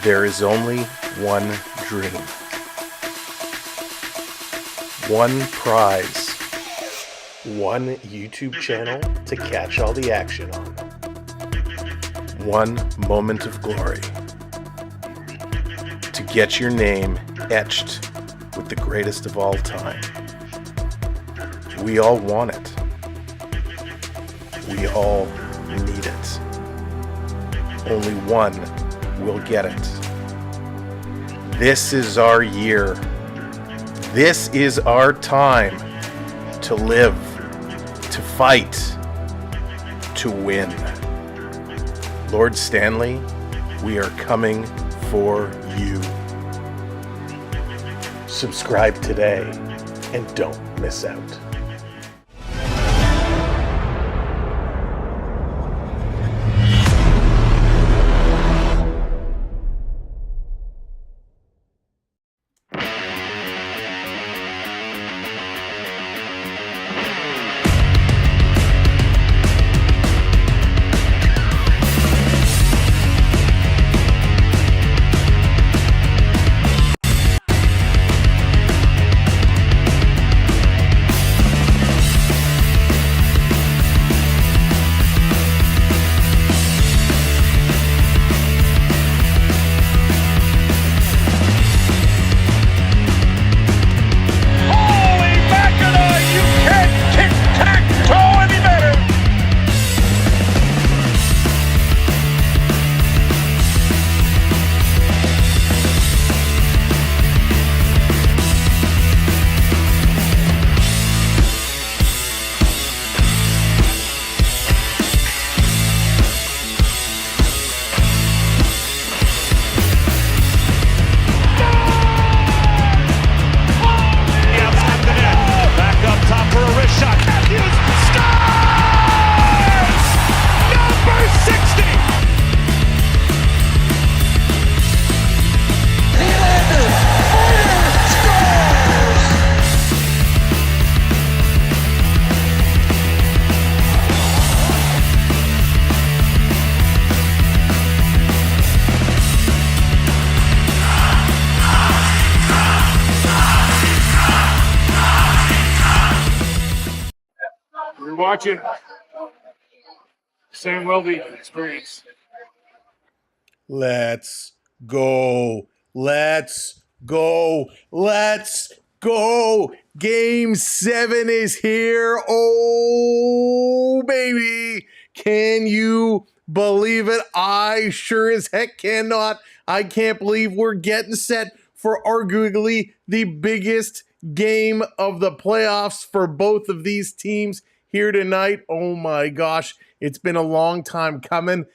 There is only one dream, one prize, one YouTube channel to catch all the action on, one moment of glory, to get your name etched with the greatest of all time. We all want it. We all need it. Only one will get it. This is our year. This is our time to live, to fight, to win. Lord Stanley, we are coming for you. Subscribe today and don't miss out. Watching Sam Welby experience. Let's go. Let's go. Let's go. Game 7 is here. Oh, baby. Can you believe it? I sure as heck cannot. I can't believe we're getting set for arguably the biggest game of the playoffs for both of these teams here tonight. Oh my gosh, it's been a long time coming,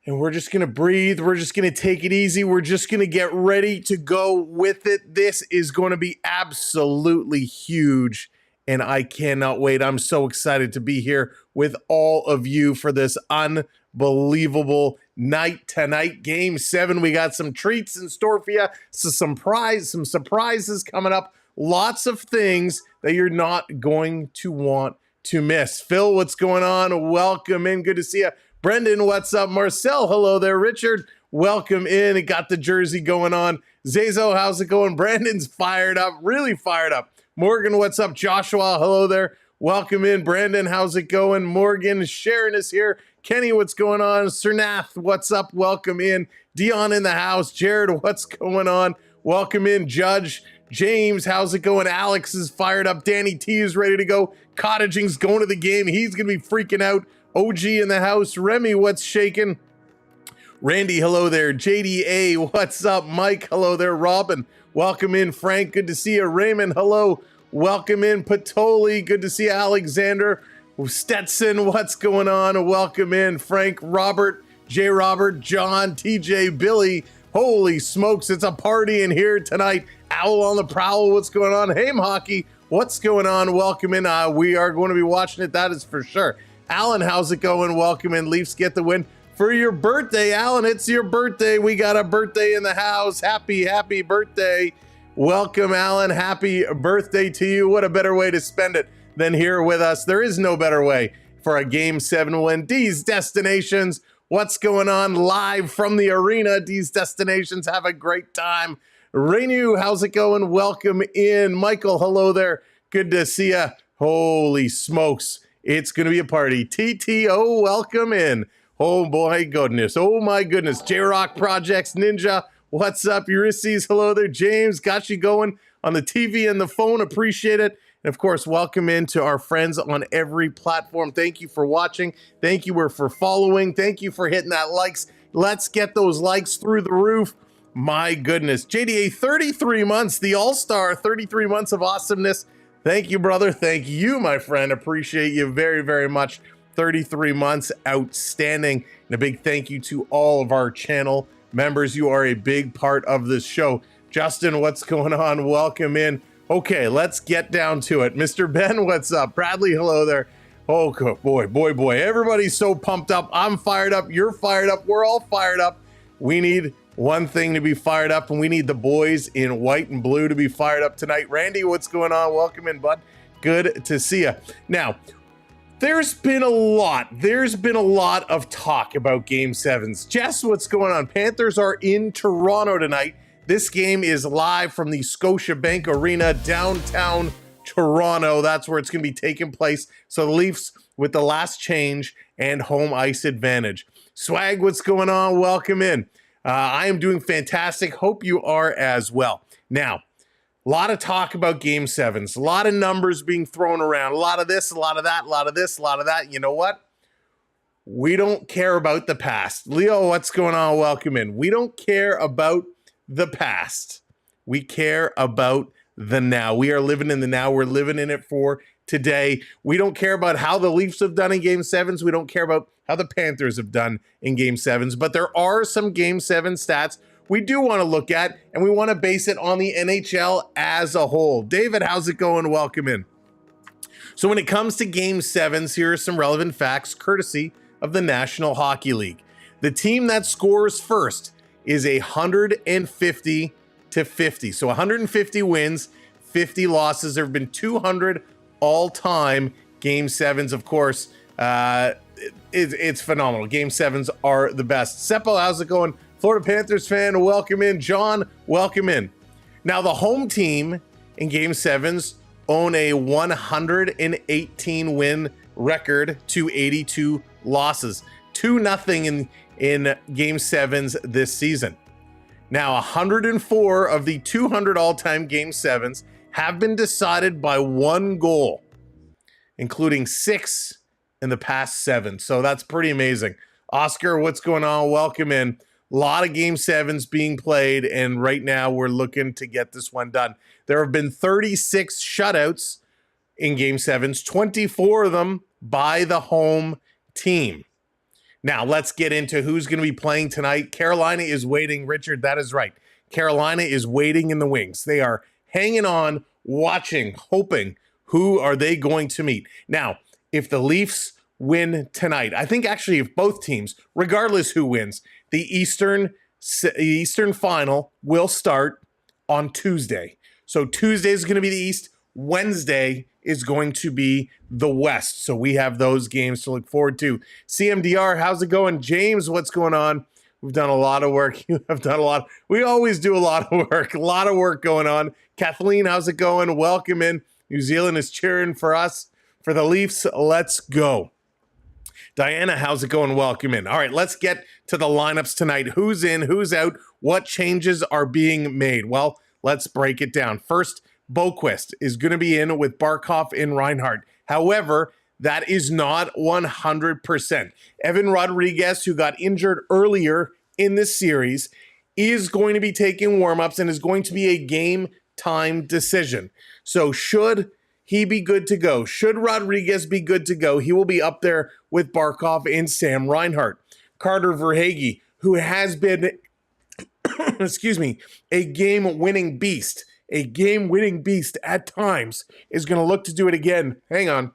and we're just gonna breathe. We're just gonna take it easy. We're just gonna get ready to go with it. This is going to be absolutely huge, and I cannot wait. I'm so excited to be here with all of you for this unbelievable night tonight. Game 7. We got some treats in store for you, so some surprises coming up. Lots of things that you're not going to want to miss. Phil, what's going on? Welcome in. Good to see you. Brendan, what's up? Marcel, hello there. Richard, welcome in. It got the jersey going on. Zazo, how's it going? Brandon's fired up, really fired up. Morgan, what's up? Joshua, hello there. Welcome in. Brandon, how's it going? Morgan, Sharon is here. Kenny, what's going on? Sernath, what's up? Welcome in. Dion in the house. Jared, what's going on? Welcome in. Judge, James, how's it going? Alex is fired up. Danny T is ready to go. Cottaging's going to the game. He's going to be freaking out. OG in the house. Remy, what's shaking? Randy, hello there. JDA, what's up? Mike, hello there. Robin, welcome in. Frank, good to see you. Raymond, hello. Welcome in. Patoli, good to see you. Alexander. Stetson, what's going on? Welcome in. Frank, Robert, J. Robert, John, TJ, Billy. Holy smokes, it's a party in here tonight. Owl on the prowl, what's going on? Hey, Hockey, what's going on? Welcome in. We are going to be watching it, that is for sure. Alan, how's it going? Welcome in. Leafs get the win for your birthday. Alan, it's your birthday. We got a birthday in the house. Happy birthday. Welcome, Alan. Happy birthday to you. What a better way to spend it than here with us. There is no better way for a Game 7 win. These destinations What's going on live from the arena? These destinations have a great time. Renew, how's it going? Welcome in. Michael, hello there. Good to see ya. Holy smokes. It's going to be a party. TTO, welcome in. Oh boy, goodness. Oh my goodness. J-Rock Projects, Ninja, what's up? Ulysses, hello there. James, got you going on the TV and the phone. Appreciate it. And of course, welcome in to our friends on every platform. Thank you for watching. Thank you for following. Thank you for hitting that likes. Let's get those likes through the roof. My goodness. JDA, 33 months, the All-Star, 33 months of awesomeness. Thank you, brother. Thank you, my friend. Appreciate you very, very much. 33 months, outstanding. And a big thank you to all of our channel members. You are a big part of this show. Justin, what's going on? Welcome in. Okay, let's get down to it. Mr. Ben, what's up? Bradley, hello there. Oh, boy. Everybody's so pumped up. I'm fired up. You're fired up. We're all fired up. We need one thing to be fired up, and we need the boys in white and blue to be fired up tonight. Randy, what's going on? Welcome in, bud. Good to see you. Now, there's been a lot of talk about Game 7s. Jess, what's going on? Panthers are in Toronto tonight. This game is live from the Scotia Bank Arena, downtown Toronto. That's where it's going to be taking place. So the Leafs with the last change and home ice advantage. Swag, what's going on? Welcome in. I am doing fantastic. Hope you are as well. Now, a lot of talk about Game 7s. A lot of numbers being thrown around. A lot of this, a lot of that, a lot of this, a lot of that. You know what? We don't care about the past. Leo, what's going on? Welcome in. We don't care about the past. We care about the now. We are living in the now. We're living in it for today. We don't care about how the Leafs have done in Game 7s. We don't care about how the Panthers have done in Game 7s. But there are some Game 7 stats we do want to look at, and we want to base it on the NHL as a whole. David, how's it going? Welcome in. So when it comes to Game 7s, here are some relevant facts courtesy of the National Hockey League. The team that scores first is 150 to 50. So 150 wins, 50 losses. There have been 200 all-time Game 7s. Of course, it's phenomenal. Game 7s are the best. Seppo, how's it going? Florida Panthers fan, welcome in. John, welcome in. Now, the home team in Game 7s own a 118 win record to 82 losses. 2-0 in Game 7s this season. Now, 104 of the 200 all-time Game 7s have been decided by one goal, including 6 in the past 7. So that's pretty amazing. Oscar, what's going on? Welcome in. A lot of Game 7s being played, and right now we're looking to get this one done. There have been 36 shutouts in Game 7s, 24 of them by the home team. Now, let's get into who's going to be playing tonight. Carolina is waiting. Richard, that is right. Carolina is waiting in the wings. They are hanging on, watching, hoping. Who are they going to meet? Now, if the Leafs win tonight, I think actually if both teams, regardless who wins, the Eastern final will start on Tuesday. So Tuesday is going to be the East. Wednesday is going to be the West. So we have those games to look forward to. CMDR, how's it going? James, what's going on? We've done a lot of work. You have done a lot. We always do a lot of work. A lot of work going on. Kathleen, how's it going? Welcome in. New Zealand is cheering for us. For the Leafs, let's go. Diana, how's it going? Welcome in. All right, let's get to the lineups tonight. Who's in, who's out, what changes are being made? Well, let's break it down. First, Boquist is going to be in with Barkov and Reinhart. However, that is not 100%. Evan Rodriguez, who got injured earlier in this series, is going to be taking warm-ups and is going to be a game-time decision. So should he be good to go? Should Rodriguez be good to go? He will be up there with Barkov and Sam Reinhart. Carter Verhaeghe, who has been, a game-winning beast at times, is going to look to do it again. Hang on.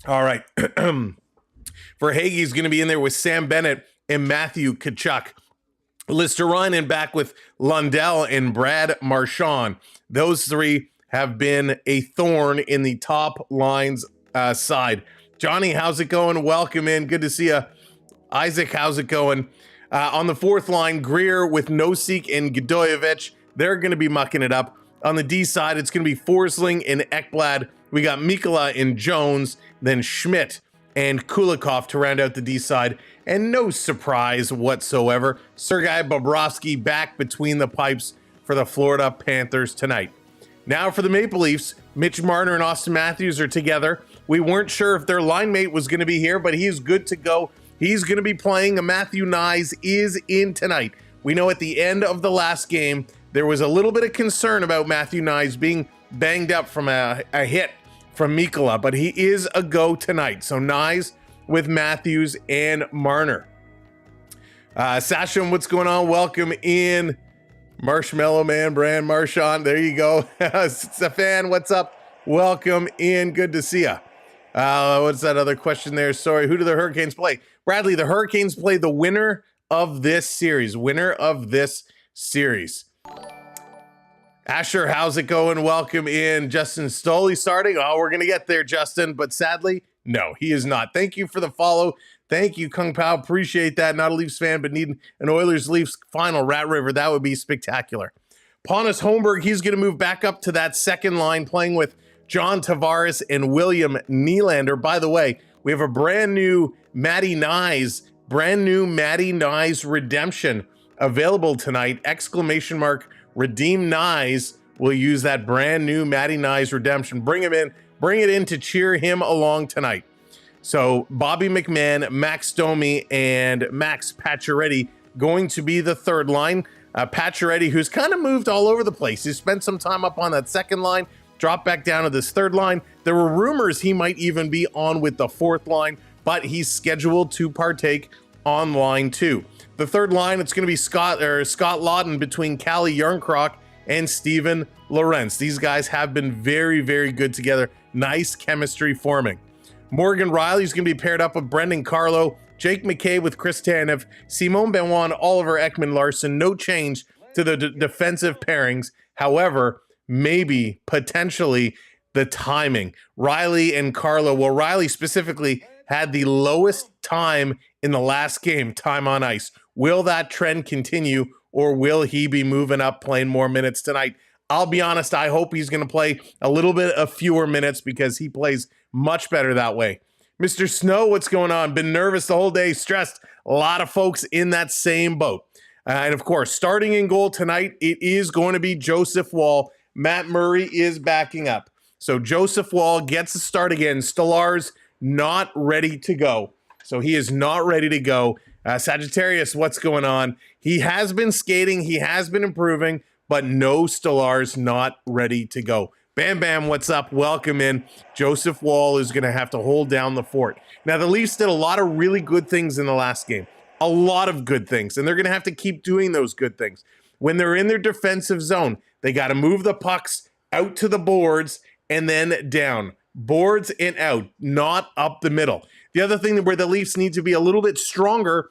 All right. Verhaeghe is going to be in there with Sam Bennett and Matthew Tkachuk. Listerinen back with Lundell and Brad Marchand. Those three have been a thorn in the top line's side. Johnny, how's it going? Welcome in. Good to see you. Isaac, how's it going? On the fourth line, Greer with Nosek and Godojevic. They're going to be mucking it up. On the D side, it's going to be Forsling and Ekblad. We got Mikkola and Jones, then Schmidt and Kulikov to round out the D side. And no surprise whatsoever, Sergei Bobrovsky back between the pipes for the Florida Panthers tonight. Now for the Maple Leafs, Mitch Marner and Austin Matthews are together. We weren't sure if their line mate was going to be here, but he's good to go. He's going to be playing. Matthew Knies is in tonight. We know at the end of the last game, there was a little bit of concern about Matthew Knies being banged up from a hit from Mikkola, but he is a go tonight. So Knies with Matthews and Marner. Sasha, what's going on? Welcome in. Marshmallow Man, Brand Marchand. There you go. Stefan, what's up? Welcome in. Good to see you. What's that other question there? Sorry. Who do the Hurricanes play? Bradley, the Hurricanes play the winner of this series. Winner of this series. Asher, how's it going? Welcome in. Justin Stoley starting. Oh, we're going to get there, Justin. But sadly, no, he is not. Thank you for the follow. Thank you, Kung Pao. Appreciate that. Not a Leafs fan, but need an Oilers-Leafs final, Rat River. That would be spectacular. Pontus Holmberg, he's going to move back up to that second line, playing with John Tavares and William Nylander. By the way, we have a brand new Matty Knies redemption available tonight. Exclamation mark, redeem Knies. We'll use that brand new Matty Knies redemption. Bring him in. Bring it in to cheer him along tonight. So Bobby McMahon, Max Domi, and Max Pacioretty going to be the third line. Pacioretty, who's kind of moved all over the place. He spent some time up on that second line, dropped back down to this third line. There were rumors he might even be on with the fourth line, but he's scheduled to partake on line 2. The third line, it's going to be Scott Lawton between Calle Yarncroc and Steven Lorentz. These guys have been very, very good together. Nice chemistry forming. Morgan Riley's going to be paired up with Brendan Carlo, Jake McKay with Chris Tanev, Simone Benoit, Oliver Ekman-Larsson. No change to the defensive pairings. However, maybe, potentially, the timing. Riley and Carlo, well, Riley specifically had the lowest time in the last game, time on ice. Will that trend continue, or will he be moving up, playing more minutes tonight? I'll be honest, I hope he's going to play a little bit of fewer minutes because he plays much better that way. Mr. Snow, what's going on? Been nervous the whole day, stressed. A lot of folks in that same boat. And of course, starting in goal tonight, it is going to be Joseph Woll. Matt Murray is backing up. So Joseph Woll gets the start again. Stolarz not ready to go. So he is not ready to go. Sagittarius, what's going on? He has been skating. He has been improving, but no, Stolarz not ready to go. Bam Bam, what's up? Welcome in. Joseph Woll is going to have to hold down the fort. Now, the Leafs did a lot of really good things in the last game. A lot of good things, and they're going to have to keep doing those good things. When they're in their defensive zone, they got to move the pucks out to the boards and then down. Boards and out, not up the middle. The other thing where the Leafs need to be a little bit stronger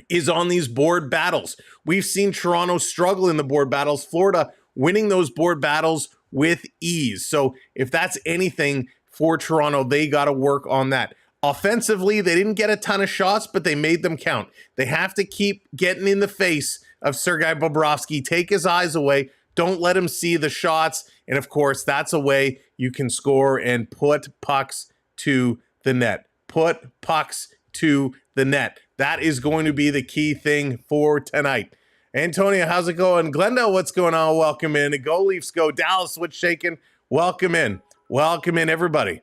is on these board battles. We've seen Toronto struggle in the board battles. Florida winning those board battles with ease. So if that's anything for Toronto, they got to work on that. Offensively, they didn't get a ton of shots, but they made them count. They have to keep getting in the face of Sergei Bobrovsky. Take his eyes away. Don't let him see the shots. And of course, that's a way you can score and put pucks to the net. Put pucks to the net. That is going to be the key thing for tonight. Antonio, how's it going? Glendale, what's going on? Welcome in. Go Leafs, go. Dallas, what's shaking? Welcome in. Welcome in, everybody.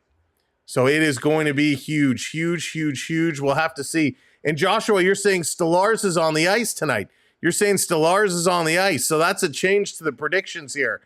So it is going to be huge, huge, huge, huge. We'll have to see. And Joshua, you're saying Stolarz is on the ice tonight. You're saying Stolarz is on the ice. So that's a change to the predictions here.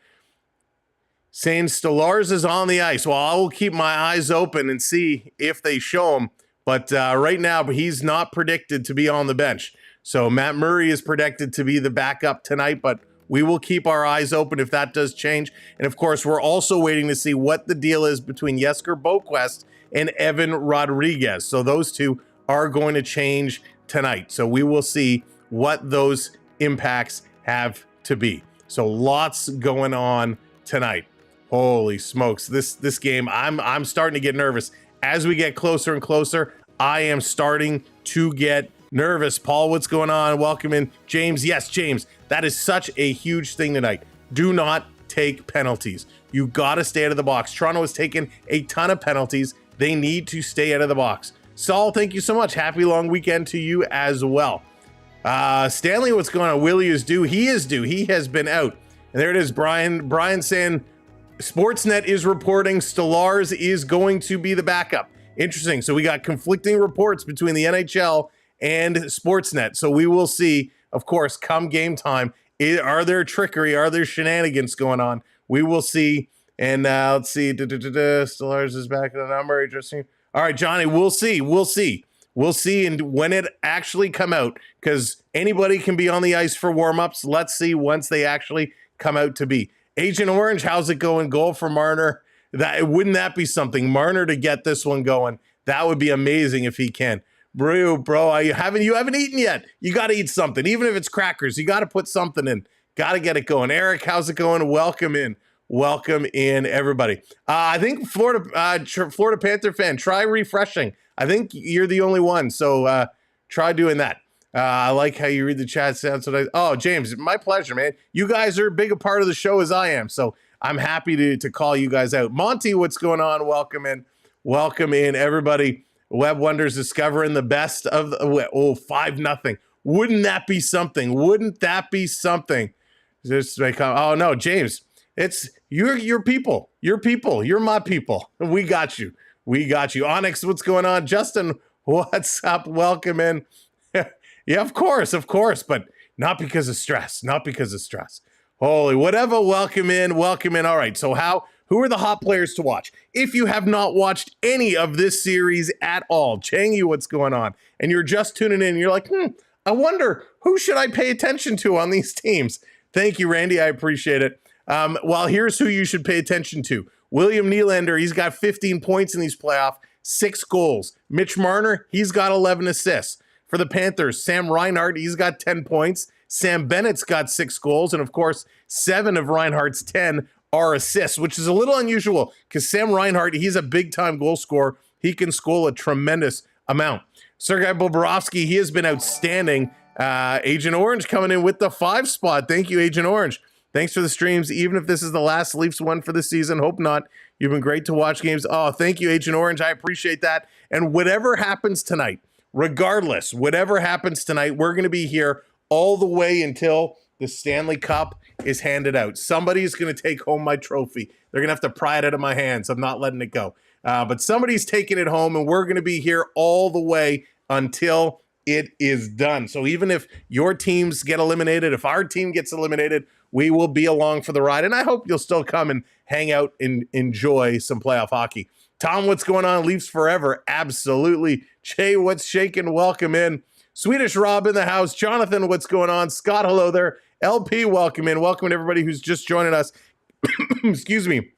Saying Stolarz is on the ice. Well, I will keep my eyes open and see if they show him. But right now, he's not predicted to be on the bench. So Matt Murray is predicted to be the backup tonight, but we will keep our eyes open if that does change. And of course, we're also waiting to see what the deal is between Jesper Boquist and Evan Rodriguez. So those two are going to change tonight. So we will see what those impacts have to be. So lots going on tonight. Holy smokes. This game, I'm starting to get nervous. as we get closer and closer, I am starting to get nervous. Paul, what's going on? Welcome in. James, yes, James, that is such a huge thing tonight. Do not take penalties. You got to stay out of the box. Toronto has taken a ton of penalties. They need to stay out of the box. Saul, thank you so much. Happy long weekend to you as well. Stanley, what's going on? Willie is due. He is due. He has been out. And there it is, Brian. Brian saying Sportsnet is reporting Stolarz is going to be the backup. Interesting. So we got conflicting reports between the NHL and Sportsnet. So we will see, of course, come game time. Are there trickery? Are there shenanigans going on? We will see. And let's see. Stolarz is back in the number. Interesting. All right, Johnny, we'll see. We'll see. We'll see. And when it actually come out, because anybody can be on the ice for warm-ups. Let's see once they actually come out to be. Agent Orange, how's it going? Goal for Marner. Wouldn't that be something? Marner to get this one going. That would be amazing if he can. Bro, you haven't eaten yet. You got to eat something. Even if it's crackers, you got to put something in. Got to get it going. Eric, how's it going? Welcome in. Welcome in, everybody. I think Florida Panther fan, try refreshing. I think you're the only one, so try doing that. I like how you read the chat. Sounds so nice. Oh, James, my pleasure, man. You guys are as big a part of the show as I am, so I'm happy to call you guys out. Monty, what's going on? Welcome in. Welcome in, everybody. Web Wonders discovering the best of the 5-0. Wouldn't that be something? Wouldn't that be something? Oh no, James, it's your people. Your people. You're my people. We got you. We got you. Onyx, what's going on? Justin, what's up? Welcome in. Yeah, of course, but not because of stress. Not because of stress. Holy, whatever. Welcome in. Welcome in. All right. So who are the hot players to watch? If you have not watched any of this series at all, Changi, what's going on? And you're just tuning in, you're like, I wonder, who should I pay attention to on these teams? Thank you, Randy. I appreciate it. Well, here's who you should pay attention to. William Nylander, he's got 15 points in these playoffs, 6 goals. Mitch Marner, he's got 11 assists. For the Panthers, Sam Reinhart, he's got 10 points. Sam Bennett's got 6 goals. And, of course, 7 of Reinhart's 10 are assists, which is a little unusual because Sam Reinhart, he's a big-time goal scorer. He can score a tremendous amount. Sergei Bobrovsky, he has been outstanding. Agent Orange coming in with the 5 spot. Thank you, Agent Orange. Thanks for the streams. Even if this is the last Leafs one for the season, hope not. You've been great to watch games. Oh, thank you, Agent Orange. I appreciate that. And whatever happens tonight, regardless, whatever happens tonight, we're going to be here all the way until the Stanley Cup is handed out. Somebody's going to take home my trophy. They're going to have to pry it out of my hands. I'm not letting it go. But somebody's taking it home, and we're going to be here all the way until it is done. So even if your teams get eliminated, if our team gets eliminated, we will be along for the ride. And I hope you'll still come and hang out and enjoy some playoff hockey. Tom, what's going on? Leafs forever. Absolutely. Che, what's shaking? Welcome in. Swedish Rob in the house. Jonathan, what's going on? Scott, hello there. LP, welcome in. Welcome to everybody who's just joining us. Excuse me.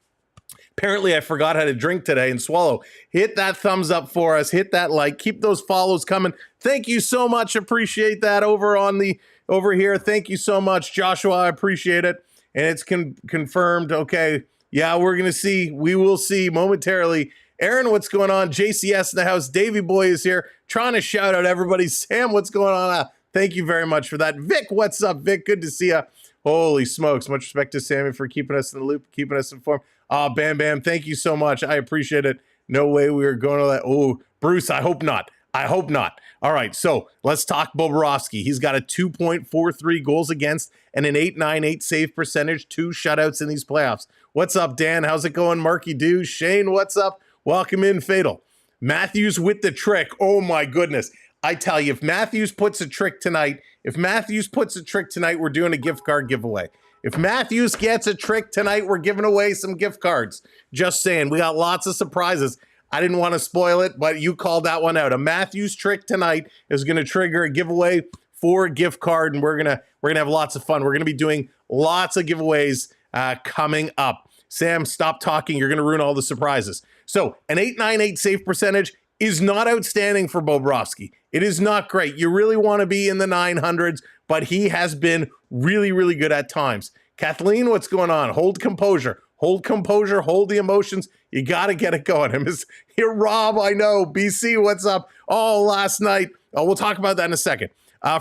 Apparently, I forgot how to drink today and swallow. Hit that thumbs up for us. Hit that like. Keep those follows coming. Thank you so much. Appreciate that over here. Thank you so much, Joshua. I appreciate it. And it's confirmed. Okay. Yeah, we're going to see. We will see momentarily. Aaron, what's going on? JCS in the house. Davey Boy is here. Trying to shout out everybody. Sam, what's going on? Thank you very much for that. Vic, what's up, Vic? Good to see you. Holy smokes. Much respect to Sammy for keeping us in the loop, keeping us informed. Bam Bam, thank you so much. I appreciate it. No way we were going to that. Oh, Bruce, I hope not. I hope not. All right, so let's talk Bobrovsky. He's got a 2.43 goals against and an 8.98 save percentage, 2 shutouts in these playoffs. What's up, Dan? How's it going? Marky Do. Shane, what's up? Welcome in, Fatal. Matthews with the trick. Oh, my goodness. I tell you, if Matthews puts a trick tonight, we're doing a gift card giveaway. If Matthews gets a trick tonight, we're giving away some gift cards. Just saying, we got lots of surprises. I didn't want to spoil it, but you called that one out. A Matthews trick tonight is going to trigger a giveaway for a gift card, and we're gonna have lots of fun. We're gonna be doing lots of giveaways coming up. Sam, stop talking. You're gonna ruin all the surprises. So an 8.98 save percentage is not outstanding for Bobrovsky. It is not great. You really want to be in the 900s, but he has been really, really good at times. Kathleen, what's going on? Hold composure. hold composure, hold the emotions. You got to get it going. I miss here, Rob. I know. BC, what's up? Oh, last night. Oh, we'll talk about that in a second.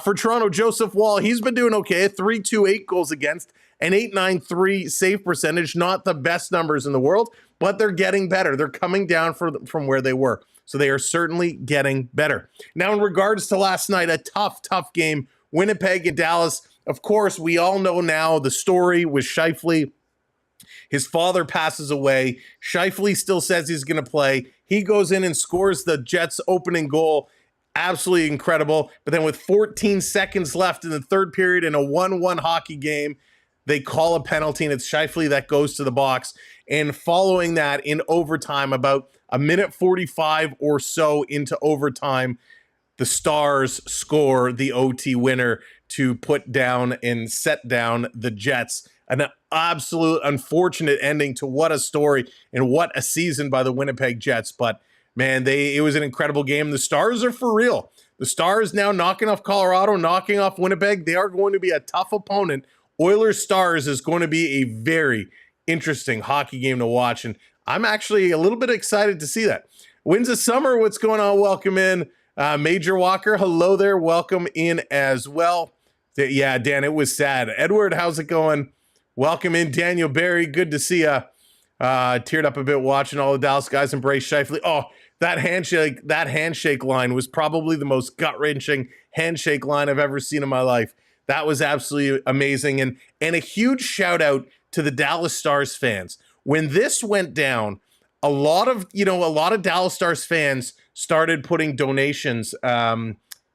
For Toronto, Joseph Wall, he's been doing okay. 3.28 goals against, an 8.93 save percentage. Not the best numbers in the world, but they're getting better. They're coming down from where they were. So they are certainly getting better. Now, in regards to last night, a tough game. Winnipeg and Dallas. Of course, we all know now the story with Scheifele. His father passes away. Scheifele still says he's going to play. He goes in and scores the Jets' opening goal. Absolutely incredible. But then with 14 seconds left in the third period in a 1-1 hockey game, they call a penalty, and it's Scheifele that goes to the box. And following that, in overtime, about a minute 45 or so into overtime, the Stars score the OT winner to put down and set down the Jets. An absolute unfortunate ending to what a story and what a season by the Winnipeg Jets. But man, it was an incredible game. The Stars are for real. The Stars now knocking off Colorado, knocking off Winnipeg. They are going to be a tough opponent. Oilers Stars is going to be a very interesting hockey game to watch, and I'm actually a little bit excited to see that. Winds of Summer, what's going on? Welcome in. Major Walker, hello there. Welcome in as well. Yeah, Dan, it was sad. Edward, how's it going? Welcome in. Daniel Barry, good to see you. Teared up a bit watching all the Dallas guys embrace Scheifele. Oh, that handshake line was probably the most gut-wrenching handshake line I've ever seen in my life. That was absolutely amazing. And a huge shout out to the Dallas Stars fans. When this went down, a lot of Dallas Stars fans started putting donations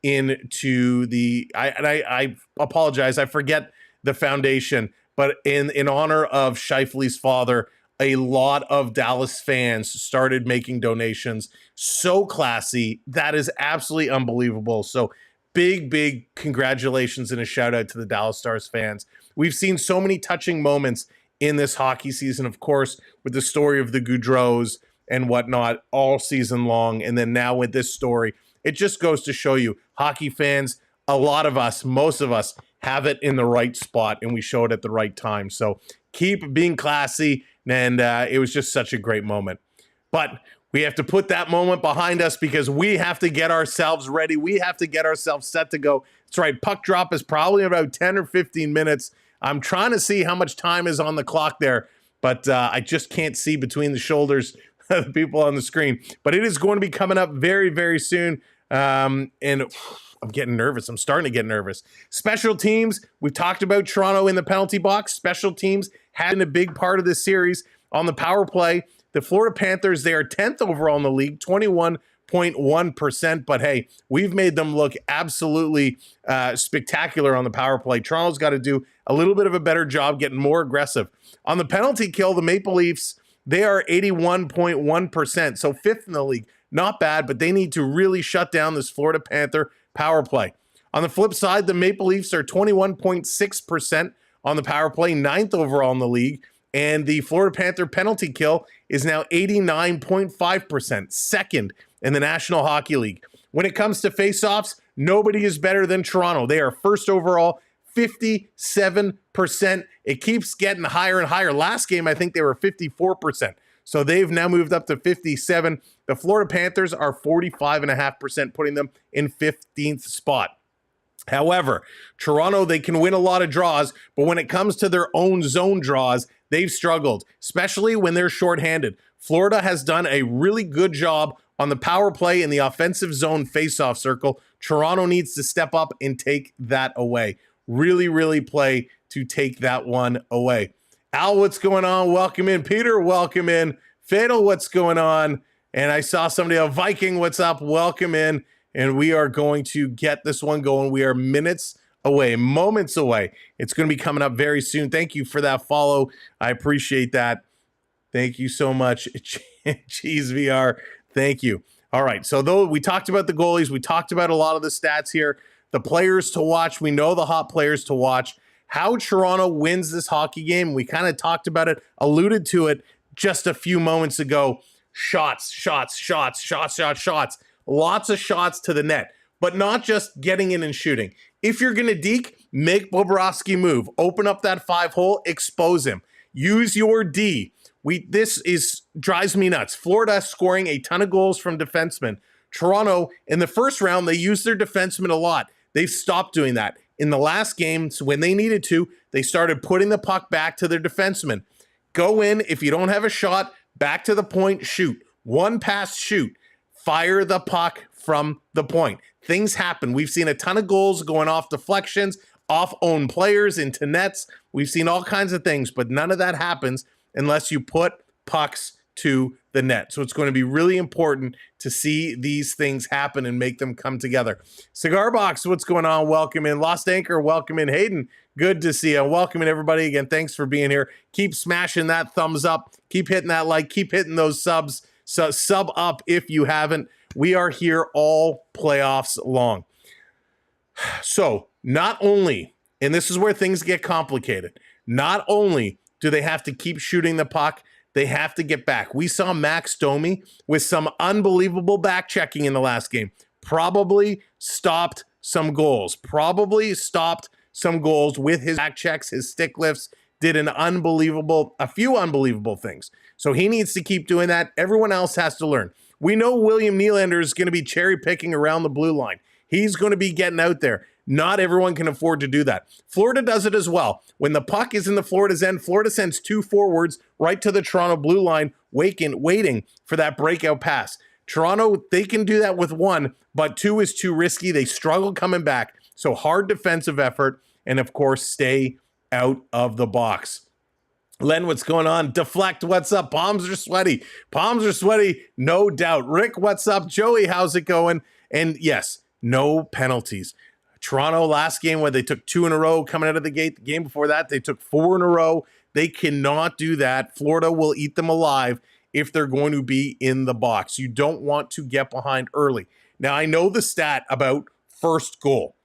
into the I apologize, I forget the foundation, but in honor of Scheifele's father, a lot of Dallas fans started making donations. So classy. That is absolutely unbelievable. So big congratulations and a shout out to the Dallas Stars fans. We've seen so many touching moments in this hockey season, of course, with the story of the Goudreaus and whatnot all season long. And then now with this story, it just goes to show you, hockey fans, a lot of us, most of us, have it in the right spot, and we show it at the right time. So keep being classy, and it was just such a great moment. But we have to put that moment behind us because we have to get ourselves ready. We have to get ourselves set to go. That's right, puck drop is probably about 10 or 15 minutes. I'm trying to see how much time is on the clock there, but I just can't see between the shoulders of the people on the screen. But it is going to be coming up very, very soon. And I'm getting nervous. I'm starting to get nervous. Special teams, we've talked about Toronto in the penalty box. Special teams had been a big part of this series. On the power play, the Florida Panthers, they are 10th overall in the league, 21.1%. But hey, we've made them look absolutely spectacular on the power play. Toronto's got to do a little bit of a better job getting more aggressive. On the penalty kill, the Maple Leafs, they are 81.1%, so 5th in the league. Not bad, but they need to really shut down this Florida Panther power play. On the flip side, the Maple Leafs are 21.6% on the power play, 9th overall in the league. And the Florida Panther penalty kill is now 89.5%, 2nd in the National Hockey League. When it comes to faceoffs, nobody is better than Toronto. They are 1st overall, 57%. It keeps getting higher and higher. Last game, I think they were 54%. So they've now moved up to 57. The Florida Panthers are 45.5%, putting them in 15th spot. However, Toronto, they can win a lot of draws, but when it comes to their own zone draws, they've struggled, especially when they're shorthanded. Florida has done a really good job on the power play in the offensive zone faceoff circle. Toronto needs to step up and take that away. Really play to take that one away. Al, what's going on? Welcome in. Peter, welcome in. Fatal, what's going on? And I saw somebody, a Viking, what's up? Welcome in. And we are going to get this one going. We are minutes away, moments away. It's going to be coming up very soon. Thank you for that follow. I appreciate that. Thank you so much. Cheese VR. Thank you. All right. So though we talked about the goalies, we talked about a lot of the stats here, the players to watch. We know the hot players to watch. How Toronto wins this hockey game, we kind of talked about it, alluded to it just a few moments ago. Shots. Lots of shots to the net, but not just getting in and shooting. If you're going to deke, make Bobrovsky move. Open up that 5-hole, expose him. Use your D. This drives me nuts. Florida scoring a ton of goals from defensemen. Toronto, in the first round, they used their defensemen a lot. They've stopped doing that. In the last game, so when they needed to, they started putting the puck back to their defensemen. Go in. If you don't have a shot, back to the point, shoot. One pass, shoot. Fire the puck from the point. Things happen. We've seen a ton of goals going off deflections, off own players into nets. We've seen all kinds of things, but none of that happens unless you put pucks to the net. So it's going to be really important to see these things happen and make them come together. Cigar Box, what's going on? Welcome in. Lost Anchor, welcome in. Hayden, good to see you. Welcome in, everybody. Again, thanks for being here. Keep smashing that thumbs up. Keep hitting that like. Keep hitting those subs. So sub up if you haven't. We are here all playoffs long. So not only, and this is where things get complicated, not only do they have to keep shooting the puck, they have to get back. We saw Max Domi with some unbelievable back checking in the last game. Probably stopped some goals. With his back checks, his stick lifts, did a few unbelievable things. So he needs to keep doing that. Everyone else has to learn. We know William Nylander is going to be cherry picking around the blue line. He's going to be getting out there. Not everyone can afford to do that. Florida does it as well. When the puck is in the Florida's end, Florida sends 2 forwards right to the Toronto blue line, waiting for that breakout pass. Toronto, they can do that with 1, but 2 is too risky. They struggle coming back. So hard defensive effort, and of course, stay out of the box. Len, what's going on? Deflect, what's up? Palms are sweaty. No doubt. Rick, what's up? Joey, how's it going? And yes, no penalties. Toronto last game where they took 2 in a row coming out of the gate. The game before that, they took 4 in a row. They cannot do that. Florida will eat them alive if they're going to be in the box. You don't want to get behind early. Now, I know the stat about first goal.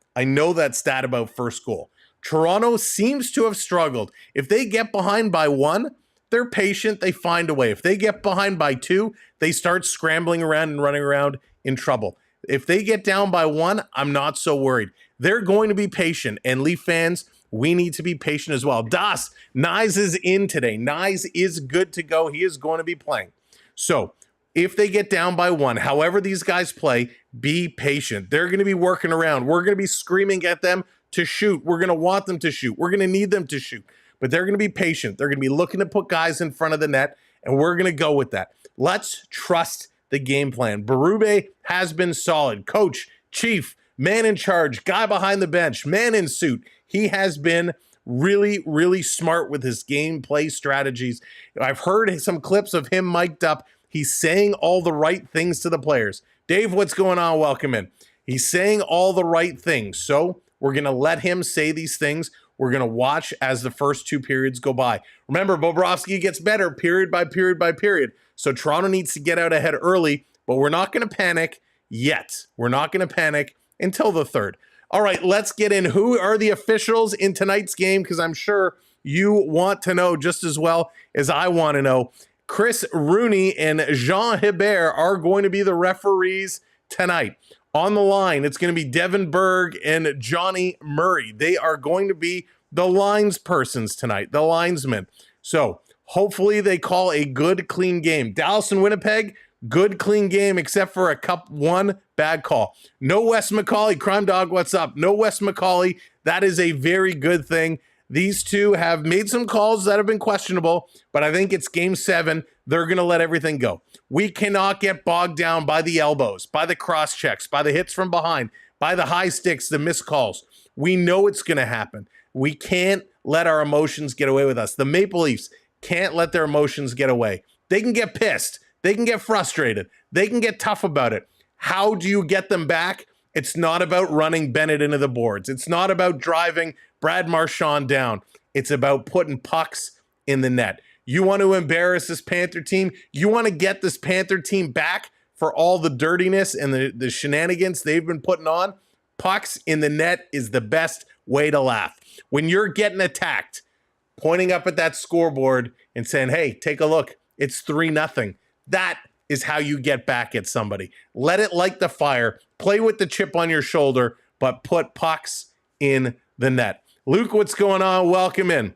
Toronto seems to have struggled. If they get behind by 1, they're patient. They find a way. If they get behind by 2, they start scrambling around and running around in trouble. If they get down by 1, I'm not so worried. They're going to be patient. And Leaf fans, we need to be patient as well. Das, Nyes is in today. Nyes is good to go. He is going to be playing. So if they get down by 1, however these guys play, be patient. They're going to be working around. We're going to be screaming at them to shoot. We're going to want them to shoot. We're going to need them to shoot. But they're going to be patient. They're going to be looking to put guys in front of the net, and we're going to go with that. Let's trust the game plan. Berube has been solid. Coach, chief, man in charge, guy behind the bench, man in suit. He has been really, really smart with his gameplay strategies. I've heard some clips of him mic'd up. He's saying all the right things to the players. Dave, what's going on? Welcome in. He's saying all the right things. So we're going to let him say these things. We're going to watch as the first 2 periods go by. Remember, Bobrovsky gets better period by period by period. So Toronto needs to get out ahead early, but we're not going to panic yet. We're not going to panic until the 3rd. All right, let's get in. Who are the officials in tonight's game? Because I'm sure you want to know just as well as I want to know. Chris Rooney and Jean Hebert are going to be the referees tonight. On the line, it's going to be Devin Berg and Johnny Murray. They are going to be the lines persons tonight, the linesmen. So hopefully they call a good, clean game. Dallas and Winnipeg, good, clean game, except for one bad call. No Wes McCauley. Crime Dog, what's up? No Wes McCauley. That is a very good thing. These two have made some calls that have been questionable, but I think it's game 7. They're going to let everything go. We cannot get bogged down by the elbows, by the cross checks, by the hits from behind, by the high sticks, the missed calls. We know it's going to happen. We can't let our emotions get away with us. The Maple Leafs can't let their emotions get away. They can get pissed. They can get frustrated. They can get tough about it. How do you get them back? It's not about running Bennett into the boards. It's not about driving Brad Marchand down. It's about putting pucks in the net. You want to embarrass this Panther team? You want to get this Panther team back for all the dirtiness and the shenanigans they've been putting on? Pucks in the net is the best way to laugh. When you're getting attacked, pointing up at that scoreboard and saying, hey, take a look, it's 3-0. That is how you get back at somebody. Let it light the fire. Play with the chip on your shoulder, but put pucks in the net. Luke, what's going on? Welcome in.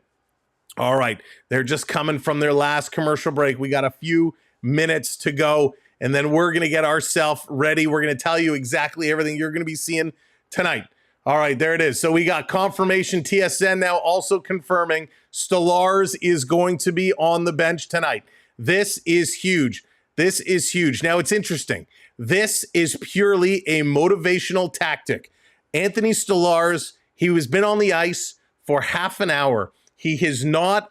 All right, they're just coming from their last commercial break. We got a few minutes to go, and then we're going to get ourselves ready. We're going to tell you exactly everything you're going to be seeing tonight. All right, there it is. So we got confirmation. TSN now also confirming Stolarz is going to be on the bench tonight. This is huge. This is huge. Now, it's interesting. This is purely a motivational tactic. Anthony Stolarz, he has been on the ice for half an hour. He is not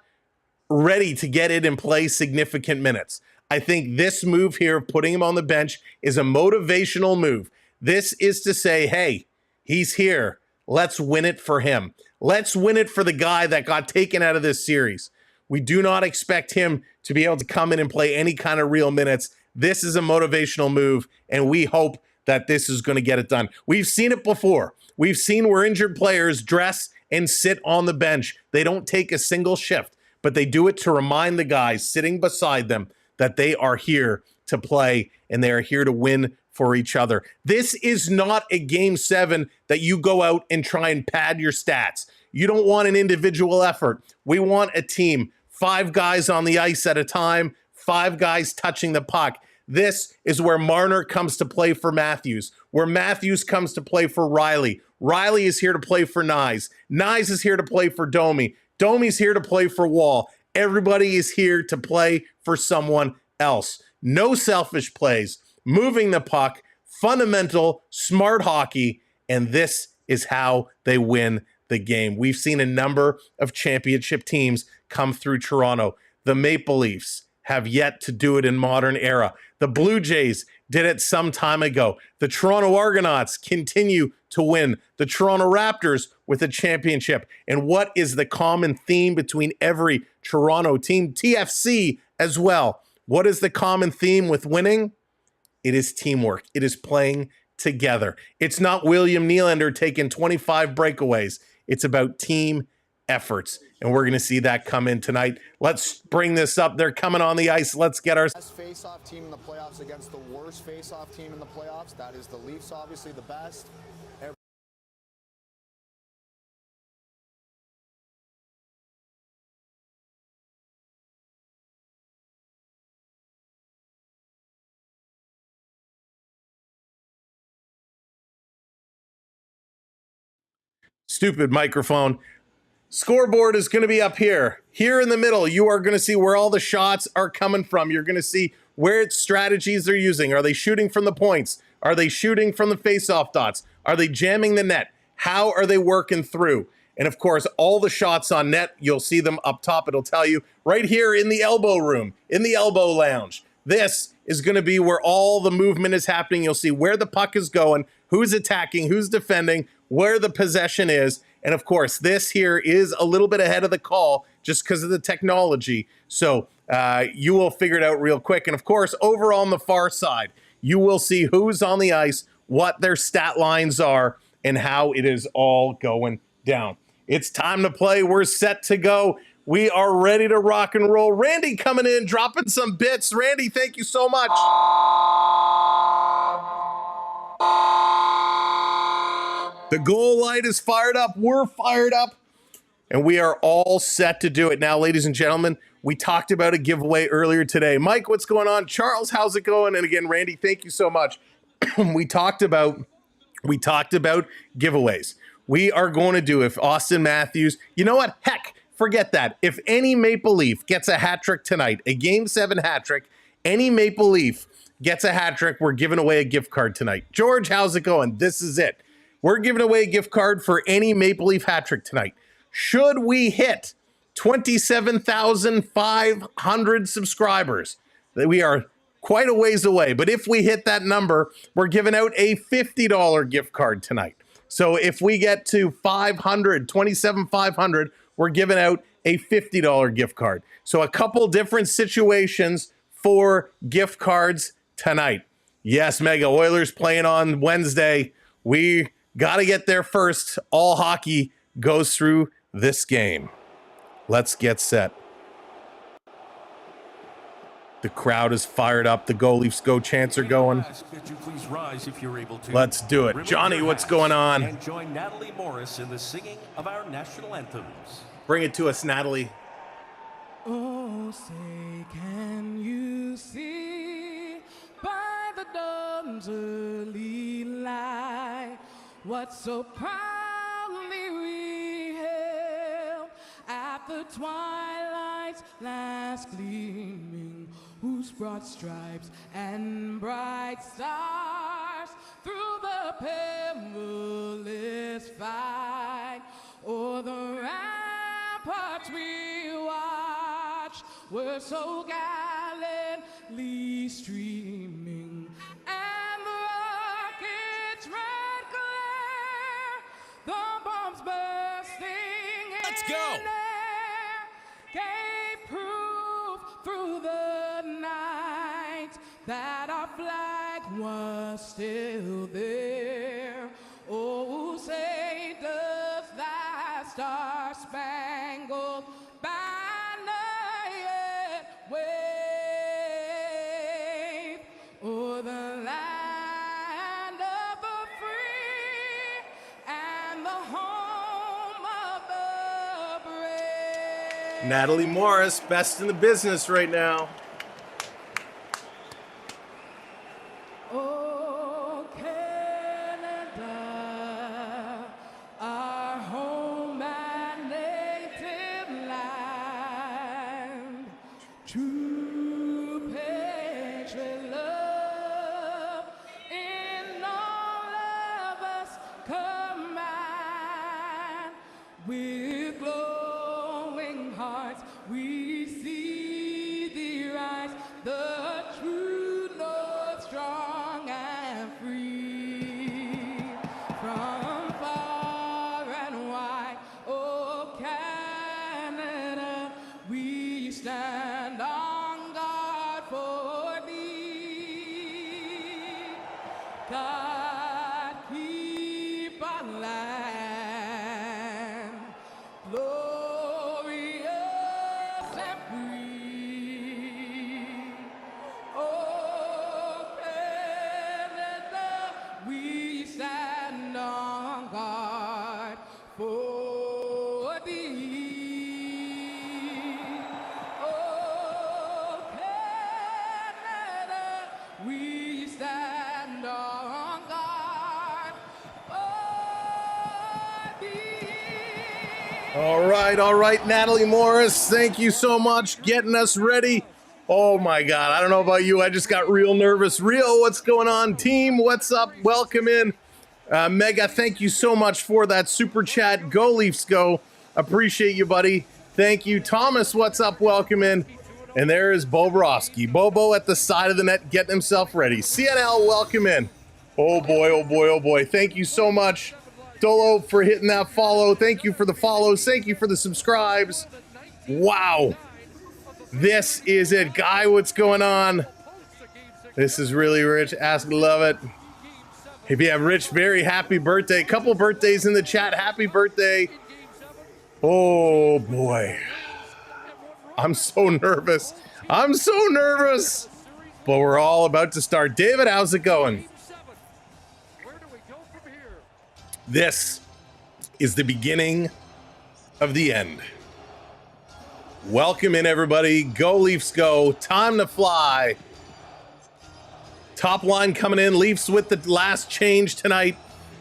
ready to get it and play significant minutes. I think this move here, putting him on the bench, is a motivational move. This is to say, hey, he's here. Let's win it for him. Let's win it for the guy that got taken out of this series. We do not expect him to be able to come in and play any kind of real minutes. This is a motivational move, and we hope that this is going to get it done. We've seen it before. We've seen where injured players dress and sit on the bench. They don't take a single shift, but they do it to remind the guys sitting beside them that they are here to play and they are here to win for each other. This is not a game 7 that you go out and try and pad your stats. You don't want an individual effort. We want a team. 5 guys on the ice at a time, 5 guys touching the puck. This is where Marner comes to play for Matthews, where Matthews comes to play for Riley. Riley is here to play for Nyes. Nyes is here to play for Domi. Domi's here to play for Wall. Everybody is here to play for someone else. No selfish plays, moving the puck, fundamental, smart hockey, and this is how they win the game. We've seen a number of championship teams come through Toronto. The Maple Leafs have yet to do it in modern era. The Blue Jays did it some time ago. The Toronto Argonauts continue to win. The Toronto Raptors with a championship. And what is the common theme between every Toronto team? TFC as well. What is the common theme with winning? It is teamwork. It is playing together. It's not William Nylander taking 25 breakaways. It's about team efforts. And we're going to see that come in tonight. Let's bring this up. They're coming on the ice. Let's get our best face-off team in the playoffs against the worst face-off team in the playoffs. That is the Leafs, obviously the best. stupid microphone. Scoreboard is going to be up here. Here in the middle, you are going to see where all the shots are coming from. You're going to see where its strategies they're using. Are they shooting from the points? Are they shooting from the face-off dots? Are they jamming the net? How are they working through? And of course, all the shots on net, you'll see them up top. It'll tell you right here in the elbow room, in the elbow lounge. This is going to be where all the movement is happening. You'll see where the puck is going, who's attacking, who's defending, where the possession is. And of course, this here is a little bit ahead of the call just because of the technology. So you will figure it out real quick. And of course, over on the far side, you will see who's on the ice, what their stat lines are, and how it is all going down. It's time to play. We're set to go. We are ready to rock and roll. Randy coming in, dropping some bits. Randy, thank you so much. The goal light is fired up. We're fired up. And we are all set to do it. Now, ladies and gentlemen, we talked about a giveaway earlier today. Mike, what's going on? Charles, how's it going? And again, Randy, thank you so much. We talked about giveaways. We are going to do, if Austin Matthews, you know what? Heck, forget that. If any Maple Leaf gets a hat trick tonight, a Game 7 hat trick, any Maple Leaf gets a hat trick, we're giving away a gift card tonight. George, how's it going? This is it. We're giving away a gift card for any Maple Leaf hat trick tonight. Should we hit 27,500 subscribers, that we are quite a ways away, but if we hit that number, we're giving out a $50 gift card tonight. So if we get to 27,500, we're giving out a $50 gift card. So a couple different situations for gift cards tonight. Yes, Mega Oilers playing on Wednesday. We got to get there first. All hockey goes through this game. Let's get set. The crowd is fired up. The Go Leafs Go chants are going. Let's do it. Johnny, what's going on? And join Natalie Morris in the singing of our national anthems. Bring it to us, Natalie. Oh, say, can you see by the dawn's early light what so proudly we hailed at the twilight's last gleaming, whose broad stripes and bright stars through the perilous fight o'er the ramparts we watched were so gallantly streaming, and the rocket's red glare, the bombs bursting Let's in go. air, gave proof through the night that our flag was still there. Oh, say does that star-spangled banner yet wave o'er the land of the free and the home of the brave? Natalie Morris, best in the business right now. Oh, Canada, our home and native land, true patriot love in all of us combine. With glowing hearts we see thee rise, the true north, strong and free. From far and wide, oh Canada, we stand on guard for thee. God keep our land glorious and free. Oh, Canada, we stand on guard for thee. Oh, Canada, we stand on guard for thee. All right, Natalie Morris, thank you so much getting us ready. Oh my God, I don't know about you, I just got real nervous. Real, what's going on? Team, what's up? Welcome in. Mega, thank you so much for that super chat. Go Leafs, go. Appreciate you, buddy. Thank you. Thomas, what's up? Welcome in. And there is Bobrovsky. Bobo at the side of the net getting himself ready. CNL, welcome in. Oh boy, oh boy, oh boy. Thank you so much, Dolo, for hitting that follow. Thank you for the follows. Thank you for the subscribes. Wow. This is it. Guy, what's going on? This is really rich. Ask, love it. If you have Rich, very happy birthday. Couple birthdays in the chat. Happy birthday. Oh boy. I'm so nervous. I'm so nervous. But we're all about to start. David, how's it going? This is the beginning of the end. Welcome in, everybody. Go Leafs, go. Time to fly. Top line coming in. Leafs with the last change tonight.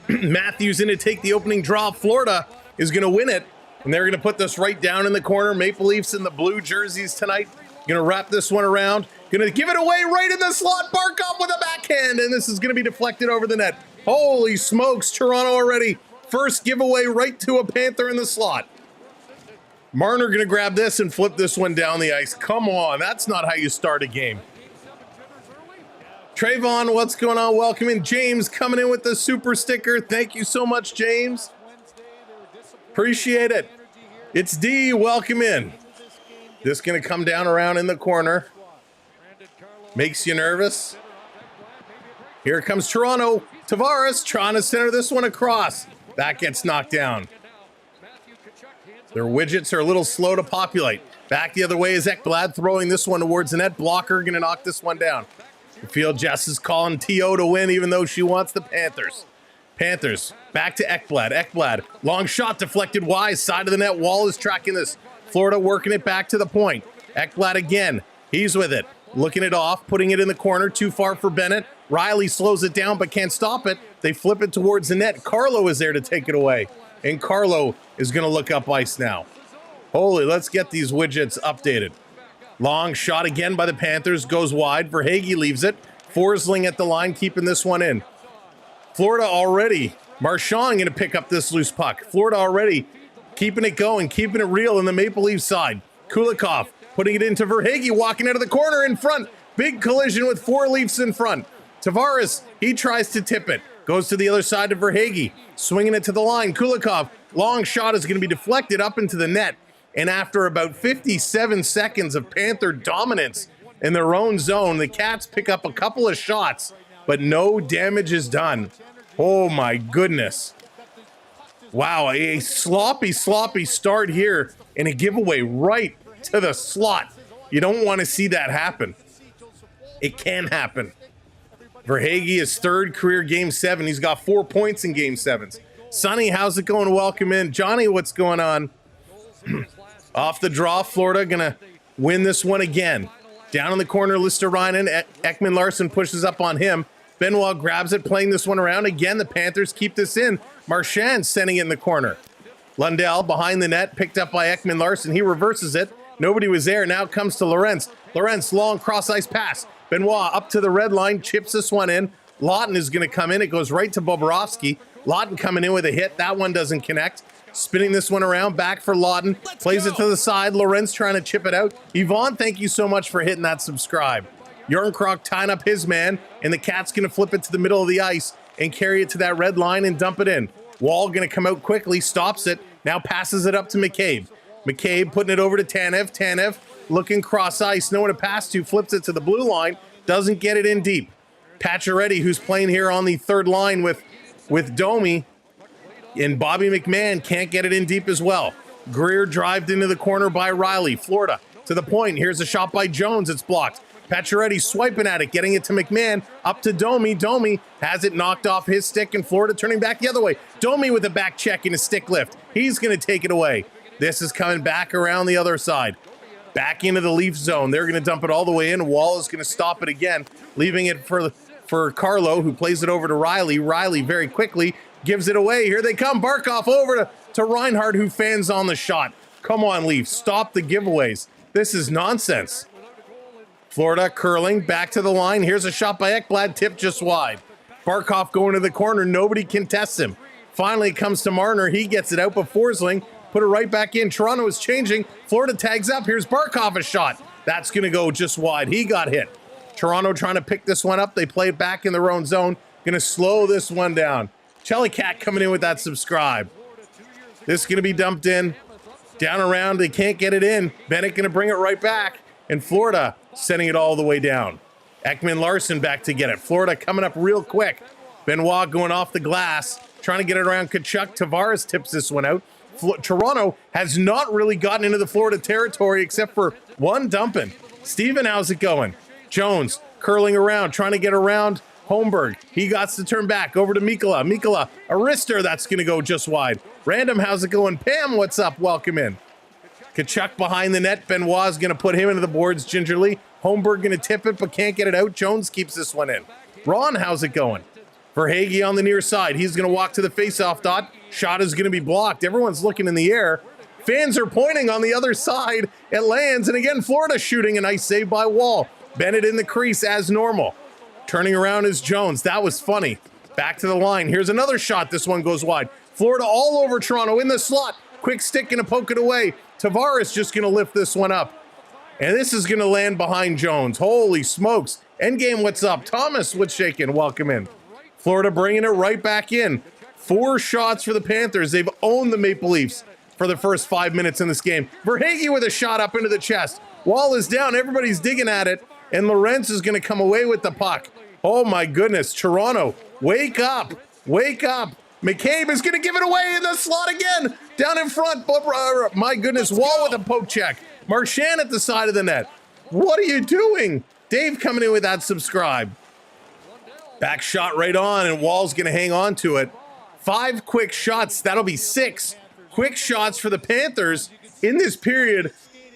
Matthews in to take the opening draw. Florida is going to win it, and they're going to put this right down in the corner. Maple Leafs in the blue jerseys tonight. Going to wrap this one around. Going to give it away right in the slot. Barkov with a backhand, and this is going to be deflected over the net. Holy smokes, Toronto already. First giveaway right to a Panther in the slot. Marner going to grab this and flip this one down the ice. Come on, that's not how you start a game. Trayvon, what's going on? Welcome in. James coming in with the super sticker. Thank you so much, James. Appreciate it. It's D, welcome in. This going to come down around in the corner. Makes you nervous. Here comes Toronto. Tavares trying to center this one across. That gets knocked down. Their widgets are a little slow to populate. Back the other way is Ekblad throwing this one towards the net. Blocker going to knock this one down. The field Jess is calling T.O. to win, even though she wants the Panthers. Panthers back to Ekblad. Ekblad, long shot deflected wide, side of the net. Wall is tracking this. Florida working it back to the point. Ekblad again. He's with it. Looking it off, putting it in the corner. Too far for Bennett. Riley slows it down but can't stop it. They flip it towards the net. Carlo is there to take it away. And Carlo is going to look up ice now. Holy, let's get these widgets updated. Long shot again by the Panthers. Goes wide. Verhaeghe leaves it. Forsling at the line, keeping this one in. Florida already. Marchand going to pick up this loose puck. Florida already keeping it going, keeping it real in the Maple Leafs side. Kulikov putting it into Verhaeghe, walking out of the corner in front. Big collision with 4 Leafs in front. Tavares, he tries to tip it. Goes to the other side of Verhaeghe, swinging it to the line. Kulikov, long shot is going to be deflected up into the net. And after about 57 seconds of Panther dominance in their own zone, the Cats pick up a couple of shots, but no damage is done. Oh my goodness. Wow, a sloppy start here and a giveaway right to the slot. You don't want to see that happen. It can happen. Verhaeghe is 3rd career Game 7. He's got 4 points in Game 7s. Sonny, how's it going? Welcome in. Johnny, what's going on? Off the draw, Florida gonna win this one again. Down in the corner, Listerainen. Ekman Larsson pushes up on him. Benoit grabs it, playing this one around. Again, the Panthers keep this in. Marchand sending it in the corner. Lundell behind the net, picked up by Ekman Larsson. He reverses it. Nobody was there. Now it comes to Lorentz. Lorentz, long cross-ice pass. Benoit up to the red line, chips this one in. Lawton is going to come in. It goes right to Bobrovsky. Lawton coming in with a hit. That one doesn't connect. Spinning this one around, back for Lawton. Plays it to the side. Lorentz trying to chip it out. Yvonne, thank you so much for hitting that subscribe. Yarncroc tying up his man, and the Cat's going to flip it to the middle of the ice and carry it to that red line and dump it in. Wall going to come out quickly, stops it, now passes it up to McCabe. McCabe putting it over to Tanev. Tanev looking cross ice, no one to pass to, flips it to the blue line, doesn't get it in deep. Pacioretty, who's playing here on the 3rd line with Domi, and Bobby McMahon can't get it in deep as well. Greer drived into the corner by Riley. Florida to the point. Here's a shot by Jones. It's blocked. Pacioretty swiping at it, getting it to McMahon, up to Domi. Domi has it knocked off his stick, and Florida turning back the other way. Domi with a back check and a stick lift. He's going to take it away. This is coming back around the other side. Back into the Leaf zone. They're going to dump it all the way in. Wall is going to stop it again, leaving it for Carlo, who plays it over to Riley. Riley very quickly gives it away. Here they come. Barkov over to Reinhardt, who fans on the shot. Come on, Leafs. Stop the giveaways. This is nonsense. Florida curling back to the line. Here's a shot by Ekblad, tipped just wide. Barkov going to the corner. Nobody contests him. Finally it comes to Marner. He gets it out, but Forsling put it right back in. Toronto is changing. Florida tags up. Here's Barkov, a shot. That's going to go just wide. He got hit. Toronto trying to pick this one up. They play it back in their own zone. Going to slow this one down. Jellycat coming in with that subscribe. This is going to be dumped in. Down around. They can't get it in. Bennett going to bring it right back. And Florida sending it all the way down. Ekman Larsson back to get it. Florida coming up real quick. Benoit going off the glass, trying to get it around Kachuk. Tavares tips this one out. Toronto has not really gotten into the Florida territory except for one dumping. Steven, how's it going? Jones curling around, trying to get around Holmberg. He got to turn back over to Mikkola. Mikkola, a wrister that's going to go just wide. Random, how's it going? Pam, what's up? Welcome in. Kachuk behind the net. Benoit is going to put him into the boards gingerly. Holmberg going to tip it, but can't get it out. Jones keeps this one in. Ron, how's it going? Verhaeghe on the near side. He's going to walk to the faceoff dot. Shot is going to be blocked. Everyone's looking in the air. Fans are pointing on the other side. It lands, and again, Florida shooting. A nice save by Wall. Bennett in the crease as normal. Turning around is Jones. That was funny. Back to the line. Here's another shot. This one goes wide. Florida all over Toronto in the slot. Quick stick and a poke it away. Tavares just going to lift this one up. And this is going to land behind Jones. Holy smokes. Endgame, what's up? Thomas Woodshaken, welcome in. Florida bringing it right back in. 4 shots for the Panthers. They've owned the Maple Leafs for the first 5 minutes in this game. Verhaeghe with a shot up into the chest. Wall is down. Everybody's digging at it. And Lorentz is going to come away with the puck. Oh, my goodness. Toronto, wake up. Wake up. McCabe is going to give it away in the slot again. Down in front. My goodness. Wall with a poke check. Marchand at the side of the net. What are you doing? Dave coming in with that subscribe. Back shot right on, and Wall's going to hang on to it. 5 quick shots. That'll be 6 quick shots for the Panthers in this period.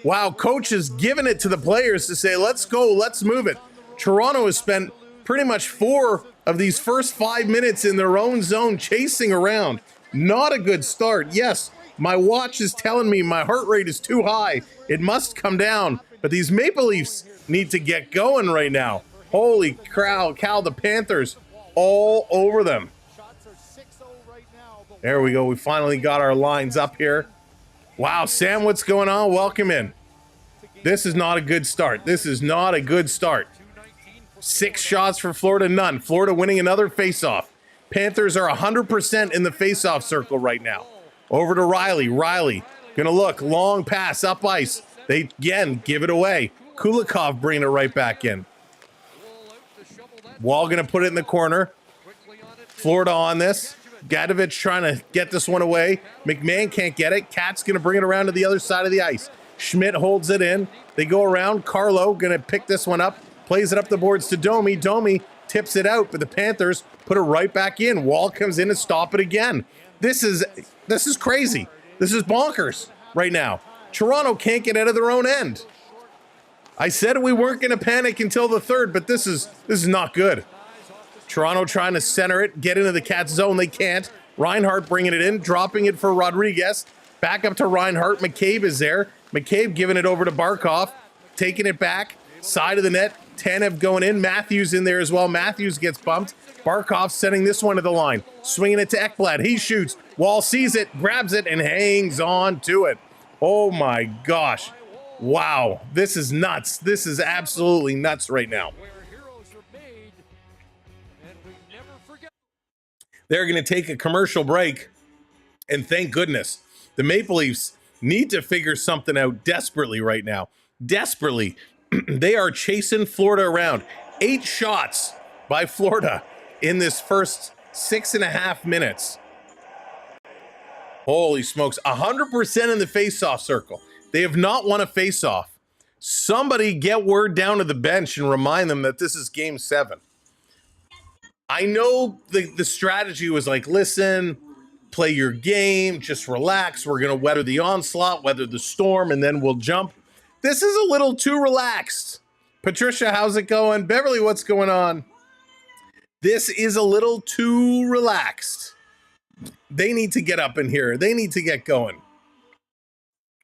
Wow, coach is giving it to the players to say, let's go, let's move it. Toronto has spent pretty much 4 of these first 5 minutes in their own zone chasing around. Not a good start. Yes, my watch is telling me my heart rate is too high. It must come down. But these Maple Leafs need to get going right now. Holy cow, the Panthers all over them. There we go. We finally got our lines up here. Wow, Sam, what's going on? Welcome in. This is not a good start. This is not a good start. 6 shots for Florida, none. Florida winning another faceoff. Panthers are 100% in the faceoff circle right now. Over to Riley. Riley gonna look, long pass, up ice. They again give it away. Kulikov bringing it right back in. Wall gonna put it in the corner. Florida on this. Gadovich trying to get this one away. McMahon can't get it. Kat's gonna bring it around to the other side of the ice. Schmidt holds it in. They go around. Carlo gonna pick this one up. Plays it up the boards to Domi. Domi tips it out, but the Panthers put it right back in. Wall comes in and stop it again. This is crazy. This is bonkers right now. Toronto can't get out of their own end. I said we weren't going to panic until the third, but this is not good. Toronto trying to center it, get into the Cats zone. They can't. Reinhart bringing it in, dropping it for Rodriguez. Back up to Reinhart. McCabe is there. McCabe giving it over to Barkov, taking it back. Side of the net. Tanev going in. Matthews in there as well. Matthews gets bumped. Barkov sending this one to the line. Swinging it to Ekblad. He shoots. Wall sees it, grabs it, and hangs on to it. Oh my gosh. Wow. This is nuts. This is absolutely nuts right now. They're going to take a commercial break, and thank goodness. The Maple Leafs need to figure something out desperately right now. Desperately. They are chasing Florida around. 8 shots by Florida in this first 6.5 minutes. Holy smokes. 100% in the faceoff circle. They have not won a faceoff. Somebody get word down to the bench and remind them that this is game 7. I know the strategy was like, listen, play your game, just relax. We're going to weather the onslaught, weather the storm, and then we'll jump. This is a little too relaxed. Patricia, how's it going? Beverly, what's going on? This is a little too relaxed. They need to get up in here. They need to get going.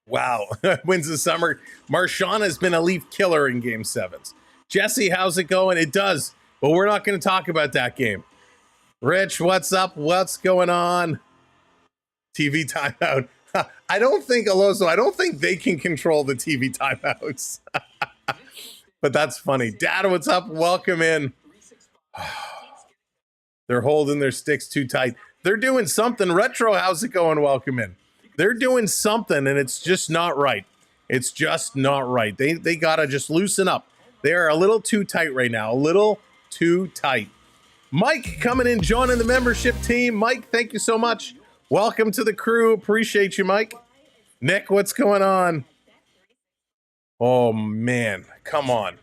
Wow. Wins the summer. Marchand has been a Leaf killer in game 7s. Jesse, how's it going? It does. But we're not going to talk about that game. Rich, what's up? What's going on? TV timeout. I don't think they can control the TV timeouts. But that's funny. Dad, what's up? Welcome in. They're holding their sticks too tight. They're doing something. Retro, how's it going? Welcome in. They're doing something, and it's just not right. It's just not right. They got to just loosen up. They are a little too tight right now. A little too tight. Mike coming in, joining the membership team. Mike, thank you so much. Welcome to the crew. Appreciate you, Mike. Nick, what's going on? Oh, man. Come on.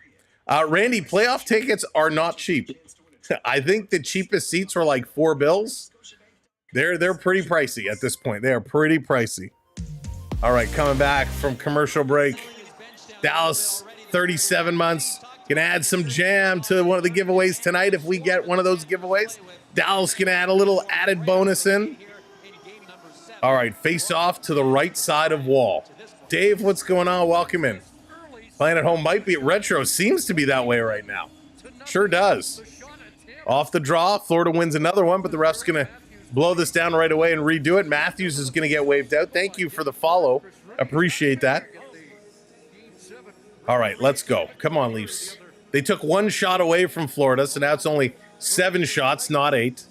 Randy, playoff tickets are not cheap. I think the cheapest seats were like $4. They're pretty pricey at this point. They are pretty pricey. All right, coming back from commercial break. Dallas, 37 months. Gonna add some jam to one of the giveaways tonight if we get one of those giveaways. Dallas gonna add a little added bonus in. All right, face off to the right side of Wall. Dave, what's going on? Welcome in. Playing at home might be retro. Seems to be that way right now. Sure does. Off the draw, Florida wins another one, but the ref's gonna blow this down right away and redo it. Matthews is gonna get waved out. Thank you for the follow. Appreciate that. All right, let's go. Come on, Leafs. They took 1 shot away from Florida, so now it's only 7 shots, not 8.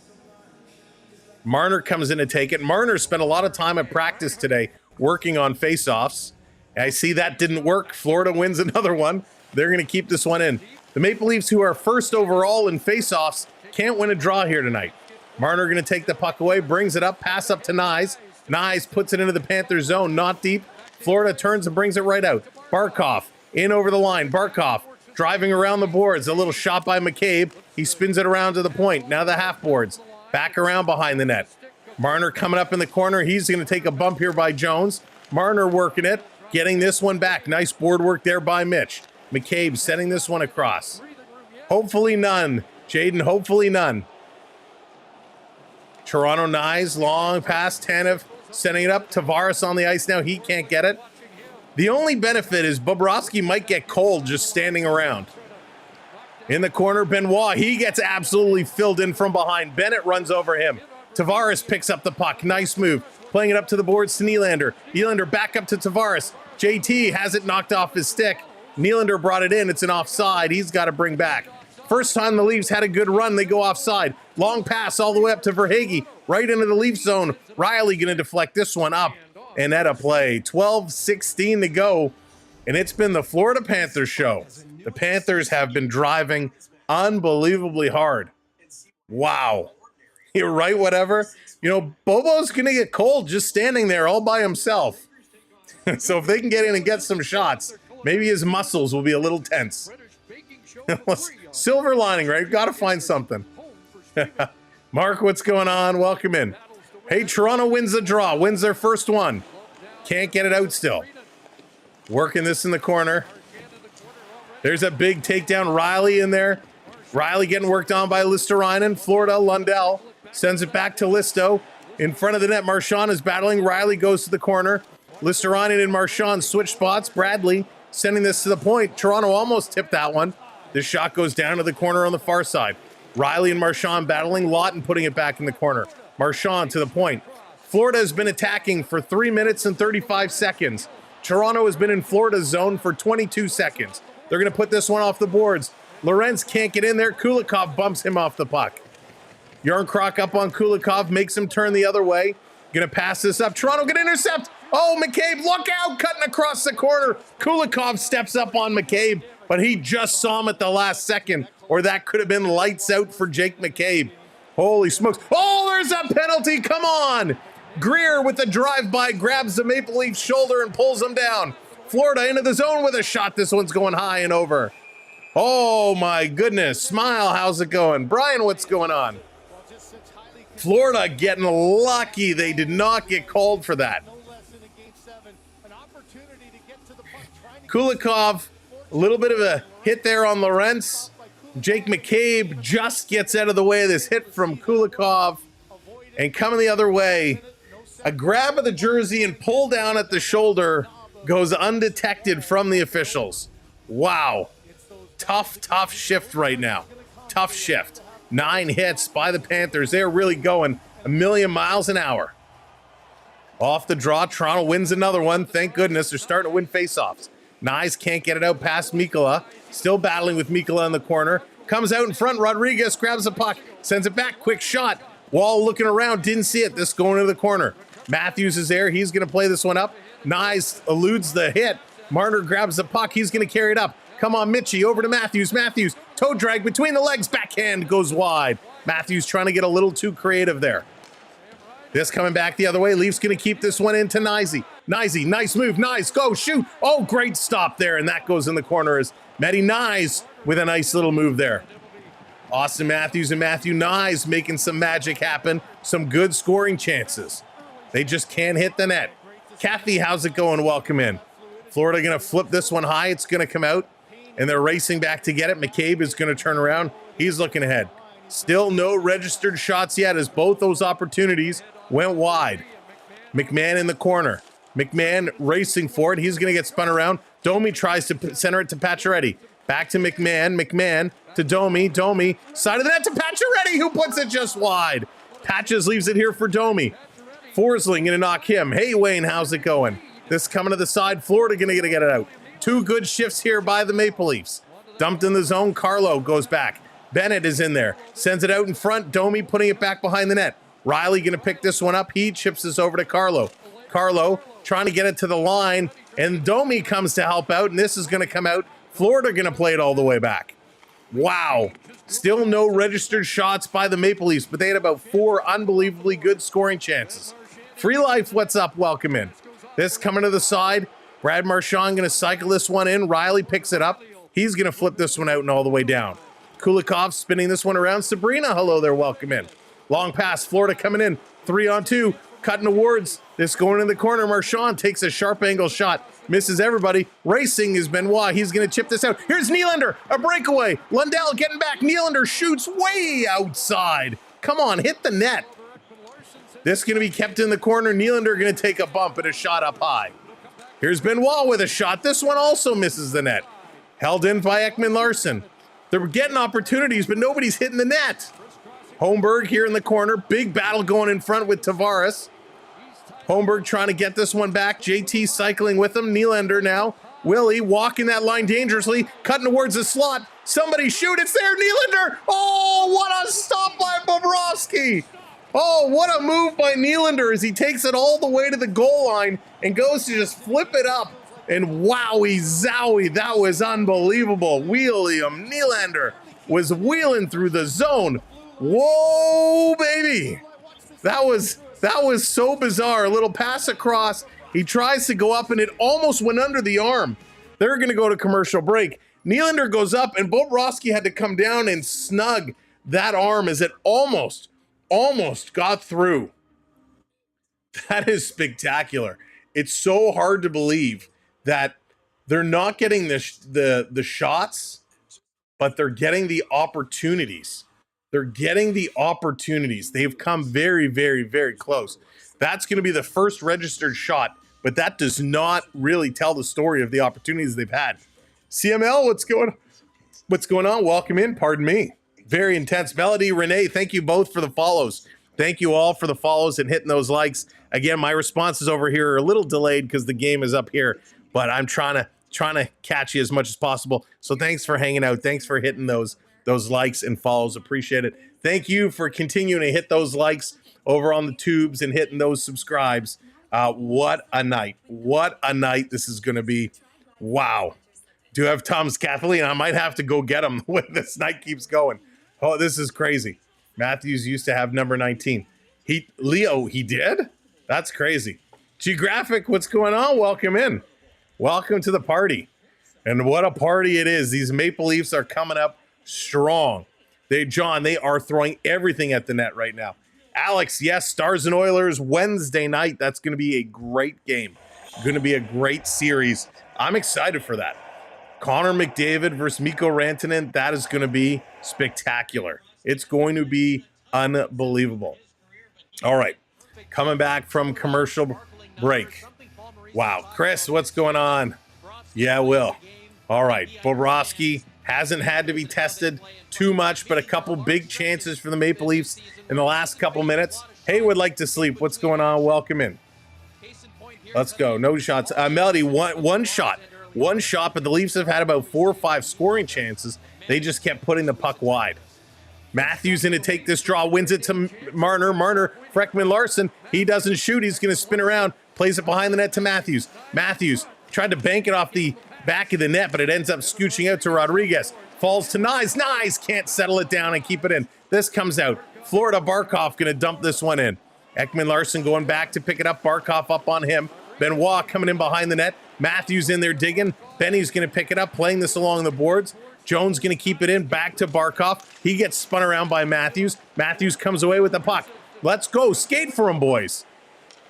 Marner comes in to take it. Marner spent a lot of time at practice today working on faceoffs. I see that didn't work. Florida wins another one. They're going to keep this one in. The Maple Leafs, who are first overall in faceoffs, can't win a draw here tonight. Marner going to take the puck away, brings it up, pass up to Nyes. Nyes puts it into the Panthers zone, not deep. Florida turns and brings it right out. Barkov in over the line. Barkov driving around the boards. A little shot by McCabe. He spins it around to the point. Now the half boards. Back around behind the net. Marner coming up in the corner. He's going to take a bump here by Jones. Marner working it. getting this one back. Nice board work there by Mitch. McCabe sending this one across. Hopefully none. Jaden, hopefully none. Toronto Knies, long pass. Tanev sending it up. Tavares on the ice now. He can't get it. The only benefit is Bobrovsky might get cold just standing around. In the corner, Benoit. He gets absolutely filled in from behind. Bennett runs over him. Tavares picks up the puck. Nice move. Playing it up to the boards to Nylander. Nylander back up to Tavares. JT has it knocked off his stick. Nylander brought it in. It's an offside. He's got to bring back. First time the Leafs had a good run, they go offside. Long pass all the way up to Verhaeghe. Right into the Leaf zone. Riley going to deflect this one up and at a play. 12:16 to go. And it's been the Florida Panthers show. The Panthers have been driving unbelievably hard. Wow. You're right, whatever. You know, Bobo's going to get cold just standing there all by himself. So if they can get in and get some shots, maybe his muscles will be a little tense. Silver lining, right? Got to find something. Mark, what's going on? Welcome in. Hey, Toronto wins the draw. Wins their first one. Can't get it out still. Working this in the corner. There's a big takedown. Riley in there. Riley getting worked on by Listerainen. Florida, Lundell sends it back to Listo. In front of the net, Marchand is battling. Riley goes to the corner. Listerainen and Marchand switch spots. Bradley sending this to the point. Toronto almost tipped that one. This shot goes down to the corner on the far side. Riley and Marchand battling. Lawton putting it back in the corner. Marchand to the point. Florida has been attacking for 3 minutes and 35 seconds. Toronto has been in Florida's zone for 22 seconds. They're going to put this one off the boards. Lorenz can't get in there. Kulikov bumps him off the puck. Yarncroc up on Kulikov, makes him turn the other way. Going to pass this up. Toronto going to intercept. Oh, McCabe, look out, cutting across the corner. Kulikov steps up on McCabe, but he just saw him at the last second, or that could have been lights out for Jake McCabe. Holy smokes. Oh, there's a penalty. Come on. Greer with the drive-by grabs the Maple Leafs shoulder and pulls him down. Florida into the zone with a shot. This one's going high and over. Oh, my goodness. Smile, how's it going? Brian, what's going on? Florida getting lucky. They did not get called for that. Kulikov, a little bit of a hit there on Lorenz. Jake McCabe just gets out of the way of this hit from Kulikov. And coming the other way, a grab of the jersey and pull down at the shoulder goes undetected from the officials. Wow. Tough shift right now. Tough shift. 9 hits by the Panthers. They're really going a million miles an hour. Off the draw, Toronto wins another one. Thank goodness. They're starting to win faceoffs. Nyes can't get it out past Mikkola. Still battling with Mikkola in the corner. Comes out in front. Rodriguez grabs the puck. Sends it back. Quick shot. Wall looking around. Didn't see it. This going into the corner. Matthews is there. He's going to play this one up. Nyes eludes the hit. Marner grabs the puck. He's going to carry it up. Come on, Mitchie. Over to Matthews. Matthews. Toe drag between the legs. Backhand goes wide. Matthews trying to get a little too creative there. This coming back the other way. Leafs going to keep this one into Nyes. Nyes, nice move. Nyes, go, shoot. Oh, great stop there. And that goes in the corner as Matty Nyes with a nice little move there. Austin Matthews and Matthew Nyes making some magic happen. Some good scoring chances. They just can't hit the net. Kathy, how's it going? Welcome in. Florida going to flip this one high. It's going to come out. And they're racing back to get it. McCabe is going to turn around. He's looking ahead. Still no registered shots yet as both those opportunities went wide. McMahon in the corner. McMahon racing for it. He's going to get spun around. Domi tries to center it to Pacioretty. Back to McMahon. McMahon to Domi. Domi. Side of the net to Pacioretty, who puts it just wide. Patches leaves it here for Domi. Forsling going to knock him. Hey, Wayne, how's it going? This coming to the side. Florida going to get it out. 2 good shifts here by the Maple Leafs. Dumped in the zone. Carlo goes back. Bennett is in there. Sends it out in front. Domi putting it back behind the net. Riley going to pick this one up. He chips this over to Carlo. Carlo trying to get it to the line. And Domi comes to help out. And this is going to come out. Florida going to play it all the way back. Wow. Still no registered shots by the Maple Leafs. But they had about 4 unbelievably good scoring chances. Free Life, what's up? Welcome in. This coming to the side. Brad Marchand going to cycle this one in. Riley picks it up. He's going to flip this one out and all the way down. Kulikov spinning this one around. Sabrina, hello there. Welcome in. Long pass. Florida coming in. 3-on-2. cutting towards this, going in the corner. Marchand takes a sharp angle shot, misses everybody. Racing is Benoit. He's going to chip this out. Here's Nylander, a breakaway. Lundell getting back. Nylander shoots way outside. Come on, hit the net. This is going to be kept in the corner. Nylander going to take a bump and a shot up high. Here's Benoit with a shot. This one also misses the net. Held in by Ekman-Larsson. They're getting opportunities, but nobody's hitting the net. Holmberg here in the corner. Big battle going in front with Tavares. Holmberg trying to get this one back. JT cycling with him. Nylander now. Willie walking that line dangerously. Cutting towards the slot. Somebody shoot. It's there. Nylander. Oh, what a stop by Bobrovsky. Oh, what a move by Nylander as he takes it all the way to the goal line and goes to just flip it up. And wowie zowie, that was unbelievable. William Nylander was wheeling through the zone. Whoa, baby. That was so bizarre. A little pass across. He tries to go up and it almost went under the arm. They're going to go to commercial break. Nylander goes up and Bobrovsky had to come down and snug that arm as it almost got through. That is spectacular. It's so hard to believe that they're not getting the shots, but they're getting the opportunities. They're getting the opportunities. They've come very, very, very close. That's going to be the first registered shot, but that does not really tell the story of the opportunities they've had. CML, what's going on? Welcome in. Pardon me. Very intense. Melody, Renee, thank you both for the follows. Thank you all for the follows and hitting those likes. Again, my responses over here are a little delayed because the game is up here, but I'm trying to catch you as much as possible. So thanks for hanging out. Thanks for hitting those likes and follows. Appreciate it. Thank you for continuing to hit those likes over on the tubes and hitting those subscribes. What a night. What a night this is going to be. Wow. Do have Tom's Kathleen? I might have to go get him when this night keeps going. Oh, this is crazy. Matthews used to have number 19. He did? That's crazy. Geographic, what's going on? Welcome in. Welcome to the party. And what a party it is. These Maple Leafs are coming up strong. They are throwing everything at the net right now. Alex, yes, Stars and Oilers Wednesday night. That's going to be a great game. Going to be a great series. I'm excited for that. Connor McDavid versus Mikko Rantanen. That is going to be spectacular. It's going to be unbelievable. All right. Coming back from commercial break. Wow. Chris, what's going on? Yeah, Will. All right. Bobrovsky hasn't had to be tested too much, but a couple big chances for the Maple Leafs in the last couple minutes. Hey, would like to sleep. What's going on? Welcome in. Let's go. No shots. Melody, one shot. One shot, but the Leafs have had about 4 or 5 scoring chances. They just kept putting the puck wide. Matthews in to take this draw, wins it to Marner. Marner, Ekman-Larsson. He doesn't shoot. He's going to spin around, plays it behind the net to Matthews. Matthews tried to bank it off the back of the net, but it ends up scooching out to Rodriguez. Falls to Nyes. Nyes can't settle it down and keep it in. This comes out. Florida Barkov going to dump this one in. Ekman-Larsson going back to pick it up. Barkov up on him. Benoit coming in behind the net. Matthews in there digging. Benny's going to pick it up, playing this along the boards. Jones going to keep it in, back to Barkov. He gets spun around by Matthews. Matthews comes away with the puck. Let's go. Skate for him, boys.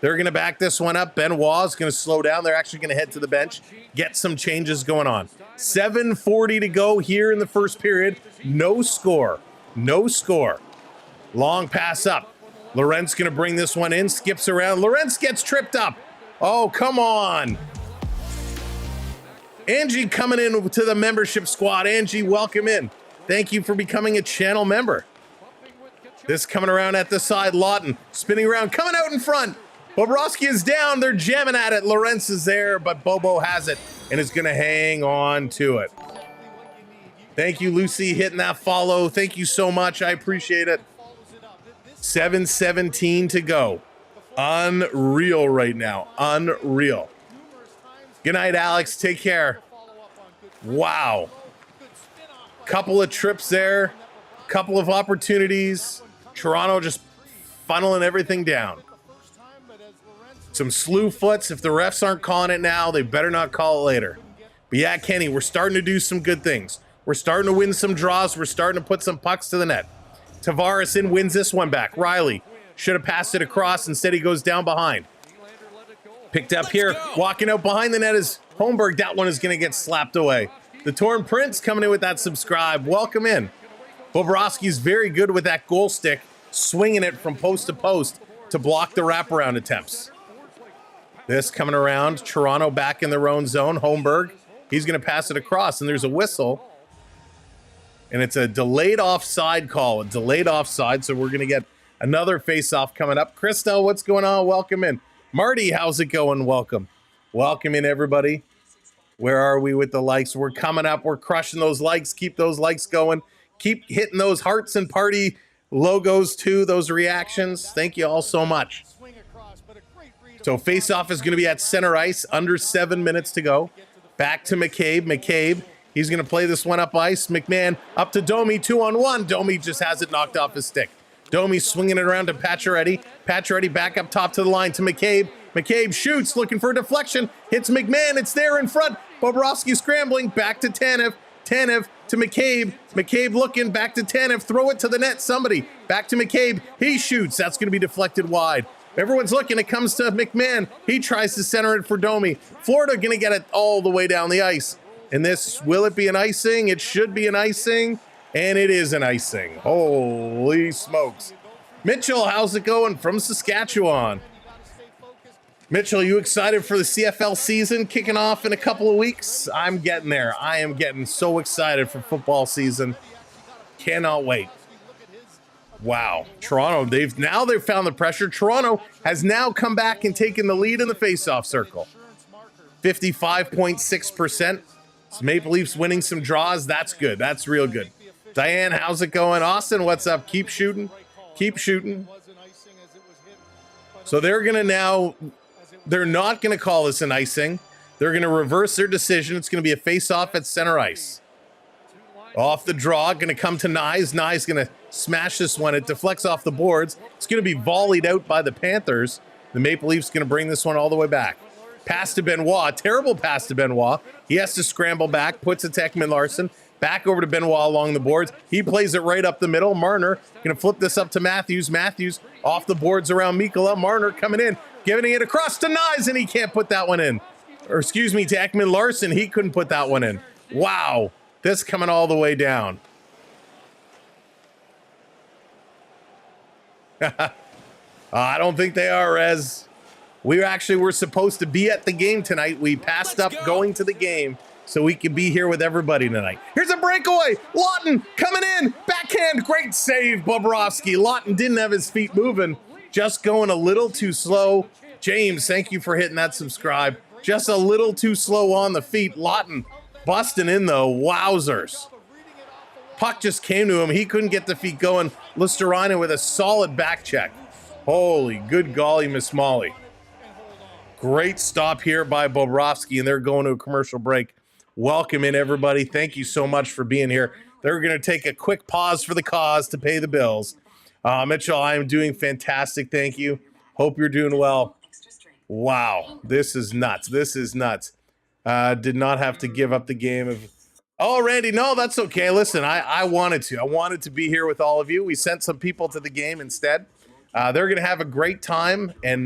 They're going to back this one up. Benoit is going to slow down. They're actually going to head to the bench, get some changes going on. 7:40 to go here in the first period. No score. No score. Long pass up. Lorentz going to bring this one in, skips around. Lorentz gets tripped up. Oh, come on. Angie coming in to the membership squad. Angie, welcome in. Thank you for becoming a channel member. This coming around at the side. Lawton spinning around, coming out in front. Bobrovsky is down. They're jamming at it. Lorentz is there, but Bobo has it and is going to hang on to it. Thank you, Lucy, hitting that follow. Thank you so much. I appreciate it. 7:17 to go. Unreal right now. Unreal. Good night, Alex. Take care. Wow. Couple of trips there. Couple of opportunities. Toronto just funneling everything down. Some slew foots. If the refs aren't calling it now, they better not call it later. But yeah, Kenny, we're starting to do some good things. We're starting to win some draws. We're starting to put some pucks to the net. Tavares in, wins this one back. Riley Should have passed it across. Instead, he goes down behind. Picked up here. Walking out behind the net is Holmberg. That one is going to get slapped away. The Torn Prince coming in with that subscribe. Welcome in. Bobrovsky's very good with that goal stick, swinging it from post to post to block the wraparound attempts. This coming around. Toronto back in their own zone. Holmberg. He's going to pass it across, and there's a whistle. And it's a delayed offside call. A delayed offside, so we're going to get another face-off coming up. Christo, what's going on? Welcome in. Marty, how's it going? Welcome. Welcome in, everybody. Where are we with the likes? We're coming up. We're crushing those likes. Keep those likes going. Keep hitting those hearts and party logos too, those reactions. Thank you all so much. So face-off is going to be at center ice. Under 7 minutes to go. Back to McCabe. McCabe, he's going to play this one up ice. McMahon up to Domi, 2-on-1. Domi just has it knocked off his stick. Domi swinging it around to Pacioretty. Pacioretty back up top to the line to McCabe. McCabe shoots, looking for a deflection. Hits McMahon. It's there in front. Bobrovsky scrambling. Back to Tanev. Tanev to McCabe. McCabe looking. Back to Tanev. Throw it to the net. Somebody. Back to McCabe. He shoots. That's going to be deflected wide. Everyone's looking. It comes to McMahon. He tries to center it for Domi. Florida going to get it all the way down the ice. And this, will it be an icing? It should be an icing. And it is an icing. Holy smokes. Mitchell, how's it going from Saskatchewan? Mitchell, you excited for the CFL season kicking off in a couple of weeks? I'm getting there. I am getting so excited for football season. Cannot wait. Wow. Toronto, they've found the pressure. Toronto has now come back and taken the lead in the faceoff circle. 55.6%. Maple Leafs winning some draws. That's good. That's real good. Diane, how's it going? Austin, what's up? Keep shooting. Keep shooting. So they're not going to call this an icing. They're going to reverse their decision. It's going to be a face-off at center ice. Off the draw, going to come to Nyes. Nyes going to smash this one. It deflects off the boards. It's going to be volleyed out by the Panthers. The Maple Leafs going to bring this one all the way back. Pass to Benoit. Terrible pass to Benoit. He has to scramble back. Puts it to Ekman-Larsson. Back over to Benoit along the boards. He plays it right up the middle. Marner going to flip this up to Matthews. Matthews off the boards around Mikkola. Marner coming in, giving it across to Nyes, and he can't put that one in. Or excuse me, to Ekman-Larsson. He couldn't put that one in. Wow. This coming all the way down. I don't think they are, Rez. We're supposed to be at the game tonight. We passed up going to the game so we can be here with everybody tonight. Here's a breakaway. Lawton coming in. Backhand. Great save, Bobrovsky. Lawton didn't have his feet moving. Just going a little too slow. James, thank you for hitting that subscribe. Just a little too slow on the feet. Lawton busting in, though. Wowzers. Puck just came to him. He couldn't get the feet going. Lusterinen with a solid back check. Holy good golly, Miss Molly. Great stop here by Bobrovsky, and they're going to a commercial break. Welcome in, everybody. Thank you so much for being here. They're going to take a quick pause for the cause to pay the bills. Mitchell, I am doing fantastic. Thank you. Hope you're doing well. Wow, this is nuts. This is nuts. Did not have to give up the game of... Oh, Randy, no, that's okay. Listen, I wanted to. I wanted to be here with all of you. We sent some people to the game instead. They're going to have a great time, and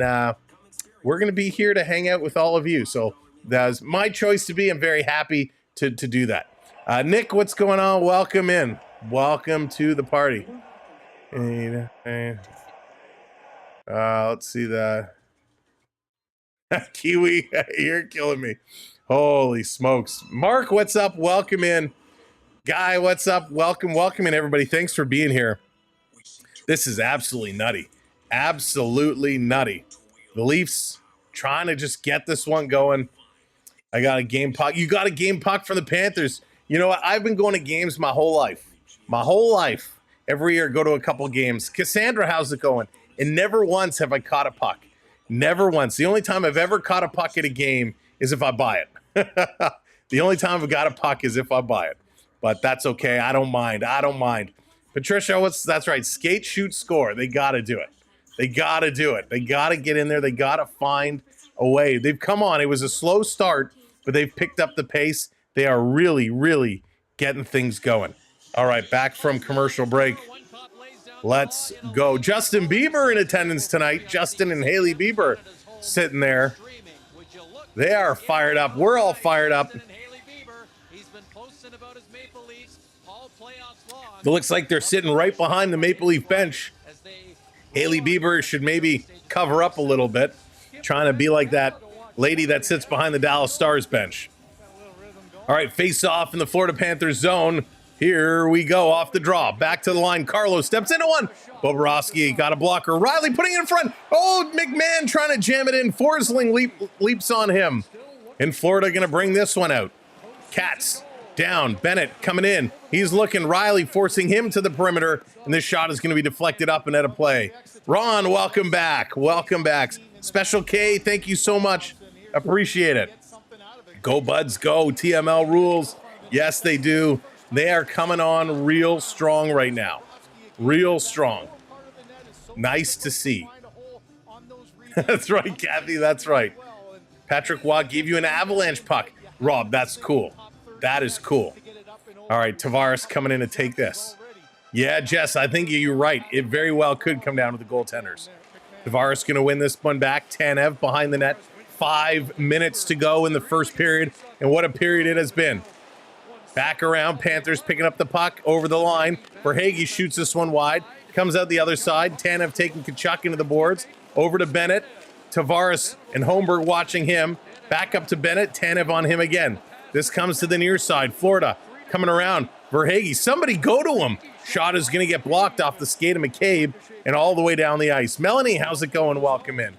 we're going to be here to hang out with all of you. So that's my choice to be. I'm very happy to do that. Nick, what's going on? Welcome in. Welcome to the party. Let's see the Kiwi. You're killing me. Holy smokes. Mark, what's up? Welcome in. Guy, what's up? Welcome in, everybody. Thanks for being here. This is absolutely nutty. Absolutely nutty. The Leafs trying to just get this one going. I got a game puck. You got a game puck from the Panthers. You know what? I've been going to games my whole life. My whole life. Every year, go to a couple games. Cassandra, how's it going? And never once have I caught a puck. Never once. The only time I've ever caught a puck at a game is if I buy it. The only time I've got a puck is if I buy it. But that's okay. I don't mind. I don't mind. Patricia, that's right. Skate, shoot, score. They got to do it. They got to do it. They got to get in there. They got to find a way. They've come on. It was a slow start, but they've picked up the pace. They are really, really getting things going. All right, back from commercial break. Let's go. Justin Bieber in attendance tonight. Justin and Haley Bieber sitting there. They are fired up. We're all fired up. It looks like they're sitting right behind the Maple Leaf bench. Haley Bieber should maybe cover up a little bit, trying to be like that lady that sits behind the Dallas Stars bench. All right, face off in the Florida Panthers zone. Here we go, off the draw. Back to the line. Carlos steps into one. Bobrovsky got a blocker. Riley putting it in front. Oh, McMahon trying to jam it in. Forsling leaps on him. And Florida going to bring this one out. Cats down. Bennett coming in. He's looking. Riley forcing him to the perimeter. And this shot is going to be deflected up and out of play. Ron, welcome back. Welcome back. Special K, thank you so much. Appreciate it. Go Buds, go. TML rules. Yes, they do. They are coming on real strong right now. Real strong. Nice to see. That's right, Kathy. That's right. Patrick Watt gave you an avalanche puck. Rob, that's cool. That is cool. All right, Tavares coming in to take this. Yeah, Jess, I think you're right. It very well could come down to the goaltenders. Tavares going to win this one back. Tanev behind the net. 5 minutes to go in the first period. And what a period it has been. Back around, Panthers picking up the puck over the line. Verhaeghe shoots this one wide. Comes out the other side. Tanev taking Kachuk into the boards. Over to Bennett. Tavares and Holmberg watching him. Back up to Bennett. Tanev on him again. This comes to the near side. Florida coming around. Verhaeghe, somebody go to him. Shot is going to get blocked off the skate of McCabe and all the way down the ice. Melanie, how's it going? Welcome in.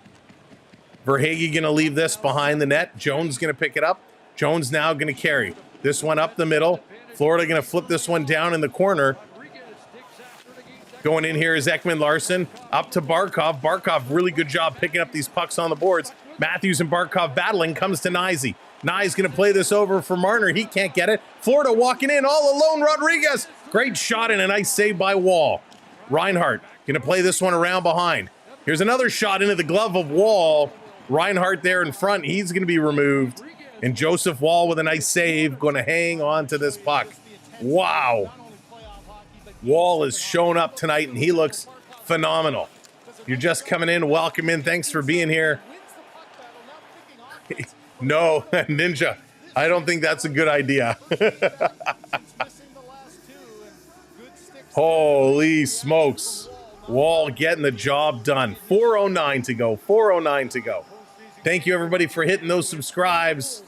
Verhaeghe going to leave this behind the net. Jones going to pick it up. Jones now going to carry. This one up the middle. Florida going to flip this one down in the corner. Going in here is Ekman Larson. Up to Barkov. Barkov, really good job picking up these pucks on the boards. Matthews and Barkov battling. Comes to Nyes. Nyes going to play this over for Marner. He can't get it. Florida walking in all alone. Rodriguez. Great shot and a nice save by Wall. Reinhart going to play this one around behind. Here's another shot into the glove of Wall. Reinhart there in front. He's going to be removed. And Joseph Wall with a nice save, going to hang on to this puck. Wow. Wall has shown up tonight, and he looks phenomenal. You're just coming in. Welcome in. Thanks for being here. No, Ninja, I don't think that's a good idea. Holy smokes. Wall getting the job done. 4:09 to go. 4:09 to go. Thank you, everybody, for hitting those subscribes.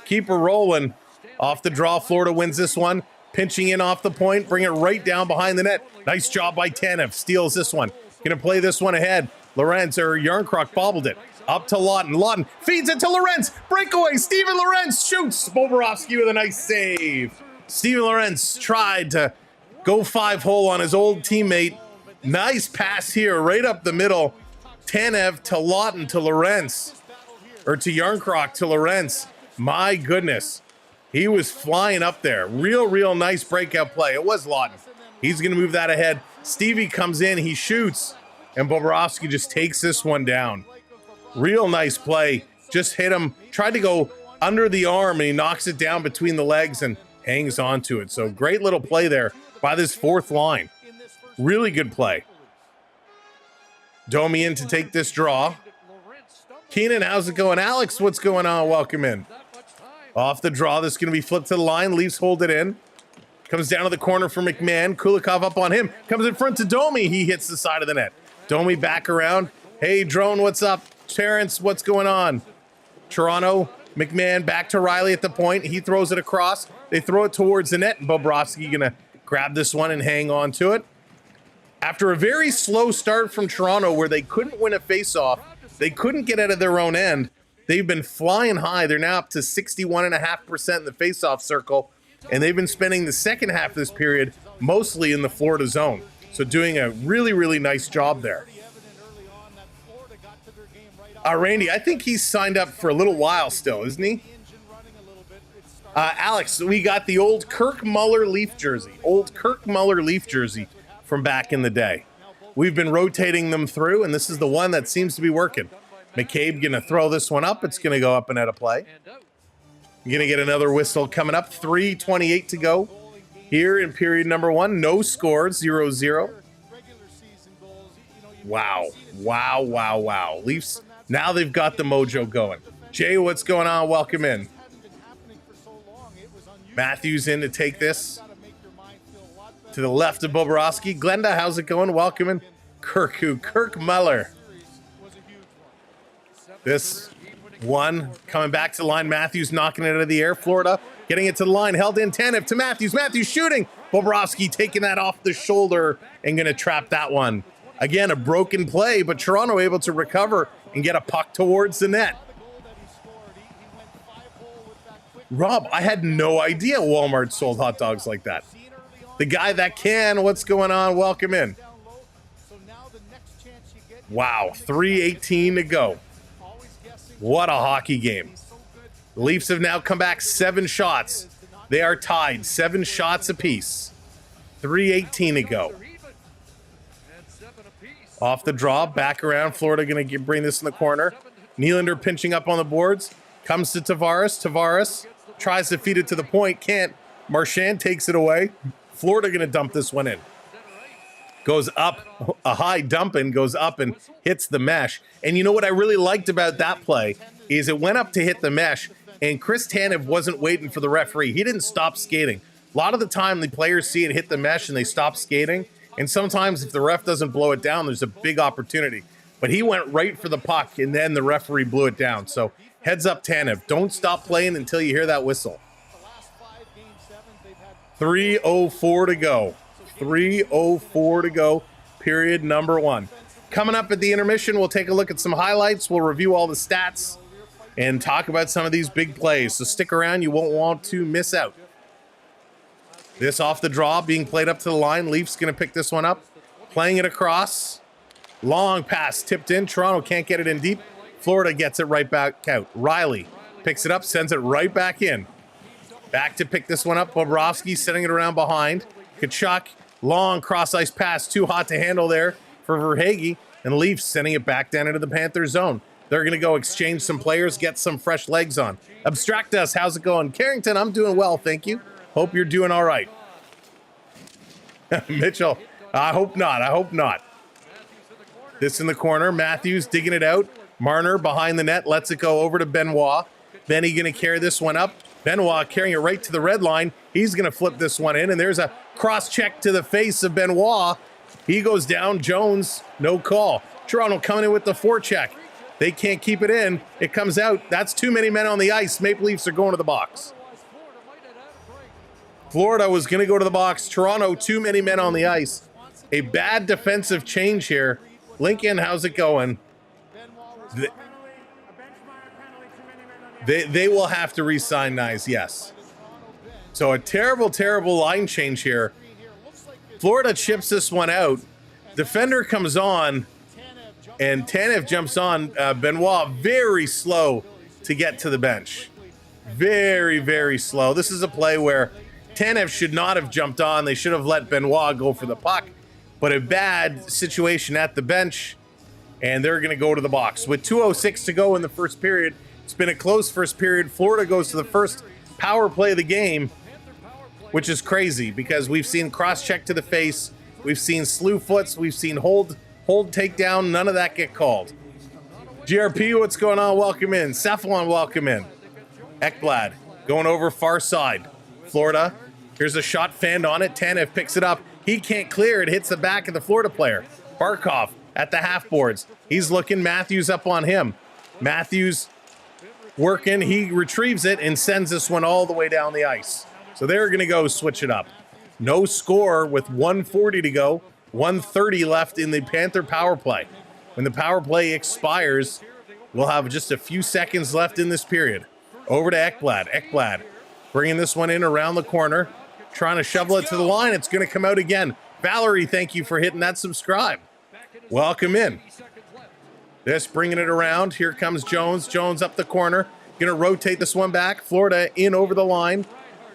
Keep her rolling. Off the draw, Florida wins this one. Pinching in off the point, bring it right down behind the net. Nice job by Tanev. Steals this one. Gonna play this one ahead. Lorenz or Yarncroc bobbled it. Up to Lawton. Lawton feeds it to Lorenz. Breakaway. Steven Lorenz shoots. Bobrovsky with a nice save. Steven Lorenz tried to go 5-hole on his old teammate. Nice pass here, right up the middle. Tanev to Lawton to Lorenz. Or to Yarncroc to Lorenz. My goodness. He was flying up there. Real nice breakout play. It was Lawton. He's going to move that ahead. Stevie comes in. He shoots. And Bobrovsky just takes this one down. Real nice play. Just hit him. Tried to go under the arm, and he knocks it down between the legs and hangs on to it. So great little play there by this fourth line. Really good play. Domi in to take this draw. Keenan, how's it going? Alex, what's going on? Welcome in. Off the draw, this is going to be flipped to the line. Leafs hold it in. Comes down to the corner for McMahon. Kulikov up on him. Comes in front to Domi. He hits the side of the net. Domi back around. Hey, Drone, what's up? Terrence, what's going on? Toronto, McMahon back to Riley at the point. He throws it across. They throw it towards the net. And Bobrovsky going to grab this one and hang on to it. After a very slow start from Toronto where they couldn't win a faceoff, they couldn't get out of their own end, they've been flying high. They're now up to 61.5% in the faceoff circle, and they've been spending the second half of this period mostly in the Florida zone. So doing a really nice job there. Randy, I think he's signed up for a little while still, isn't he? Alex, we got the old Kirk Muller Leaf jersey. Old Kirk Muller Leaf jersey from back in the day. We've been rotating them through, and this is the one that seems to be working. McCabe going to throw this one up. It's going to go up and out of play. You're going to get another whistle coming up. 3:28 to go here in period number one. No scores, 0-0. Wow. Wow, wow, wow. Leafs, now they've got the mojo going. Jay, what's going on? Welcome in. Matthews in to take this. To the left of Bobrovsky. Glenda, how's it going? Welcome in. Kirk Muller. This one coming back to the line. Matthews knocking it out of the air. Florida getting it to the line. Held in. Tanev to Matthews. Matthews shooting. Bobrovsky taking that off the shoulder and going to trap that one. Again, a broken play, but Toronto able to recover and get a puck towards the net. Rob, I had no idea Walmart sold hot dogs like that. The guy that can, what's going on? Welcome in. Wow, 3:18 to go. What a hockey game. The Leafs have now come back 7 shots. They are tied, 7 shots apiece. 3:18 to go. Off the draw, back around. Florida going to bring this in the corner. Nylander pinching up on the boards. Comes to Tavares. Tavares tries to feed it to the point. Can't. Marchand takes it away. Florida going to dump this one in. Goes up, a high dumping, goes up and hits the mesh. And you know what I really liked about that play is it went up to hit the mesh, and Chris Tanev wasn't waiting for the referee. He didn't stop skating. A lot of the time, the players see it hit the mesh and they stop skating. And sometimes if the ref doesn't blow it down, there's a big opportunity. But he went right for the puck, and then the referee blew it down. So heads up, Tanev. Don't stop playing until you hear that whistle. 3:04 to go. 3:04 to go, period number 1. Coming up at the intermission, we'll take a look at some highlights. We'll review all the stats and talk about some of these big plays. So stick around. You won't want to miss out. This off the draw, being played up to the line. Leafs going to pick this one up. Playing it across. Long pass tipped in. Toronto can't get it in deep. Florida gets it right back out. Riley picks it up, sends it right back in. Back to pick this one up. Bobrovsky setting it around behind. Tkachuk, long cross-ice pass. Too hot to handle there for Verhaeghe. And Leafs sending it back down into the Panthers zone. They're going to go exchange some players, get some fresh legs on. Abstract us. How's it going? Carrington, I'm doing well, thank you. Hope you're doing all right. Mitchell, I hope not. I hope not. This in the corner. Matthews digging it out. Marner behind the net. Lets it go over to Benoit. Benny going to carry this one up. Benoit carrying it right to the red line. He's going to flip this one in. And there's a cross check to the face of Benoit. He goes down. Jones, no call. Toronto coming in with the forecheck. They can't keep it in. It comes out. That's too many men on the ice. Maple Leafs are going to the box. Florida was going to go to the box. Toronto, too many men on the ice. A bad defensive change here. Lincoln, how's it going? They will have to re-sign Nyes, yes. So a terrible, terrible line change here. Florida chips this one out. Defender comes on, and Tanev jumps on. Benoit very slow to get to the bench. Very, very slow. This is a play where Tanev should not have jumped on. They should have let Benoit go for the puck. But a bad situation at the bench, and they're going to go to the box. With 2:06 to go in the first period, it's been a close first period. Florida goes to the first power play of the game, which is crazy because we've seen cross-check to the face. We've seen slew foots. We've seen hold takedown. None of that get called. GRP, what's going on? Welcome in. Cephalon, welcome in. Ekblad going over far side. Florida, here's a shot fanned on it. Tanev picks it up. He can't clear it. Hits the back of the Florida player. Barkov at the half boards. He's looking. Matthews up on him. Matthews working. He retrieves it and sends this one all the way down the ice. So they're going to go switch it up. No score with 1:40 to go. 1:30 left in the Panther power play. When the power play expires, we'll have just a few seconds left in this period. Over to Ekblad. Ekblad bringing this one in around the corner. Trying to shovel it to the line. It's going to come out again. Valerie, thank you for hitting that subscribe. Welcome in. This bringing it around. Here comes Jones. Jones up the corner. Going to rotate this one back. Florida in over the line.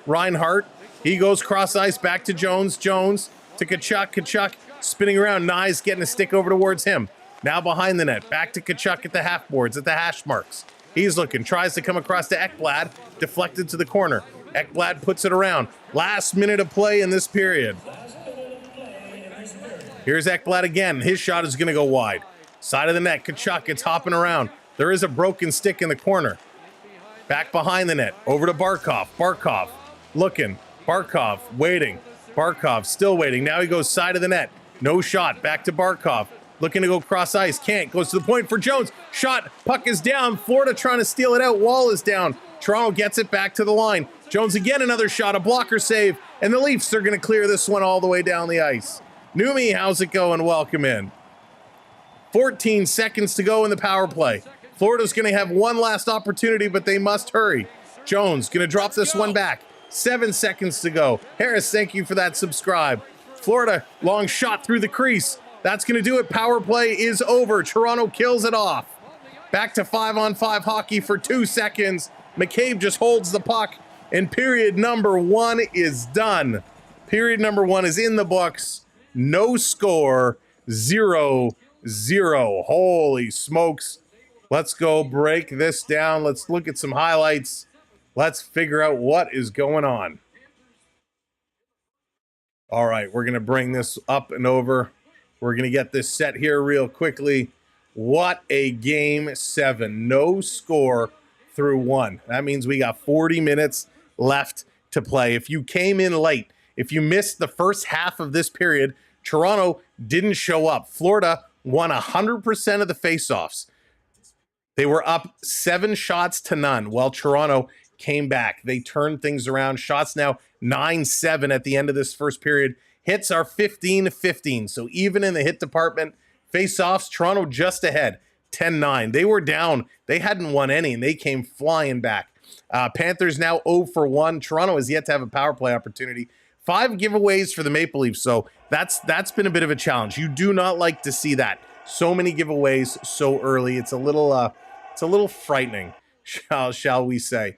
Reinhart. He goes cross ice back to Jones. Jones to Tkachuk. Tkachuk spinning around. Nyes getting a stick over towards him. Now behind the net. Back to Tkachuk at the half boards, at the hash marks. He's looking. Tries to come across to Ekblad. Deflected to the corner. Ekblad puts it around. Last minute of play in this period. Here's Ekblad again. His shot is going to go wide. Side of the net. Kachuk, it's hopping around. There is a broken stick in the corner. Back behind the net. Over to Barkov. Barkov looking. Barkov waiting. Barkov still waiting. Now he goes side of the net. No shot. Back to Barkov. Looking to go cross ice. Can't. Goes to the point for Jones. Shot. Puck is down. Florida trying to steal it out. Wall is down. Toronto gets it back to the line. Jones again, another shot. A blocker save. And the Leafs are going to clear this one all the way down the ice. Numi, how's it going? Welcome in. 14 seconds to go in the power play. Florida's going to have one last opportunity, but they must hurry. Jones going to drop this one back. 7 seconds to go. Harris, thank you for that subscribe. Florida, long shot through the crease. That's going to do it. Power play is over. Toronto kills it off. Back to 5-on-5 hockey for 2 seconds. McCabe just holds the puck, and period number 1 is done. Period number 1 is in the books. No score. 0-0. Holy smokes. Let's go break this down. Let's look at some highlights. Let's figure out what is going on. All right, we're going to bring this up and over. We're going to get this set here real quickly. What a game 7. No score through 1. That means we got 40 minutes left to play. If you came in late, if you missed the first half of this period, Toronto didn't show up. Florida won 100% of the faceoffs. They were up 7 shots to none while Toronto came back. They turned things around. Shots now 9-7 at the end of this first period. Hits are 15-15. So even in the hit department, faceoffs, Toronto just ahead, 10-9. They were down. They hadn't won any, and they came flying back. Panthers now 0-for-1. Toronto has yet to have a power play opportunity. 5 giveaways for the Maple Leafs. So that's been a bit of a challenge. You do not like to see that. So many giveaways so early. It's a little frightening, shall we say.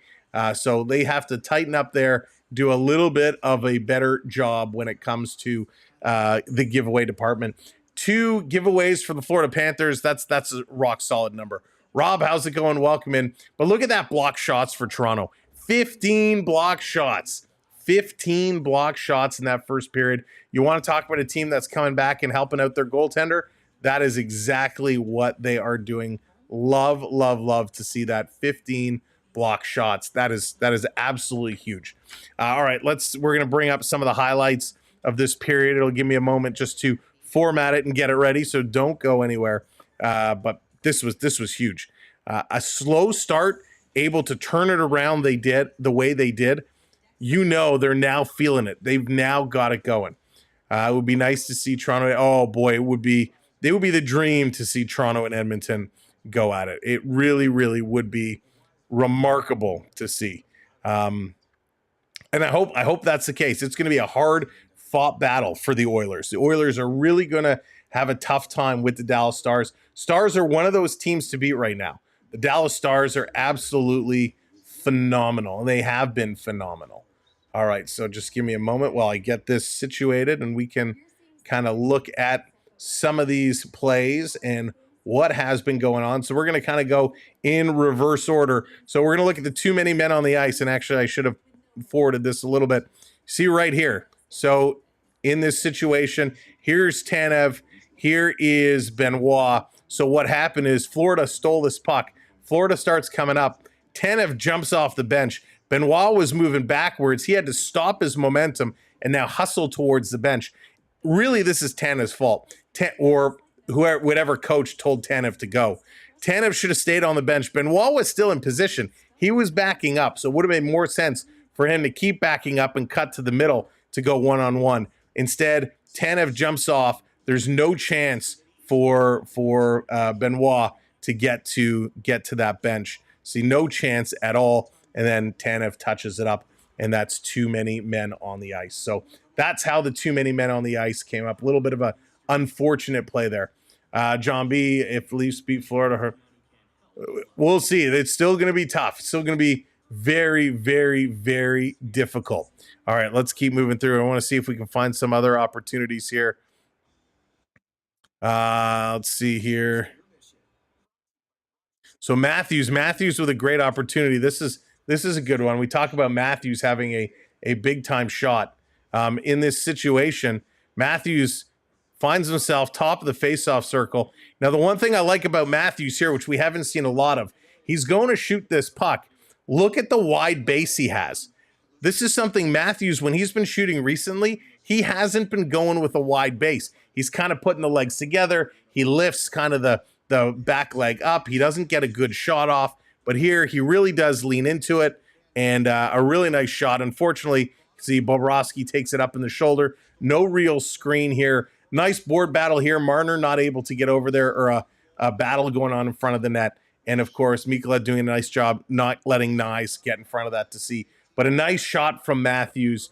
So they have to tighten up there, do a little bit of a better job when it comes to the giveaway department. 2 giveaways for the Florida Panthers. That's a rock solid number. Rob, how's it going? Welcome in. But look at that block shots for Toronto. 15 block shots. 15 block shots in that first period. You want to talk about a team that's coming back and helping out their goaltender? That is exactly what they are doing. Love, love, love to see that. 15 block shots. That is absolutely huge. All right, we're going to bring up some of the highlights of this period. It'll give me a moment just to format it and get it ready, so don't go anywhere. But this was huge. A slow start, able to turn it around the way they did. You know they're now feeling it. They've now got it going. It would be nice to see Toronto. Oh boy, it would be the dream to see Toronto and Edmonton go at it. It really, really would be remarkable to see. And I hope that's the case. It's going to be a hard fought battle for the Oilers. The Oilers are really going to have a tough time with the Dallas Stars. Stars are one of those teams to beat right now. The Dallas Stars are absolutely phenomenal, and they have been phenomenal. All right, so just give me a moment while I get this situated, and we can kind of look at some of these plays and what has been going on. So we're going to kind of go in reverse order. So we're going to look at the too many men on the ice, and actually I should have forwarded this a little bit. See right here. So in this situation, here's Tanev, here is Benoit. So what happened is Florida stole this puck. Florida starts coming up. Tanev jumps off the bench. Benoit was moving backwards. He had to stop his momentum and now hustle towards the bench. Really, this is Tanev's fault, or whatever coach told Tanev to go. Tanev should have stayed on the bench. Benoit was still in position. He was backing up, so it would have made more sense for him to keep backing up and cut to the middle to go one-on-one. Instead, Tanev jumps off. There's no chance for Benoit to get to that bench. See, no chance at all. And then Tanev touches it up, and that's too many men on the ice. So that's how the too many men on the ice came up. A little bit of a unfortunate play there. John B, if Leafs beat Florida, we'll see. It's still going to be tough. It's still going to be very, very, very difficult. All right, let's keep moving through. I want to see if we can find some other opportunities here. Let's see here. So Matthews with a great opportunity. This is a good one. We talk about Matthews having a big time shot in this situation. Matthews finds himself top of the faceoff circle. Now, the one thing I like about Matthews here, which we haven't seen a lot of, he's going to shoot this puck. Look at the wide base he has. This is something Matthews, when he's been shooting recently, he hasn't been going with a wide base. He's kind of putting the legs together. He lifts kind of the back leg up. He doesn't get a good shot off, but here he really does lean into it, and a really nice shot. Unfortunately, see Bobrovsky takes it up in the shoulder. No real screen here. Nice board battle here. Marner not able to get over there, or a battle going on in front of the net. And of course, Mikkola doing a nice job not letting Nyes get in front of that to see. But a nice shot from Matthews.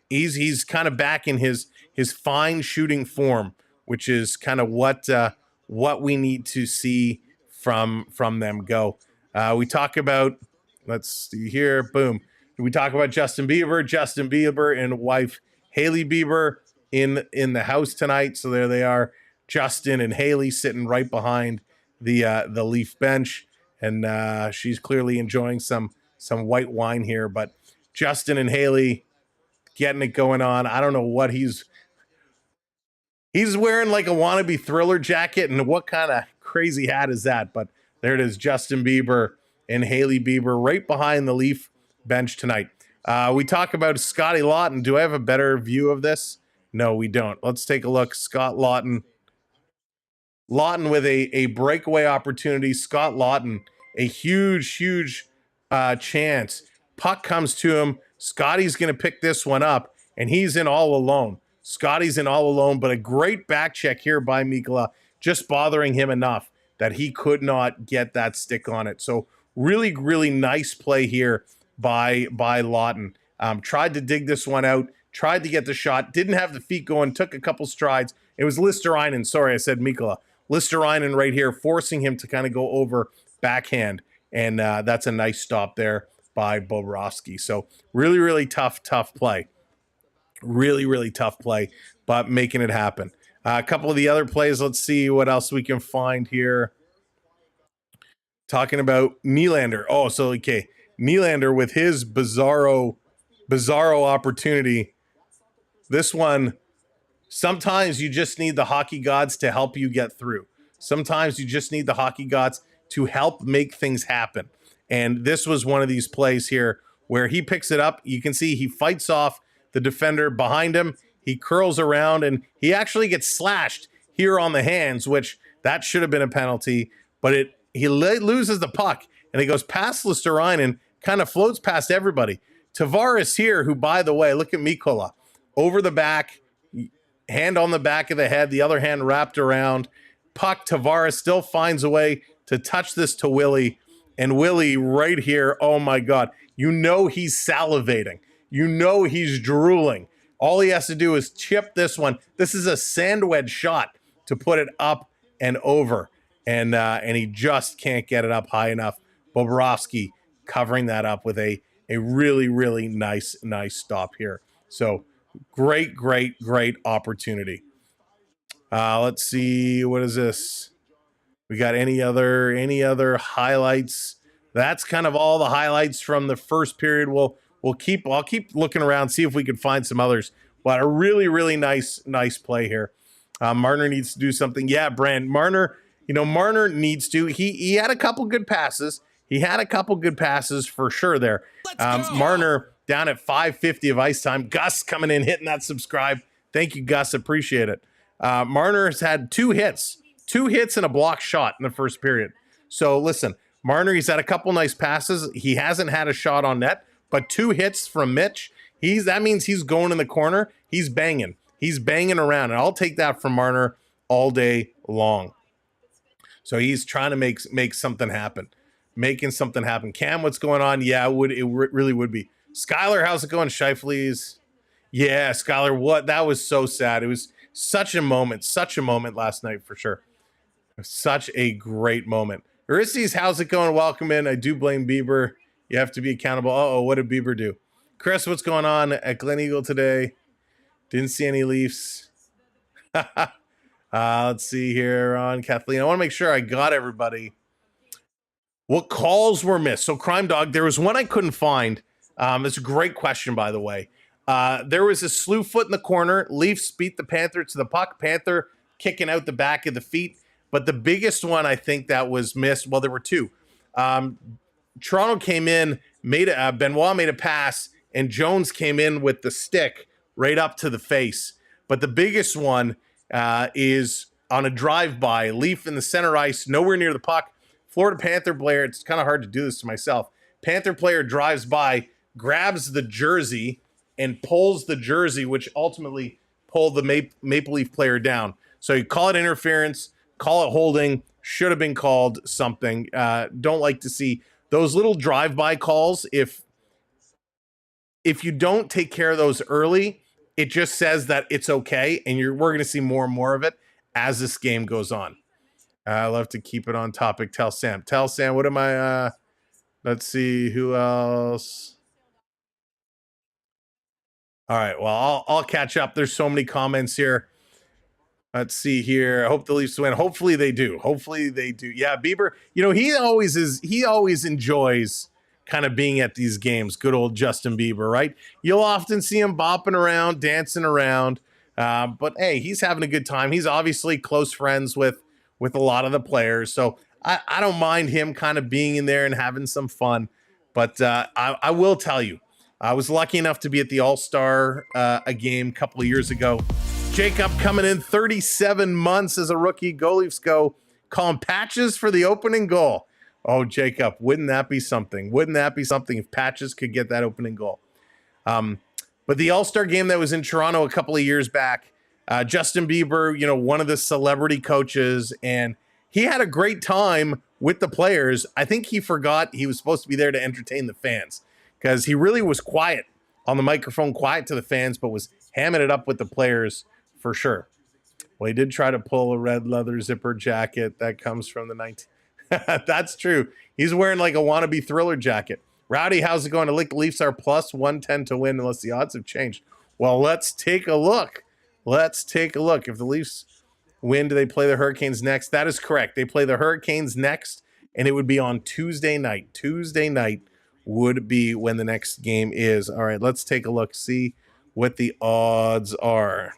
He's kind of back in his fine shooting form, which is kind of what we need to see from them go. We talk about, let's see here, boom. We talk about Justin Bieber and wife Haley Bieber in the house tonight. So there they are, Justin and Haley sitting right behind the Leaf bench, and she's clearly enjoying some white wine here. But Justin and Haley getting it going on. I don't know what he's wearing, like a wannabe Thriller jacket, and what kind of crazy hat is that? But there it is, Justin Bieber and Haley Bieber right behind the Leaf bench tonight. We talk about Scotty Laughton. Do I have a better view of this? No, we don't. Let's take a look. Scott Laughton. Laughton with a breakaway opportunity. Scott Laughton, a huge chance. Puck comes to him. Scotty's going to pick this one up, and he's in all alone. Scotty's in all alone, but a great back check here by Mikkola, just bothering him enough that he could not get that stick on it. So really, really nice play here by Laughton. Tried to dig this one out, tried to get the shot, didn't have the feet going, took a couple strides. It was Listerainen, sorry, I said Mikkola. Listerainen right here, forcing him to kind of go over backhand, and that's a nice stop there by Bobrovsky. So really, really tough play. Really, really tough play, but making it happen. A couple of the other plays, let's see what else we can find here. Talking about Nylander. Oh, so okay. Nylander with his bizarro opportunity. This one, sometimes you just need the hockey gods to help you get through. Sometimes you just need the hockey gods to help make things happen. And this was one of these plays here where he picks it up. You can see he fights off the defender behind him. He curls around, and he actually gets slashed here on the hands, which that should have been a penalty. But he loses the puck, and he goes past Listerainen, kind of floats past everybody. Tavares here, who, by the way, look at Mikkola. Over the back, hand on the back of the head, the other hand wrapped around. Puck, Tavares still finds a way to touch this to Willie. And Willie right here, oh my God, you know he's salivating. You know he's drooling. All he has to do is chip this one. This is a sandwich shot to put it up and over. And he just can't get it up high enough. Bobrovsky covering that up with a really, really nice stop here. So great opportunity. Let's see, what is this? We got any other highlights? That's kind of all the highlights from the first period. I'll keep looking around, see if we can find some others. But a really nice play here. Marner needs to do something. Yeah, Brand Marner. Marner needs to. He had a couple good passes. He had a couple good passes for sure there. Marner down at 5:50 of ice time. Gus coming in, hitting that subscribe. Thank you, Gus. Appreciate it. Marner's had two hits and a block shot in the first period. So listen, Marner, he's had a couple nice passes. He hasn't had a shot on net, but 2 hits from Mitch. That means he's going in the corner. He's banging around, and I'll take that from Marner all day long. So he's trying to make something happen, making something happen. Cam, what's going on? Yeah, it really would be. Skylar, how's it going? Shifleys. Yeah, Skylar, what? That was so sad. It was such a moment last night for sure. Such a great moment. Aristides, how's it going? Welcome in. I do blame Bieber. You have to be accountable. Uh-oh, what did Bieber do? Chris, what's going on at Glen Eagle today? Didn't see any Leafs. Let's see here on Kathleen. I want to make sure I got everybody. What calls were missed? So Crime Dog, there was one I couldn't find. It's a great question, by the way. There was a slew foot in the corner. Leafs beat the Panther to the puck. Panther kicking out the back of the feet. But the biggest one I think that was missed, well, there were two. Toronto came in, Benoit made a pass, and Jones came in with the stick right up to the face. But the biggest one is on a drive-by. Leaf in the center ice, nowhere near the puck. Florida Panther player, it's kind of hard to do this to myself. Panther player drives by, grabs the jersey, and pulls the jersey, which ultimately pulled the Maple Leaf player down. So you call it interference, call it holding, should have been called something. Don't like to see those little drive-by calls. If you don't take care of those early, it just says that it's okay, and we're going to see more and more of it as this game goes on. I love to keep it on topic. Tell Sam, what am I? Let's see who else. All right, well, I'll catch up. There's so many comments here. Let's see here. I hope the Leafs win. Hopefully they do. Yeah, Bieber, he always enjoys kind of being at these games. Good old Justin Bieber, right? You'll often see him bopping around, dancing around. But hey, he's having a good time. He's obviously close friends with a lot of the players. So I don't mind him kind of being in there and having some fun. But I will tell you, I was lucky enough to be at the All-Star a game a couple of years ago. Jacob coming in 37 months as a rookie. Go Leafs go. Calling Patches for the opening goal. Oh, Jacob, wouldn't that be something? Wouldn't that be something if Patches could get that opening goal? But the All-Star game that was in Toronto a couple of years back, Justin Bieber, one of the celebrity coaches, and he had a great time with the players. I think he forgot he was supposed to be there to entertain the fans because he really was quiet on the microphone, quiet to the fans, but was hamming it up with the players for sure. Well, he did try to pull a red leather zipper jacket that comes from the 19. That's true. He's wearing like a wannabe Thriller jacket. Rowdy, how's it going? The Leafs are plus 110 to win unless the odds have changed. Well, let's take a look. If the Leafs win, do they play the Hurricanes next? That is correct. They play the Hurricanes next, and it would be on Tuesday night. Tuesday night would be when the next game is. All right, let's take a look, see what the odds are.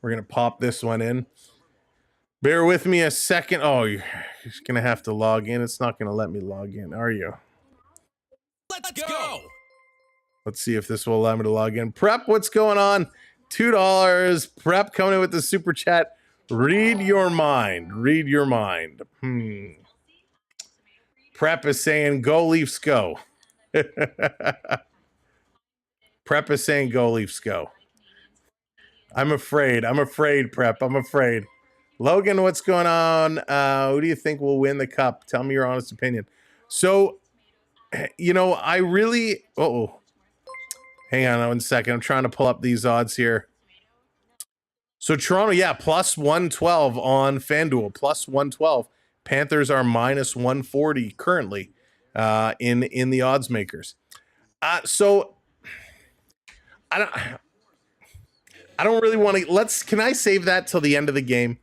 We're going to pop this one in. Bear with me a second. Oh, you're going to have to log in. It's not going to let me log in, are you? Let's go. Let's see if this will allow me to log in. Prep, what's going on? $2. Prep coming in with the super chat. Read your mind. Prep is saying, go Leafs go. Prep is saying, go Leafs go. I'm afraid, Prep. I'm afraid. Logan, what's going on? Who do you think will win the cup? Tell me your honest opinion. So, I really... Hang on 1 second. I'm trying to pull up these odds here. So, Toronto, yeah, plus 112 on FanDuel. Plus 112. Panthers are minus 140 currently in the odds makers. So, I don't really want to... Can I save that till the end of the game?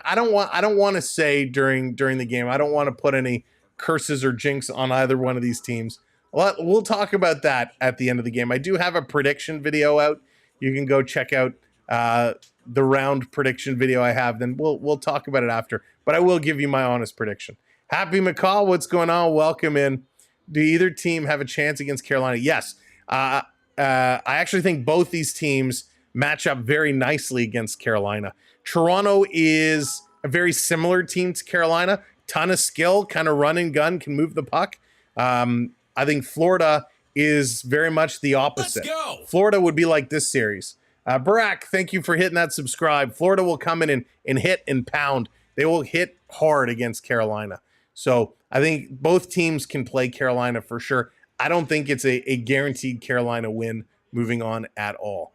I don't want to say during the game. I don't want to put any curses or jinx on either one of these teams. We'll talk about that at the end of the game. I do have a prediction video out. You can go check out the round prediction video I have. Then we'll talk about it after. But I will give you my honest prediction. Happy McCall, what's going on? Welcome in. Do either team have a chance against Carolina? Yes. I actually think both these teams match up very nicely against Carolina. Toronto is a very similar team to Carolina. Ton of skill, kind of run and gun, can move the puck. I think Florida is very much the opposite. Let's go. Florida would be like this series. Barack, thank you for hitting that subscribe. Florida will come in and hit and pound. They will hit hard against Carolina. So I think both teams can play Carolina for sure. I don't think it's a guaranteed Carolina win moving on at all.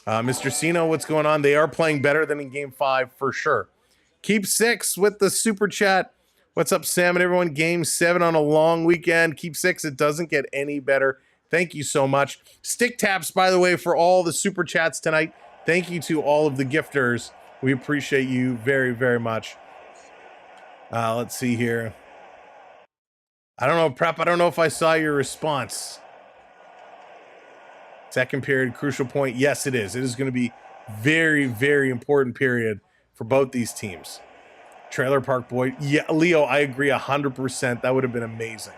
Mr. Sino, what's going on? They are playing better than in Game 5 for sure. Keep 6 with the super chat. What's up, Sam and everyone? Game 7 on a long weekend. Keep 6. It doesn't get any better. Thank you so much. Stick taps, by the way, for all the super chats tonight. Thank you to all of the gifters. We appreciate you very, very much. Let's see here. I don't know, Prep. I don't know if I saw your response. Second period, crucial point. Yes, it is. It is going to be very, very important period for both these teams. Trailer Park Boy. Yeah, Leo, I agree 100%. That would have been amazing.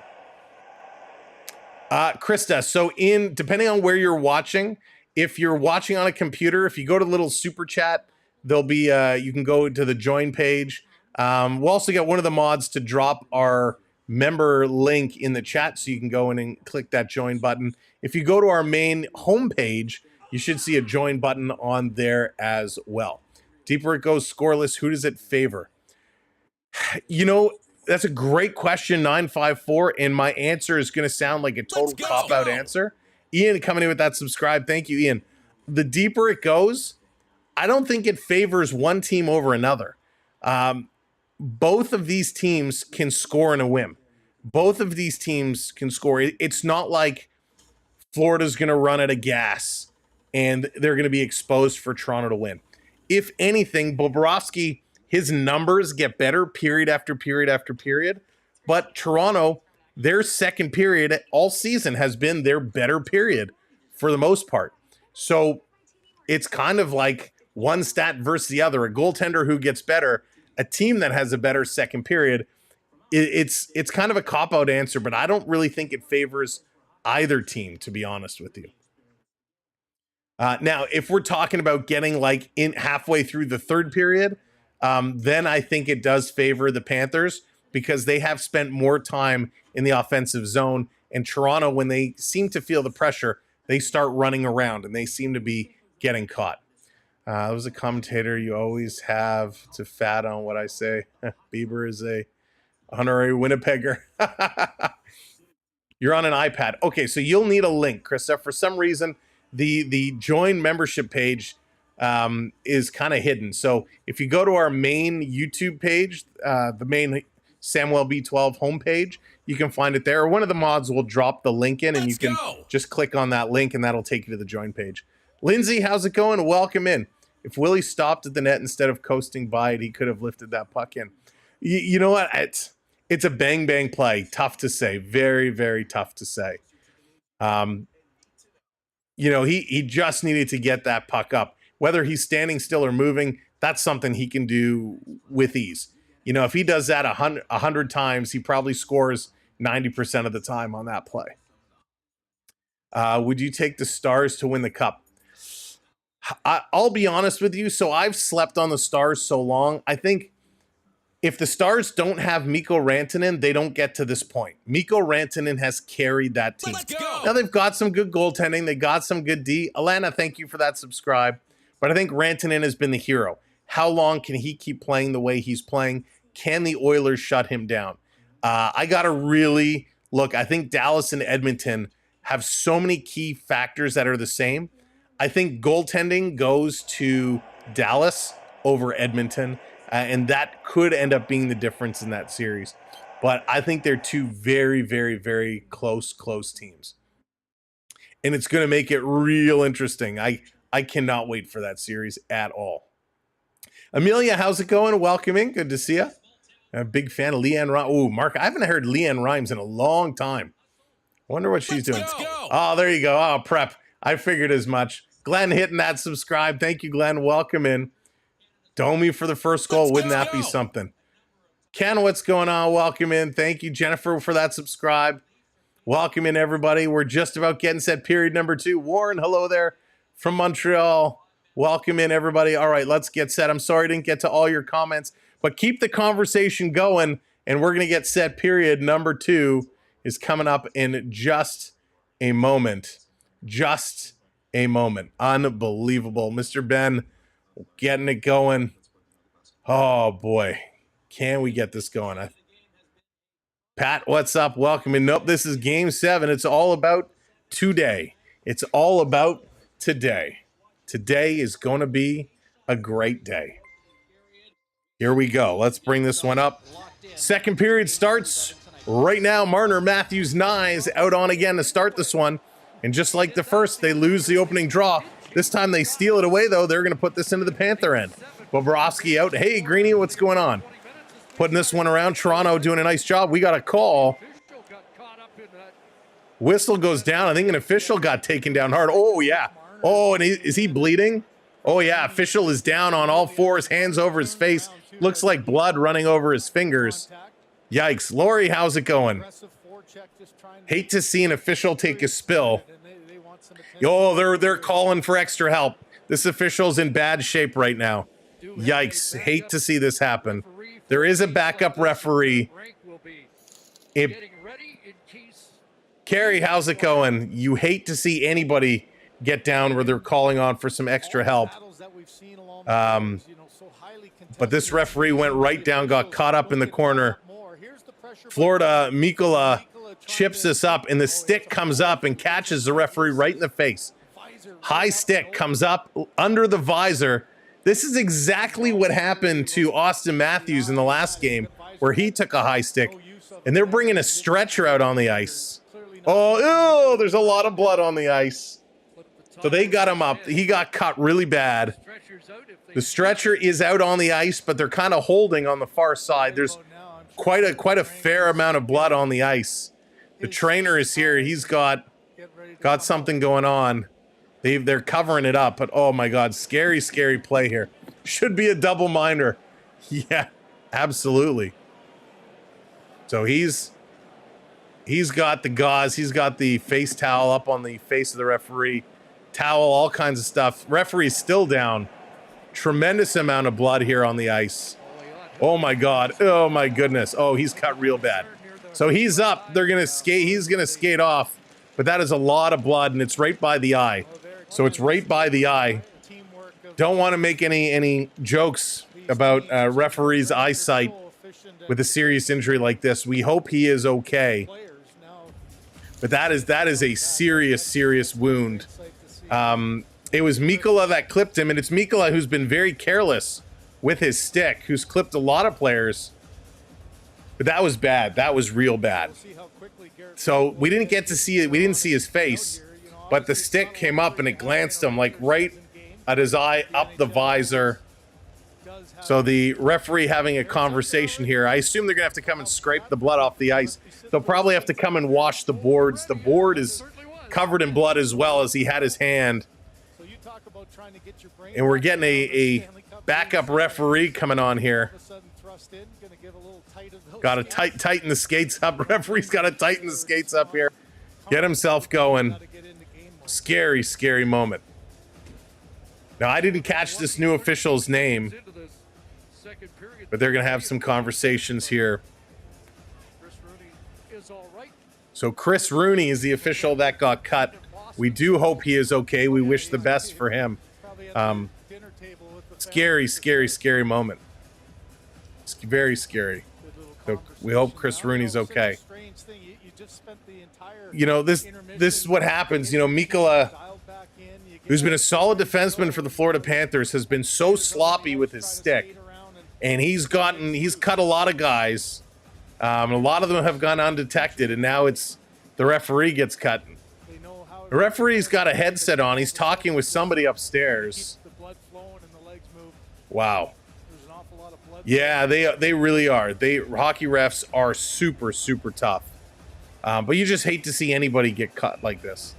Krista, so depending on where you're watching, if you're watching on a computer, if you go to the little super chat, there'll be, you can go to the join page. We'll also get one of the mods to drop our member link in the chat so you can go in and click that join button. If you go to our main homepage, you should see a join button on there as well. Deeper it goes scoreless. Who does it favor? You know, that's a great question, 954, and my answer is going to sound like a total cop-out answer. Ian coming in with that subscribe. Thank you, Ian. The deeper it goes, I don't think it favors one team over another. Both of these teams can score in a whim. Both of these teams can score. It's not like Florida's going to run out of gas and they're going to be exposed for Toronto to win. If anything, Bobrovsky, his numbers get better period after period after period. But Toronto, their second period all season has been their better period for the most part. So it's kind of like one stat versus the other. A goaltender who gets better, a team that has a better second period. It's kind of a cop-out answer, but I don't really think it favors either team, to be honest with you. Now, if we're talking about getting like in halfway through the third period, then I think it does favor the Panthers because they have spent more time in the offensive zone. And Toronto, when they seem to feel the pressure, they start running around and they seem to be getting caught. I was a commentator. You always have to fat on what I say. Bieber is a honorary Winnipegger. You're on an iPad. Okay, so you'll need a link, Krista. For some reason, the join membership page is kind of hidden. So if you go to our main YouTube page, the main Samuel B12 homepage, you can find it there. Or one of the mods will drop the link in and you can just click on that link and that'll take you to the join page. Lindsay, how's it going? Welcome in. If Willie stopped at the net instead of coasting by it, he could have lifted that puck in. You know what? It's a bang-bang play. Tough to say. Very, very tough to say. You know, he just needed to get that puck up. Whether he's standing still or moving, that's something he can do with ease. You know, if he does that 100 times, he probably scores 90% of the time on that play. Would you take the Stars to win the Cup? I'll be honest with you. So I've slept on the Stars so long. I think if the Stars don't have Mikko Rantanen, they don't get to this point. Mikko Rantanen has carried that team. Now they've got some good goaltending. They got some good D. Alana, thank you for that subscribe. But I think Rantanen has been the hero. How long can he keep playing the way he's playing? Can the Oilers shut him down? I got to really look. I think Dallas and Edmonton have so many key factors that are the same. I think goaltending goes to Dallas over Edmonton, and that could end up being the difference in that series. But I think they're two very, very, very close teams. And it's going to make it real interesting. I cannot wait for that series at all. Amelia, how's it going? Welcome in. Good to see you. I'm a big fan of Leanne Rhymes. Oh, Mark, I haven't heard Leanne Rhymes in a long time. Wonder what she's doing. Oh, there you go. Oh, prep. I figured as much. Glenn hitting that subscribe. Thank you, Glenn. Welcome in. Domi for the first goal. Wouldn't that be something? Ken, what's going on? Welcome in. Thank you, Jennifer, for that subscribe. Welcome in, everybody. We're just about getting set period number 2. Warren, hello there from Montreal. Welcome in, everybody. All right, let's get set. I'm sorry I didn't get to all your comments, but keep the conversation going, and we're going to get set period number 2 is coming up in just a moment. Just a moment. Unbelievable. Mr. Ben getting it going. Oh, boy. Can we get this going? Pat, what's up? Welcome in. Nope, this is Game 7. It's all about today. It's all about today. Today is going to be a great day. Here we go. Let's bring this one up. Second period starts right now. Marner, Matthews, Nyes out on again to start this one. And just like the first, they lose the opening draw. This time they steal it away, though. They're going to put this into the Panther end. Bobrovsky out. Hey, Greeny, what's going on? Putting this one around. Toronto doing a nice job. We got a call. Whistle goes down. I think an official got taken down hard. Oh, yeah. Oh, and is he bleeding? Oh, yeah. Official is down on all fours, hands over his face. Looks like blood running over his fingers. Yikes. Lori, how's it going? Hate to see an official take a spill. Oh, they're calling for extra help. This official's in bad shape right now. Yikes. Hate to see this happen. There is a backup referee. Carrie, how's it going? You hate to see anybody get down where they're calling on for some extra help. But this referee went right down, got caught up in the corner. Florida, Mikola chips this up, and the stick comes up and catches the referee right in the face. High stick comes up under the visor. This is exactly what happened to Austin Matthews in the last game, where he took a high stick, and they're bringing a stretcher out on the ice. Oh, ew, there's a lot of blood on the ice. So they got him up. He got cut really bad. The stretcher is out on the ice, but they're kind of holding on the far side. There's quite a fair amount of blood on the ice. The trainer is here. He's got something going on. They're covering it up, but oh my God, scary play here. Should be a double minder. Yeah, absolutely. So he's got the gauze. He's got the face towel up on the face of the referee. Towel, all kinds of stuff. Referee's still down. Tremendous amount of blood here on the ice. Oh my God. Oh my goodness. Oh, he's cut real bad. So he's up. They're gonna skate. He's gonna skate off. But that is a lot of blood, and it's right by the eye. So it's right by the eye. Don't want to make any jokes about referee's eyesight with a serious injury like this. We hope he is okay. But that is a serious wound. It was Mikola that clipped him, and it's Mikola who's been very careless with his stick, who's clipped a lot of players. But that was bad. That was real bad. So we didn't get to see it. We didn't see his face, but the stick came up and it glanced him like right at his eye, up the visor. So the referee having a conversation here. I assume they're gonna have to come and scrape the blood off the ice. They'll probably have to come and wash the boards. The board is covered in blood as well, as he had his hand. And we're getting a backup referee coming on here. Got to tighten the skates up. Referee's got to tighten the skates up here. Get himself going. Scary moment. Now, I didn't catch this new official's name, but they're going to have some conversations here. So Chris Rooney is the official that got cut. We do hope he is okay. We wish the best for him. Scary moment. It's very scary. So we hope Chris Rooney's okay. You know, this is what happens. You know, Mikola, who's been a solid defenseman for the Florida Panthers, has been so sloppy with his stick, and he's cut a lot of guys. A lot of them have gone undetected, and now it's the referee gets cut. The referee's got a headset on. He's talking with somebody upstairs. Wow. Yeah, they really are. Hockey refs are super tough. But you just hate to see anybody get cut like this.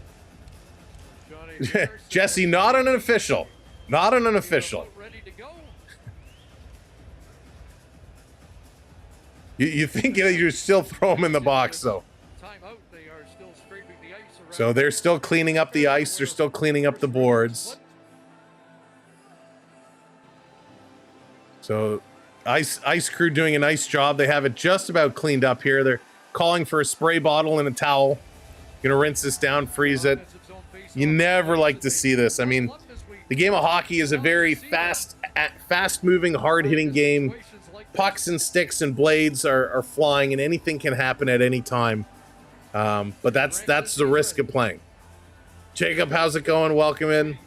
Jesse, not an official. Not an official. You think you still throw him in the box, though. So they're still cleaning up the ice. They're still cleaning up the boards. So ice crew doing a nice job. They have it just about cleaned up here. They're calling for a spray bottle and a towel. Gonna rinse this down, freeze it. You never like to see this. I mean, the game of hockey is a very fast-moving, hard-hitting game. Pucks and sticks and blades are flying, and anything can happen at any time. But that's the risk of playing. Jacob, how's it going? Welcome in.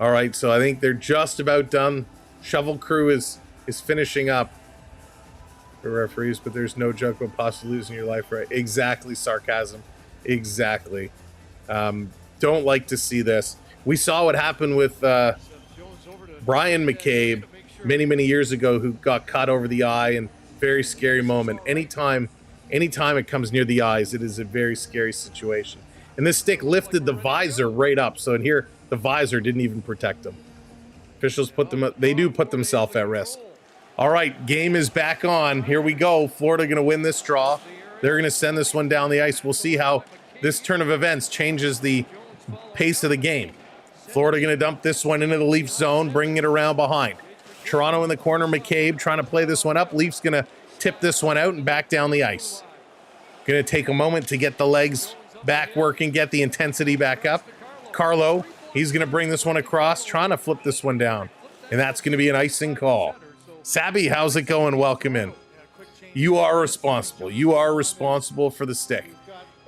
All right, so I think they're just about done. Shovel crew is finishing up for referees, but there's no joke about possibly losing your life, right? Exactly, sarcasm. Exactly. Don't like to see this. We saw what happened with Brian McCabe many years ago, who got cut over the eye, and very scary moment. Anytime Anytime it comes near the eyes, it is a very scary situation. And this stick lifted the visor right up. So in here, the visor didn't even protect them. Officials they do put themselves at risk. All right, game is back on. Here we go. Florida going to win this draw. They're going to send this one down the ice. We'll see how this turn of events changes the pace of the game. Florida going to dump this one into the Leafs zone, bringing it around behind. Toronto in the corner, McCabe trying to play this one up. Leafs going to tip this one out and back down the ice. Going to take a moment to get the legs back working, get the intensity back up. Carlo, he's going to bring this one across, trying to flip this one down. And that's going to be an icing call. Sabby, how's it going? Welcome in. You are responsible. You are responsible for the stick.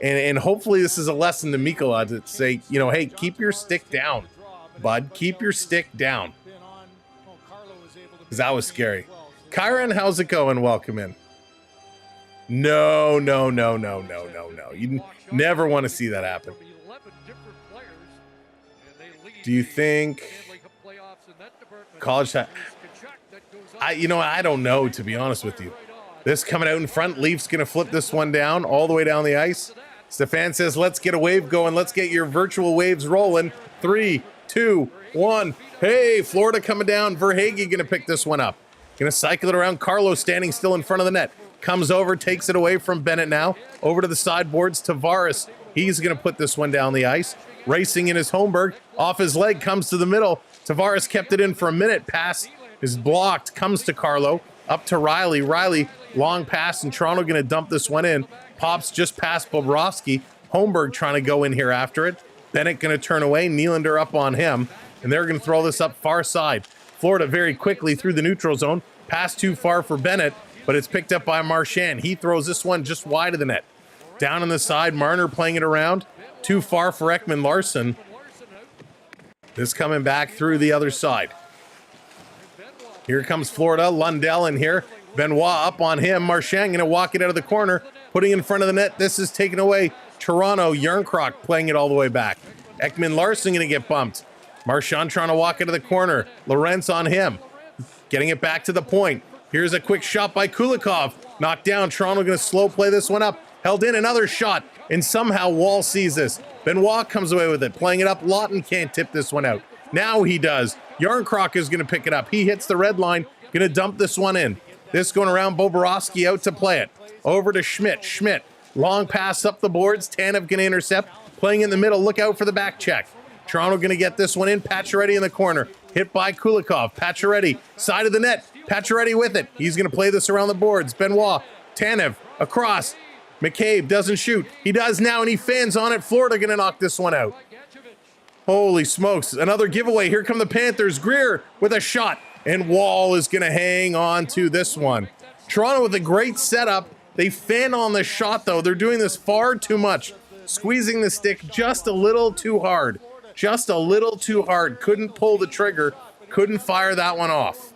And hopefully this is a lesson to Mikola to say, you know, hey, keep your stick down, bud. Keep your stick down. Because that was scary. Kyron, how's it going? Welcome in. No. You never want to see that happen. Do you think college time? I don't know, to be honest with you. This coming out in front. Leafs going to flip this one down all the way down the ice. Stefan says, let's get a wave going. Let's get your virtual waves rolling. 3, 2, 1. Hey, Florida coming down. Verhaeghe going to pick this one up. Going to cycle it around. Carlo standing still in front of the net. Comes over, takes it away from Bennett now. Over to the sideboards. Tavares. He's going to put this one down the ice. Racing in his Holmberg. Off his leg. Comes to the middle. Tavares kept it in for a minute. Pass is blocked. Comes to Carlo. Up to Riley. Riley, long pass, and Toronto going to dump this one in. Pops just past Bobrovsky. Holmberg trying to go in here after it. Bennett going to turn away. Nylander up on him. And they're going to throw this up far side. Florida very quickly through the neutral zone. Pass too far for Bennett, but it's picked up by Marchand. He throws this one just wide of the net. Down on the side, Marner playing it around. Too far for Ekman Larson. This coming back through the other side. Here comes Florida. Lundell in here. Benoit up on him. Marchand going to walk it out of the corner, putting in front of the net. This is taken away. Toronto. Yarncroc playing it all the way back. Ekman Larson going to get bumped. Marchand trying to walk into the corner. Lorentz on him. Getting it back to the point. Here's a quick shot by Kulikov. Knocked down. Toronto going to slow play this one up. Held in another shot. And somehow Wall sees this. Benoit comes away with it. Playing it up. Lawton can't tip this one out. Now he does. Yarncroc is going to pick it up. He hits the red line. Going to dump this one in. This going around. Bobrovsky out to play it. Over to Schmidt. Schmidt. Long pass up the boards. Tanev going to intercept. Playing in the middle. Look out for the back check. Toronto going to get this one in. Pacioretty in the corner. Hit by Kulikov. Pacioretty. Side of the net. Pacioretty with it. He's going to play this around the boards. Benoit. Tanev. Across. McCabe doesn't shoot. He does now, and he fans on it. Florida going to knock this one out. Holy smokes. Another giveaway. Here come the Panthers. Greer with a shot. And Wall is going to hang on to this one. Toronto with a great setup. They fan on the shot, though. They're doing this far too much. Squeezing the stick just a little too hard. Just a little too hard. Couldn't pull the trigger. Couldn't fire that one off.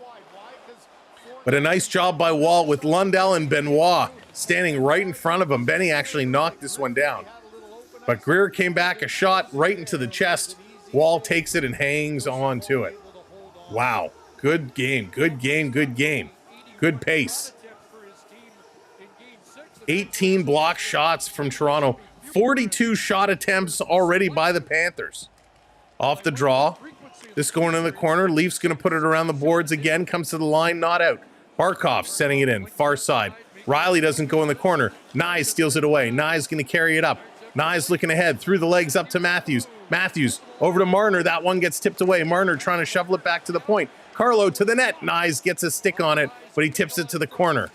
But a nice job by Wall with Lundell and Benoit standing right in front of him. Benny actually knocked this one down. But Greer came back, a shot right into the chest. Wall takes it and hangs on to it. Wow. Good game. Good game. Good game. Good pace. 18 block shots from Toronto. 42 shot attempts already by the Panthers. Off the draw. This going in the corner. Leafs going to put it around the boards again. Comes to the line, not out. Barkov sending it in. Far side. Riley doesn't go in the corner. Nye steals it away. Nye's going to carry it up. Nye's looking ahead. Through the legs up to Matthews. Matthews over to Marner. That one gets tipped away. Marner trying to shovel it back to the point. Carlo to the net. Nyes gets a stick on it, but he tips it to the corner.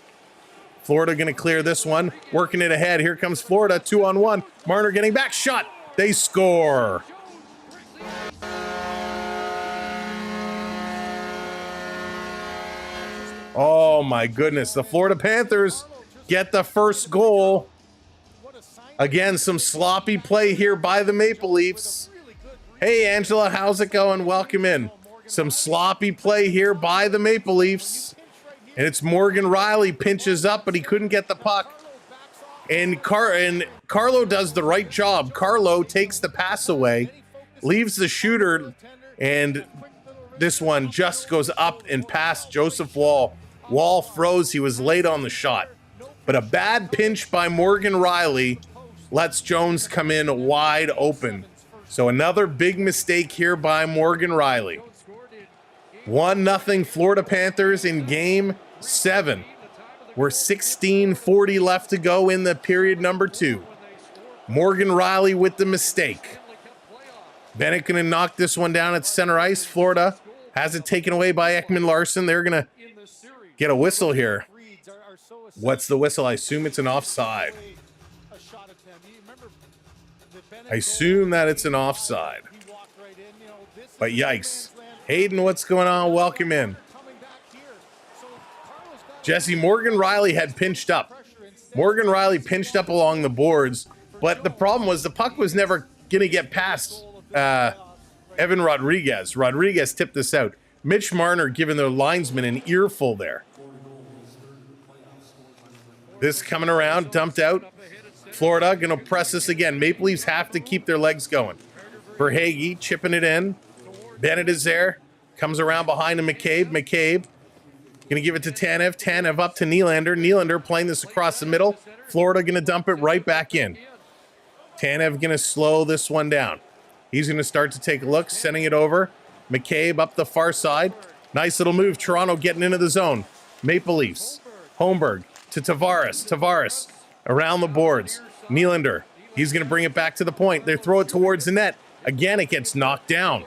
Florida going to clear this one. Working it ahead. Here comes Florida. 2-on-1. Marner getting back. Shot. They score. Oh, my goodness. The Florida Panthers get the first goal. Again, some sloppy play here by the Maple Leafs. Hey, Angela, how's it going? Welcome in. Some sloppy play here by the Maple Leafs. And it's Morgan Riley pinches up, but he couldn't get the puck. And Carlo does the right job. Carlo takes the pass away, leaves the shooter, and this one just goes up and past Joseph Wall. Wall froze. He was late on the shot. but a bad pinch by Morgan Riley lets Jones come in wide open. So another big mistake here by Morgan Riley. 1-0 Florida Panthers in game 7. We're 16:40 left to go in the period number 2. Morgan Riley with the mistake. Bennett going to knock this one down at center ice. Florida has it taken away by Ekman Larsson. They're going to get a whistle here. What's the whistle? I assume it's an offside. I assume that it's an offside. But yikes. Hayden, what's going on? Welcome in. Jesse, Morgan Riley had pinched up. Morgan Riley pinched up along the boards, but the problem was the puck was never going to get past Evan Rodriguez. Rodriguez tipped this out. Mitch Marner giving their linesman an earful there. This coming around, dumped out. Florida going to press this again. Maple Leafs have to keep their legs going. Verhaeghe chipping it in. Bennett is there. Comes around behind to McCabe. McCabe going to give it to Tanev. Tanev up to Nylander. Nylander playing this across the middle. Florida going to dump it right back in. Tanev going to slow this one down. He's going to start to take a look, sending it over. McCabe up the far side. Nice little move. Toronto getting into the zone. Maple Leafs. Holmberg to Tavares. Tavares around the boards. Nylander. He's going to bring it back to the point. They throw it towards the net. Again, it gets knocked down.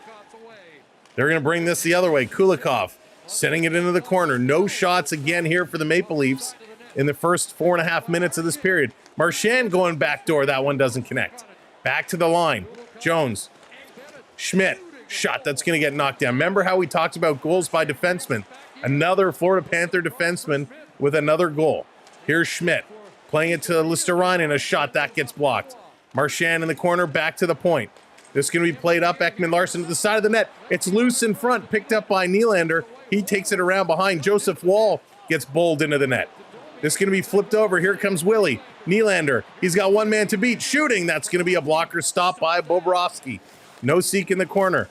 They're going to bring this the other way. Kulikov sending it into the corner. No shots again here for the Maple Leafs in the first 4.5 minutes of this period. Marchand going backdoor. That one doesn't connect. Back to the line. Jones. Schmidt. Shot that's going to get knocked down. Remember how we talked about goals by defensemen? Another Florida Panther defenseman with another goal. Here's Schmidt playing it to Listerainen. A shot that gets blocked. Marchand in the corner. Back to the point. This is going to be played up. Ekman Larsson to the side of the net. It's loose in front. Picked up by Nylander. He takes it around behind. Joseph Wall gets bowled into the net. This is going to be flipped over. Here comes Willie. Nylander. He's got one man to beat. Shooting. That's going to be a blocker stop by Bobrovsky. No seek in the corner.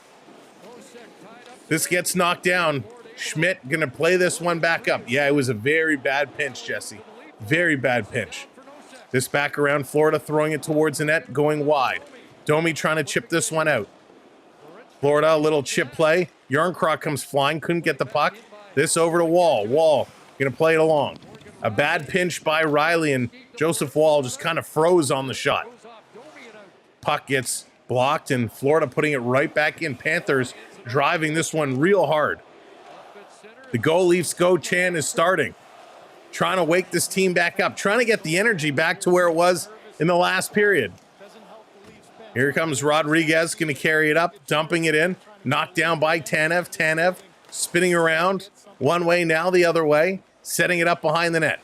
This gets knocked down. Schmidt going to play this one back up. Yeah, it was a very bad pinch, Jesse. Very bad pinch. This back around. Florida throwing it towards the net. Going wide. Domi trying to chip this one out. Florida, a little chip play. Yarncroc comes flying. Couldn't get the puck. This over to Wall. Wall going to play it along. A bad pinch by Riley, and Joseph Wall just kind of froze on the shot. Puck gets blocked, and Florida putting it right back in. Panthers driving this one real hard. The Go Leafs Go chant is starting. Trying to wake this team back up. Trying to get the energy back to where it was in the last period. Here comes Rodriguez, going to carry it up, dumping it in. Knocked down by Tanev. Tanev spinning around one way, now the other way. Setting it up behind the net.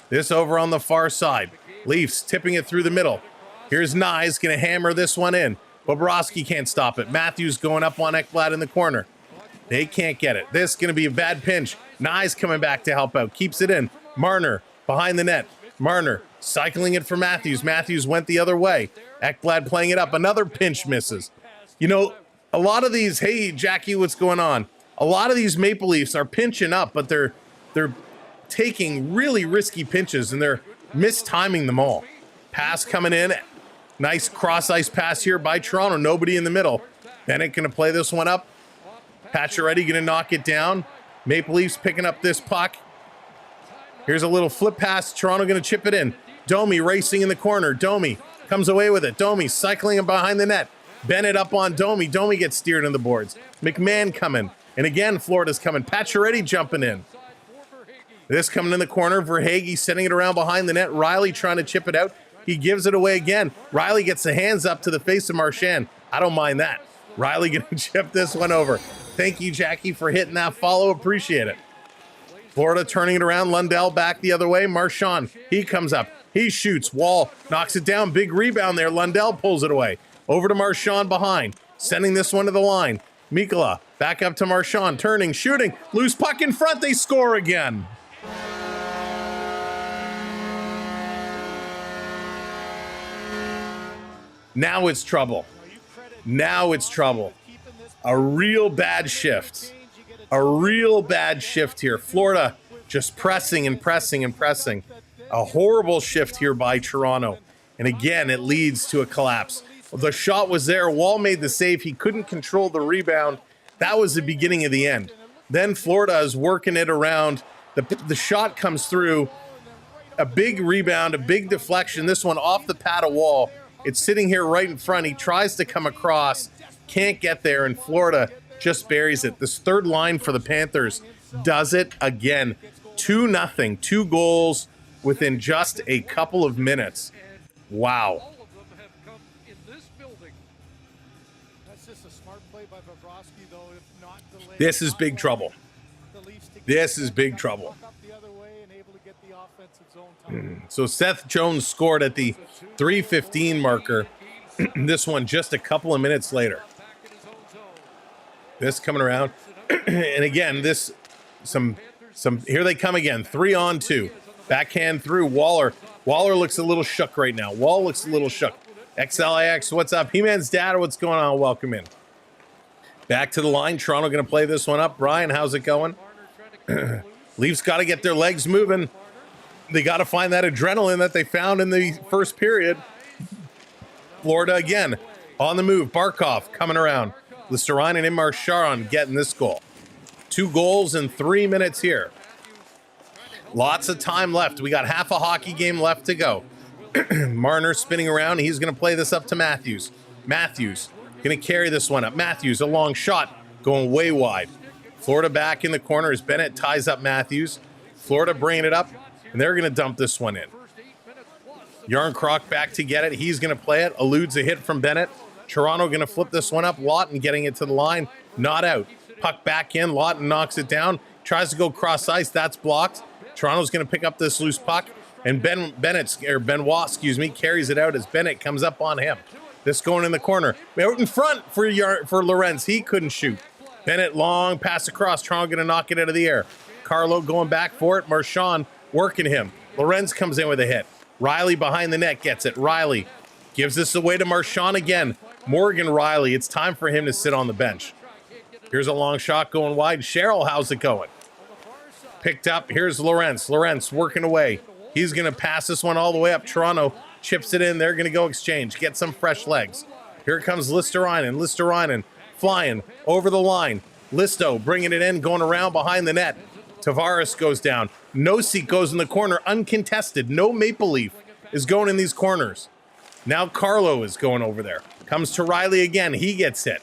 This over on the far side. Leafs tipping it through the middle. Here's Nyes, going to hammer this one in. Bobrovsky can't stop it. Matthews going up on Ekblad in the corner. They can't get it. This is going to be a bad pinch. Nyes coming back to help out. Keeps it in. Marner behind the net. Marner cycling it for Matthews. Matthews went the other way. Ekblad playing it up. Another pinch misses. You know, a lot of these, hey, Jackie, what's going on? A lot of these Maple Leafs are pinching up, but they're taking really risky pinches, and they're mistiming them all. Pass coming in. Nice cross-ice pass here by Toronto. Nobody in the middle. Bennett going to play this one up. Pacioretty going to knock it down. Maple Leafs picking up this puck. Here's a little flip pass. Toronto going to chip it in. Domi racing in the corner. Domi comes away with it. Domi cycling him behind the net. Bennett up on Domi. Domi gets steered on the boards. McMahon coming. And again, Florida's coming. Pacioretty jumping in. This coming in the corner. Verhaeghe sending it around behind the net. Riley trying to chip it out. He gives it away again. Riley gets the hands up to the face of Marchand. I don't mind that. Riley going to chip this one over. Thank you, Jackie, for hitting that follow. Appreciate it. Florida turning it around. Lundell back the other way. Marchand, he comes up. He shoots. Wall knocks it down. Big rebound there. Lundell pulls it away. Over to Marchand behind. Sending this one to the line. Mikkola back up to Marchand. Turning, shooting. Loose puck in front. They score again. Now it's trouble. Now it's trouble. A real bad shift. A real bad shift here. Florida just pressing and pressing and pressing. A horrible shift here by Toronto. And again, it leads to a collapse. The shot was there. Wall made the save. He couldn't control the rebound. That was the beginning of the end. Then Florida is working it around. The shot comes through. A big rebound, a big deflection. This one off the pad of Wall. It's sitting here right in front. He tries to come across. Can't get there, and Florida just buries it. This third line for the Panthers does it again. 2-0. 2 goals within just a couple of minutes. Wow. This is big trouble. This is big trouble. So Seth Jones scored at the 3:15 marker. This one just a couple of minutes later. This coming around. And again, this some here they come again. 3-on-2. Backhand through Waller. Waller looks a little shook right now. Wall looks a little shook. XLIX, what's up? He-Man's dad, what's going on? Welcome in. Back to the line. Toronto going to play this one up. Brian, how's it going? Leafs got to get their legs moving. They got to find that adrenaline that they found in the first period. Florida again on the move. Barkov coming around. Listerine and Marchand getting this goal. 2 goals in 3 minutes here. Lots of time left. We got half a hockey game left to go. Marner spinning around. He's going to play this up to Matthews. Matthews going to carry this one up. Matthews, a long shot going way wide. Florida back in the corner as Bennett ties up Matthews. Florida bringing it up, and they're going to dump this one in. Yarncroc back to get it. He's going to play it. Eludes a hit from Bennett. Toronto going to flip this one up. Lawton getting it to the line. Not out. Puck back in. Lawton knocks it down. Tries to go cross ice. That's blocked. Toronto's going to pick up this loose puck. And Benoit, carries it out as Bennett comes up on him. This going in the corner. Out in front for Lorenz. He couldn't shoot. Bennett long pass across. Toronto going to knock it out of the air. Carlo going back for it. Marchand working him. Lorenz comes in with a hit. Riley behind the net gets it. Riley gives this away to Marchand again. Morgan Riley. It's time for him to sit on the bench. Here's a long shot going wide. Cheryl, how's it going? Picked up. Here's Lorenz. Lorenz working away. He's going to pass this one all the way up. Toronto chips it in. They're going to go exchange. Get some fresh legs. Here comes Listerainen. Listerainen flying over the line. Listo bringing it in, going around behind the net. Tavares goes down. Nosek goes in the corner, uncontested. No Maple Leaf is going in these corners. Now Carlo is going over there. Comes to Riley again. He gets hit.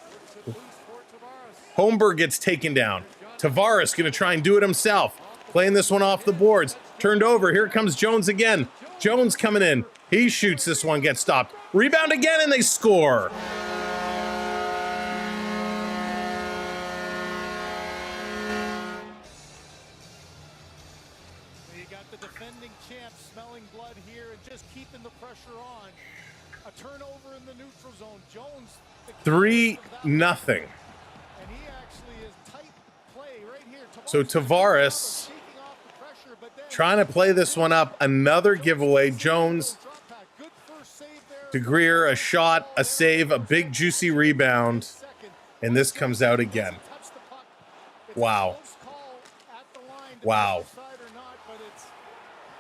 Holmberg gets taken down. Tavares going to try and do it himself. Playing this one off the boards. Turned over. Here comes Jones again. Jones coming in. He shoots this one, gets stopped. Rebound again, and they score. You got the defending champs smelling blood here and just keeping the pressure on. A turnover in the neutral zone. Jones. 3-0. And he actually is tight play right here. So Tavares trying to play this one up. Another giveaway. Jones to Greer, a shot, a save, a big juicy rebound, and this comes out again. Wow. Wow.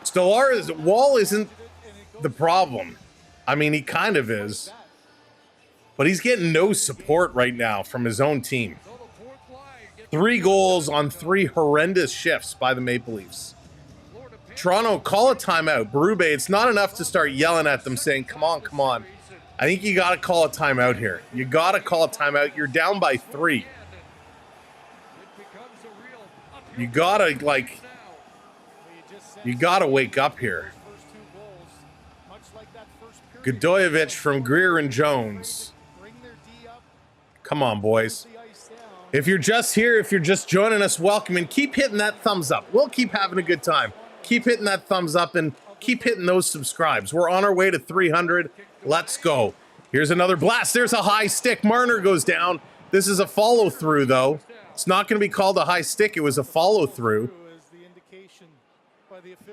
Stellaris, Wall isn't the problem. I mean, he kind of is, but he's getting no support right now from his own team. 3 goals on 3 horrendous shifts by the Maple Leafs. Toronto, call a timeout. Berube, it's not enough to start yelling at them saying, come on, come on. I think you got to call a timeout here. You got to call a timeout. You're down by 3. You got to, you got to wake up here. Godoyevich from Greer and Jones. Come on, boys. If you're just here, if you're just joining us, welcome, and keep hitting that thumbs up. We'll keep having a good time. Keep hitting that thumbs up and keep hitting those subscribes. We're on our way to 300. Let's go. Here's another blast. There's a high stick. Marner goes down. This is a follow through, though. It's not going to be called a high stick. It was a follow through.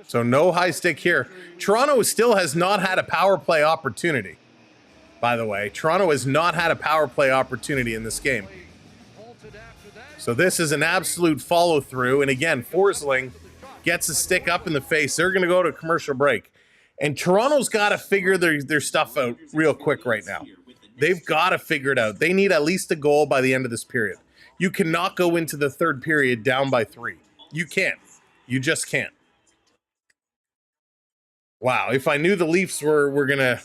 So no high stick here. Toronto still has not had a power play opportunity. By the way, Toronto has not had a power play opportunity in this game. So this is an absolute follow through. And again, Forsling gets a stick up in the face. They're going to go to commercial break. And Toronto's got to figure their stuff out real quick right now. They've got to figure it out. They need at least a goal by the end of this period. You cannot go into the third period down by 3. You can't. You just can't. Wow, if I knew the Leafs were going to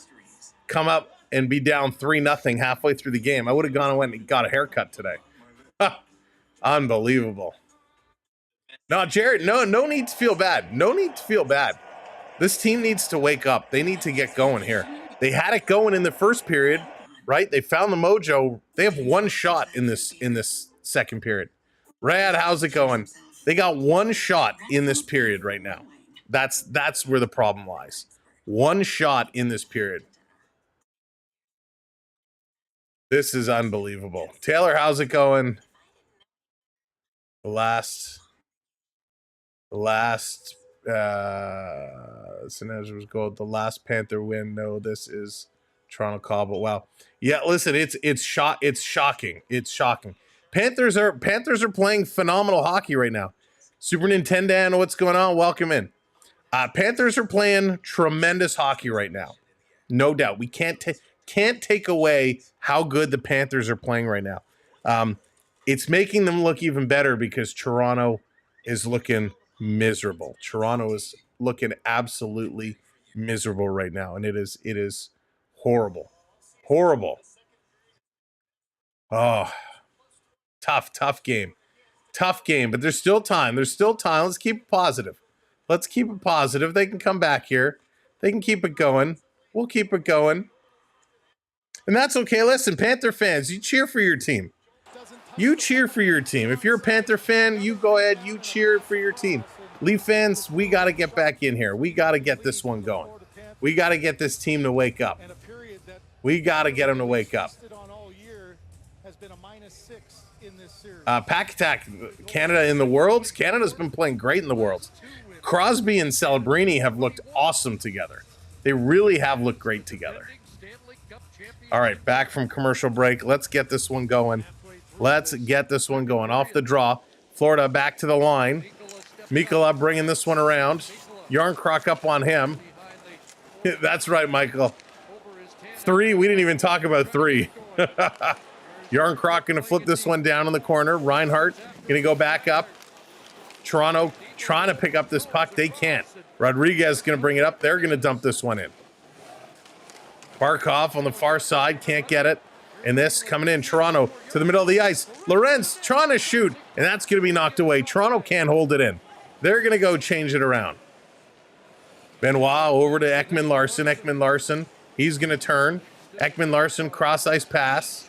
come up and be down 3-0 halfway through the game, I would have gone and went and got a haircut today. Unbelievable. No, Jared, no need to feel bad. No need to feel bad. This team needs to wake up. They need to get going here. They had it going in the first period, right? They found the mojo. They have one shot in this second period. Rad, how's it going? They got one shot in this period right now. That's where the problem lies. One shot in this period. This is unbelievable. Taylor, how's it going? The last Senators goal. The last Panther win. No, this is Toronto call, but wow. Yeah, listen, it's shocking. It's shocking. Panthers are playing phenomenal hockey right now. Super Nintendo, what's going on? Welcome in. Panthers are playing tremendous hockey right now. No doubt. We can't take away how good the Panthers are playing right now. It's making them look even better because Toronto is looking miserable. Toronto is looking absolutely miserable right now, and it is horrible. Horrible. Oh, tough game. Tough game, but there's still time. There's still time. Let's keep it positive. Let's keep it positive. They can come back here. They can keep it going. We'll keep it going. And that's okay. Listen, Panther fans, you cheer for your team. You cheer for your team. If you're a Panther fan, you go ahead, you cheer for your team. Leaf fans, we got to get back in here. We got to get this one going. We got to get this team to wake up. We got to get them to wake up. Pack Attack, Canada in the Worlds. Canada's been playing great in the Worlds. Crosby and Celebrini have looked awesome together. They really have looked great together. All right, back from commercial break. Let's get this one going. Let's get this one going. Off the draw. Florida back to the line. Mikkola bringing this one around. Yarncroc up on him. That's right, Michael. 3. We didn't even talk about 3. Yarncroc going to flip this one down in the corner. Reinhart going to go back up. Toronto trying to pick up this puck. They can't. Rodriguez going to bring it up. They're going to dump this one in. Barkov on the far side. Can't get it. And this coming in. Toronto to the middle of the ice. Lorenz trying to shoot. And that's going to be knocked away. Toronto can't hold it in. They're going to go change it around. Benoit over to Ekman Larson. Ekman Larson. He's going to turn. Ekman Larson cross ice pass.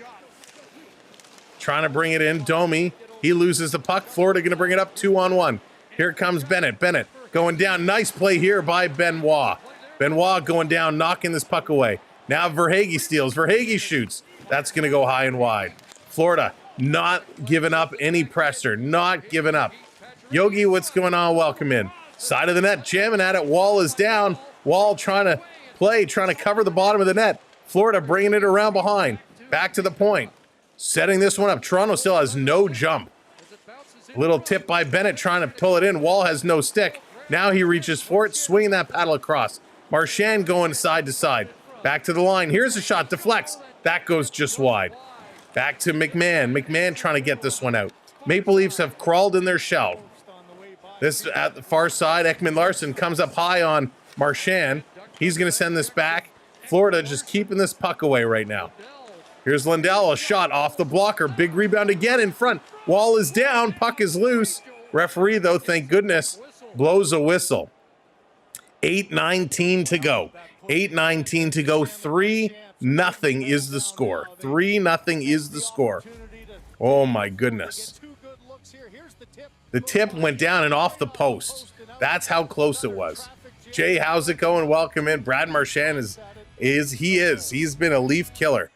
Trying to bring it in. Domi. He loses the puck. Florida going to bring it up 2-on-1. Here comes Bennett. Bennett going down. Nice play here by Benoit. Benoit going down, knocking this puck away. Now Verhaeghe steals. Verhaeghe shoots. That's going to go high and wide. Florida not giving up any pressure. Not giving up. Yogi, what's going on? Welcome in. Side of the net, jamming at it. Wall is down. Wall trying to play, trying to cover the bottom of the net. Florida bringing it around behind. Back to the point. Setting this one up. Toronto still has no jump. Little tip by Bennett trying to pull it in. Wall has no stick. Now he reaches for it, swinging that paddle across. Marchand going side to side. Back to the line. Here's a shot. Deflects. That goes just wide. Back to McMahon. McMahon trying to get this one out. Maple Leafs have crawled in their shell. This at the far side. Ekman Larson comes up high on Marchand. He's going to send this back. Florida just keeping this puck away right now. Here's Lindell, a shot off the blocker. Big rebound again in front. Wall is down. Puck is loose. Referee, though, thank goodness, blows a whistle. 8:19 to go. 8:19 to go. 3-0 is the score. 3-0 is the score. Oh, my goodness. The tip went down and off the post. That's how close it was. Jay, how's it going? Welcome in. Brad Marchand he's been a Leaf killer.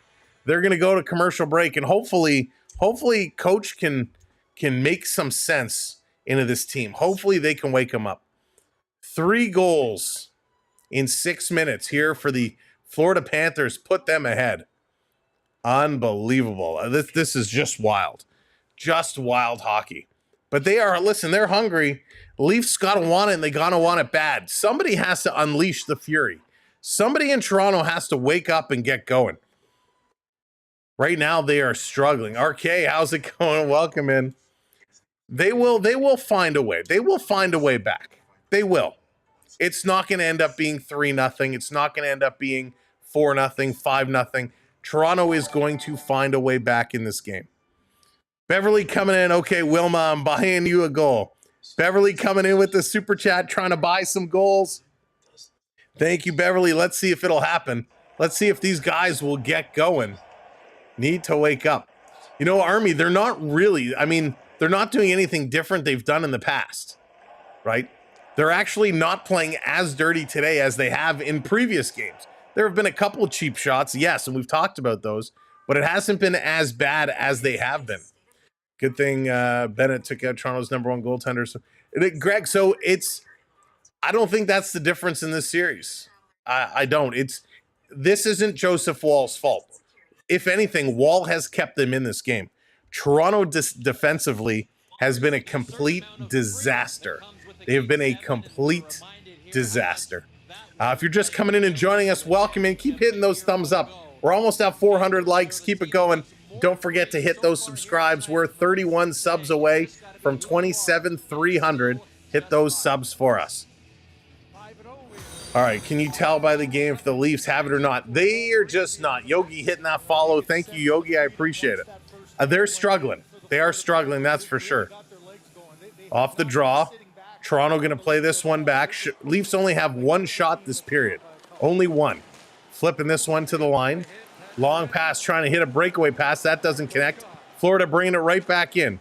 They're going to go to commercial break, and hopefully coach can make some sense into this team. Hopefully they can wake them up. 3 goals in 6 minutes here for the Florida Panthers. Put them ahead. Unbelievable. This is just wild. Just wild hockey. But they are, listen, they're hungry. Leafs got to want it, and they got to want it bad. Somebody has to unleash the fury. Somebody in Toronto has to wake up and get going. Right now, they are struggling. RK, how's it going? Welcome in. They will find a way. They will find a way back. They will. It's not going to end up being 3-0. It's not going to end up being 4-0, 5-0. Toronto is going to find a way back in this game. Beverly coming in. Okay, Wilma, I'm buying you a goal. Beverly coming in with the super chat, trying to buy some goals. Thank you, Beverly. Let's see if it'll happen. Let's see if these guys will get going. Need to wake up. You know, Army, they're not really, I mean, they're not doing anything different they've done in the past, right? They're actually not playing as dirty today as they have in previous games. There have been a couple of cheap shots, yes, and we've talked about those, but it hasn't been as bad as they have been. Good thing Bennett took out Toronto's #1 goaltender. So, Greg, so I don't think that's the difference in this series. I don't. This isn't Joseph Wall's fault. If anything, Wall has kept them in this game. Toronto defensively has been a complete disaster. They have been a complete disaster. If you're just coming in and joining us, welcome in. Keep hitting those thumbs up. We're almost at 400 likes. Keep it going. Don't forget to hit those subscribes. We're 31 subs away from 27,300. Hit those subs for us. All right, can you tell by the game if the Leafs have it or not? They are just not. Yogi hitting that follow. Thank you, Yogi. I appreciate it. They're struggling. They are struggling, that's for sure. Off the draw. Toronto going to play this one back. Leafs only have one shot this period. Only one. Flipping this one to the line. Long pass, trying to hit a breakaway pass. That doesn't connect. Florida bringing it right back in.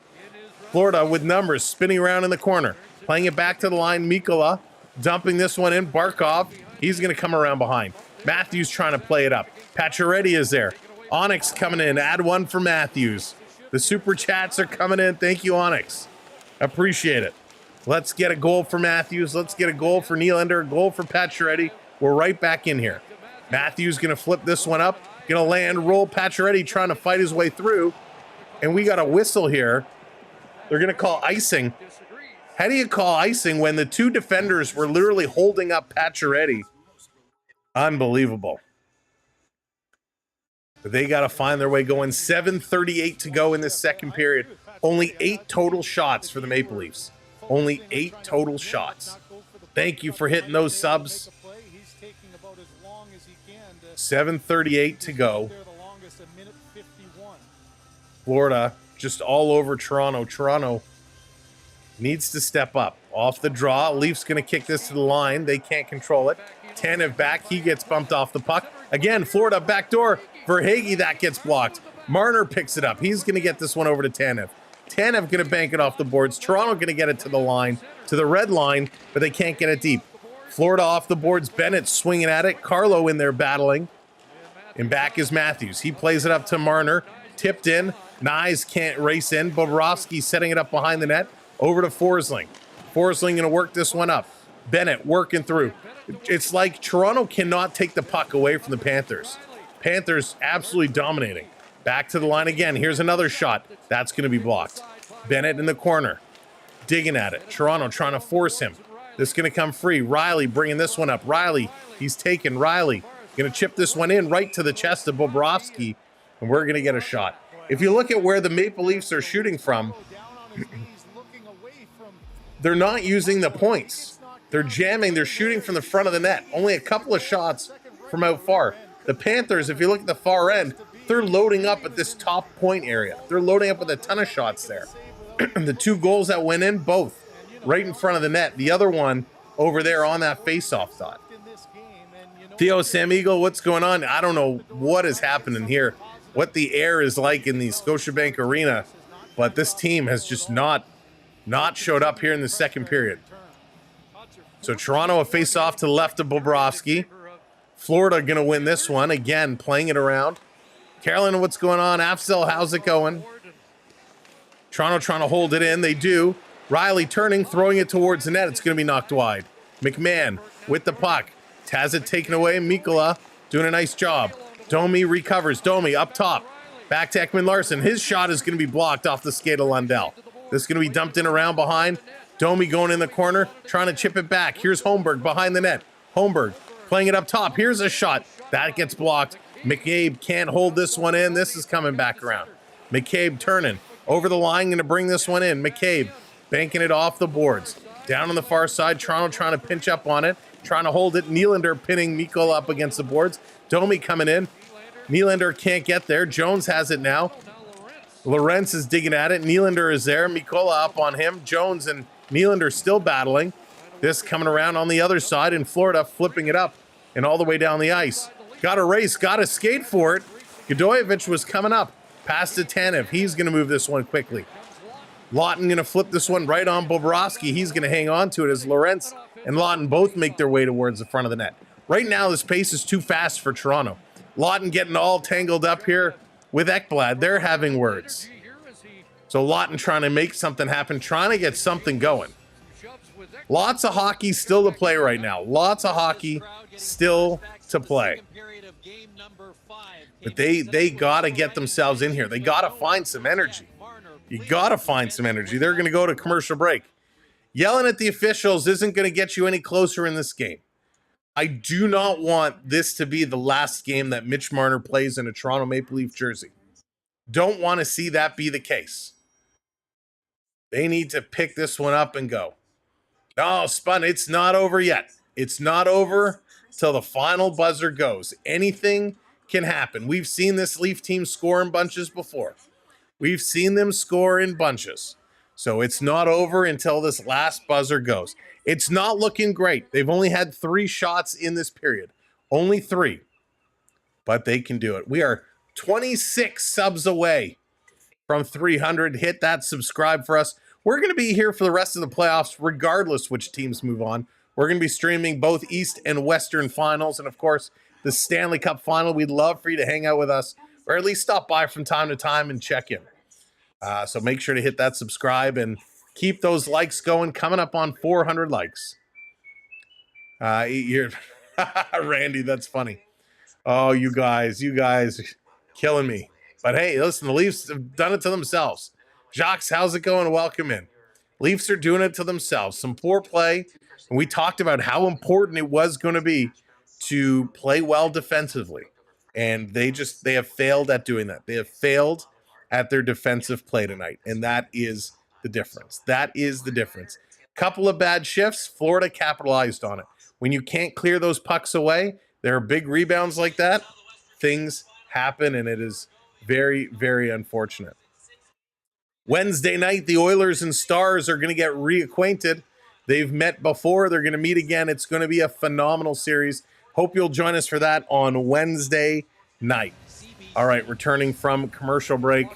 Florida with numbers, spinning around in the corner. Playing it back to the line. Mikkola dumping this one in. Barkov, he's going to come around behind. Matthews trying to play it up. Pacioretty is there. Onyx coming in. Add one for Matthews. The super chats are coming in. Thank you, Onyx. Appreciate it. Let's get a goal for Matthews. Let's get a goal for Nylander. A goal for Pacioretty. We're right back in here. Matthews going to flip this one up. Going to land, roll. Pacioretty trying to fight his way through. And we got a whistle here. They're going to call icing. How do you call icing when the two defenders were literally holding up Pacioretty? Unbelievable. But they got to find their way going. 7:38 to go in this second period. Only 8 total shots for the Maple Leafs. Only 8 total shots. Thank you for hitting those subs. 7:38 to go. Florida just all over Toronto. Toronto needs to step up. Off the draw. Leafs going to kick this to the line. They can't control it. Tanev back. He gets bumped off the puck. Again, Florida backdoor. Verhaeghe, that gets blocked. Marner picks it up. He's going to get this one over to Tanev. Tanev going to bank it off the boards. Toronto going to get it to the line, to the red line, but they can't get it deep. Florida off the boards. Bennett swinging at it. Carlo in there battling. And back is Matthews. He plays it up to Marner. Tipped in. Nyes can't race in. Bobrovsky setting it up behind the net. Over to Forsling. Forsling going to work this one up. Bennett working through. It's like Toronto cannot take the puck away from the Panthers. Panthers absolutely dominating. Back to the line again. Here's another shot. That's going to be blocked. Bennett in the corner. Digging at it. Toronto trying to force him. This is going to come free. Riley bringing this one up. Riley, he's taken. Riley going to chip this one in right to the chest of Bobrovsky. And we're going to get a shot. If you look at where the Maple Leafs are shooting from, they're not using the points. They're jamming. They're shooting from the front of the net. Only a couple of shots from out far. The Panthers, if you look at the far end, they're loading up at this top point area. They're loading up with a ton of shots there. The 2 goals that went in, both right in front of the net. The other one over there on that face-off dot. Theo Sam Eagle, what's going on? I don't know what is happening here, what the air is like in the Scotiabank Arena, but this team has just not showed up here in the second period. So Toronto a face-off to the left of Bobrovsky. Florida going to win this one. Again, playing it around. Carolina, what's going on? Afzal, how's it going? Toronto trying to hold it in. They do. Riley turning, throwing it towards the net. It's going to be knocked wide. McMahon with the puck. Has it taken away. Mikkola doing a nice job. Domi recovers. Domi up top. Back to Ekman Larson. His shot is going to be blocked off the skate of Lundell. This is going to be dumped in around behind. Domi going in the corner, trying to chip it back. Here's Holmberg behind the net. Holmberg playing it up top. Here's a shot. That gets blocked. McCabe can't hold this one in. This is coming back around. McCabe turning over the line, going to bring this one in. McCabe banking it off the boards. Down on the far side, Toronto trying to pinch up on it, trying to hold it. Nylander pinning Mikko up against the boards. Domi coming in. Nylander can't get there. Jones has it now. Lorentz is digging at it. Nylander is there. Mikkola up on him. Jones and Nylander still battling. This coming around on the other side, and Florida flipping it up and all the way down the ice. Got to race, got to skate for it. Godoyevich was coming up. Past to Tanev. He's going to move this one quickly. Lawton going to flip this one right on Bobrovsky. He's going to hang on to it as Lorentz and Lawton both make their way towards the front of the net. Right now, this pace is too fast for Toronto. Lawton getting all tangled up here with Ekblad. They're having words. So Lawton trying to make something happen, trying to get something going. Lots of hockey still to play right now. Lots of hockey still to play. But they got to get themselves in here. They got to find some energy. You got to find some energy. They're going to go to commercial break. Yelling at the officials isn't going to get you any closer in this game. I do not want this to be the last game that Mitch Marner plays in a Toronto Maple Leaf jersey. Don't want to see that be the case. They need to pick this one up and go. No, Spun, it's not over yet. It's not over till the final buzzer goes. Anything can happen. We've seen this Leaf team score in bunches before. We've seen them score in bunches. So it's not over until this last buzzer goes. It's not looking great. They've only had 3 shots in this period. Only 3. But they can do it. We are 26 subs away from 300. Hit that subscribe for us. We're going to be here for the rest of the playoffs, regardless which teams move on. We're going to be streaming both East and Western finals. And, of course, the Stanley Cup final. We'd love for you to hang out with us, or at least stop by from time to time and check in. So make sure to hit that subscribe and keep those likes going. Coming up on 400 likes. You're Randy, that's funny. Oh, you guys killing me. But hey, listen, the Leafs have done it to themselves. Jacques, how's it going? Welcome in. Leafs are doing it to themselves. Some poor play. And we talked about how important it was going to be to play well defensively. And they have failed at doing that. They have failed at their defensive play tonight. And that is the difference. That is the difference. Couple of bad shifts. Florida capitalized on it. When you can't clear those pucks away, there are big rebounds like that. Things happen, and it is very, very unfortunate. Wednesday night, the Oilers and Stars are going to get reacquainted. They've met before. They're going to meet again. It's going to be a phenomenal series. Hope you'll join us for that on Wednesday night. All right, returning from commercial break,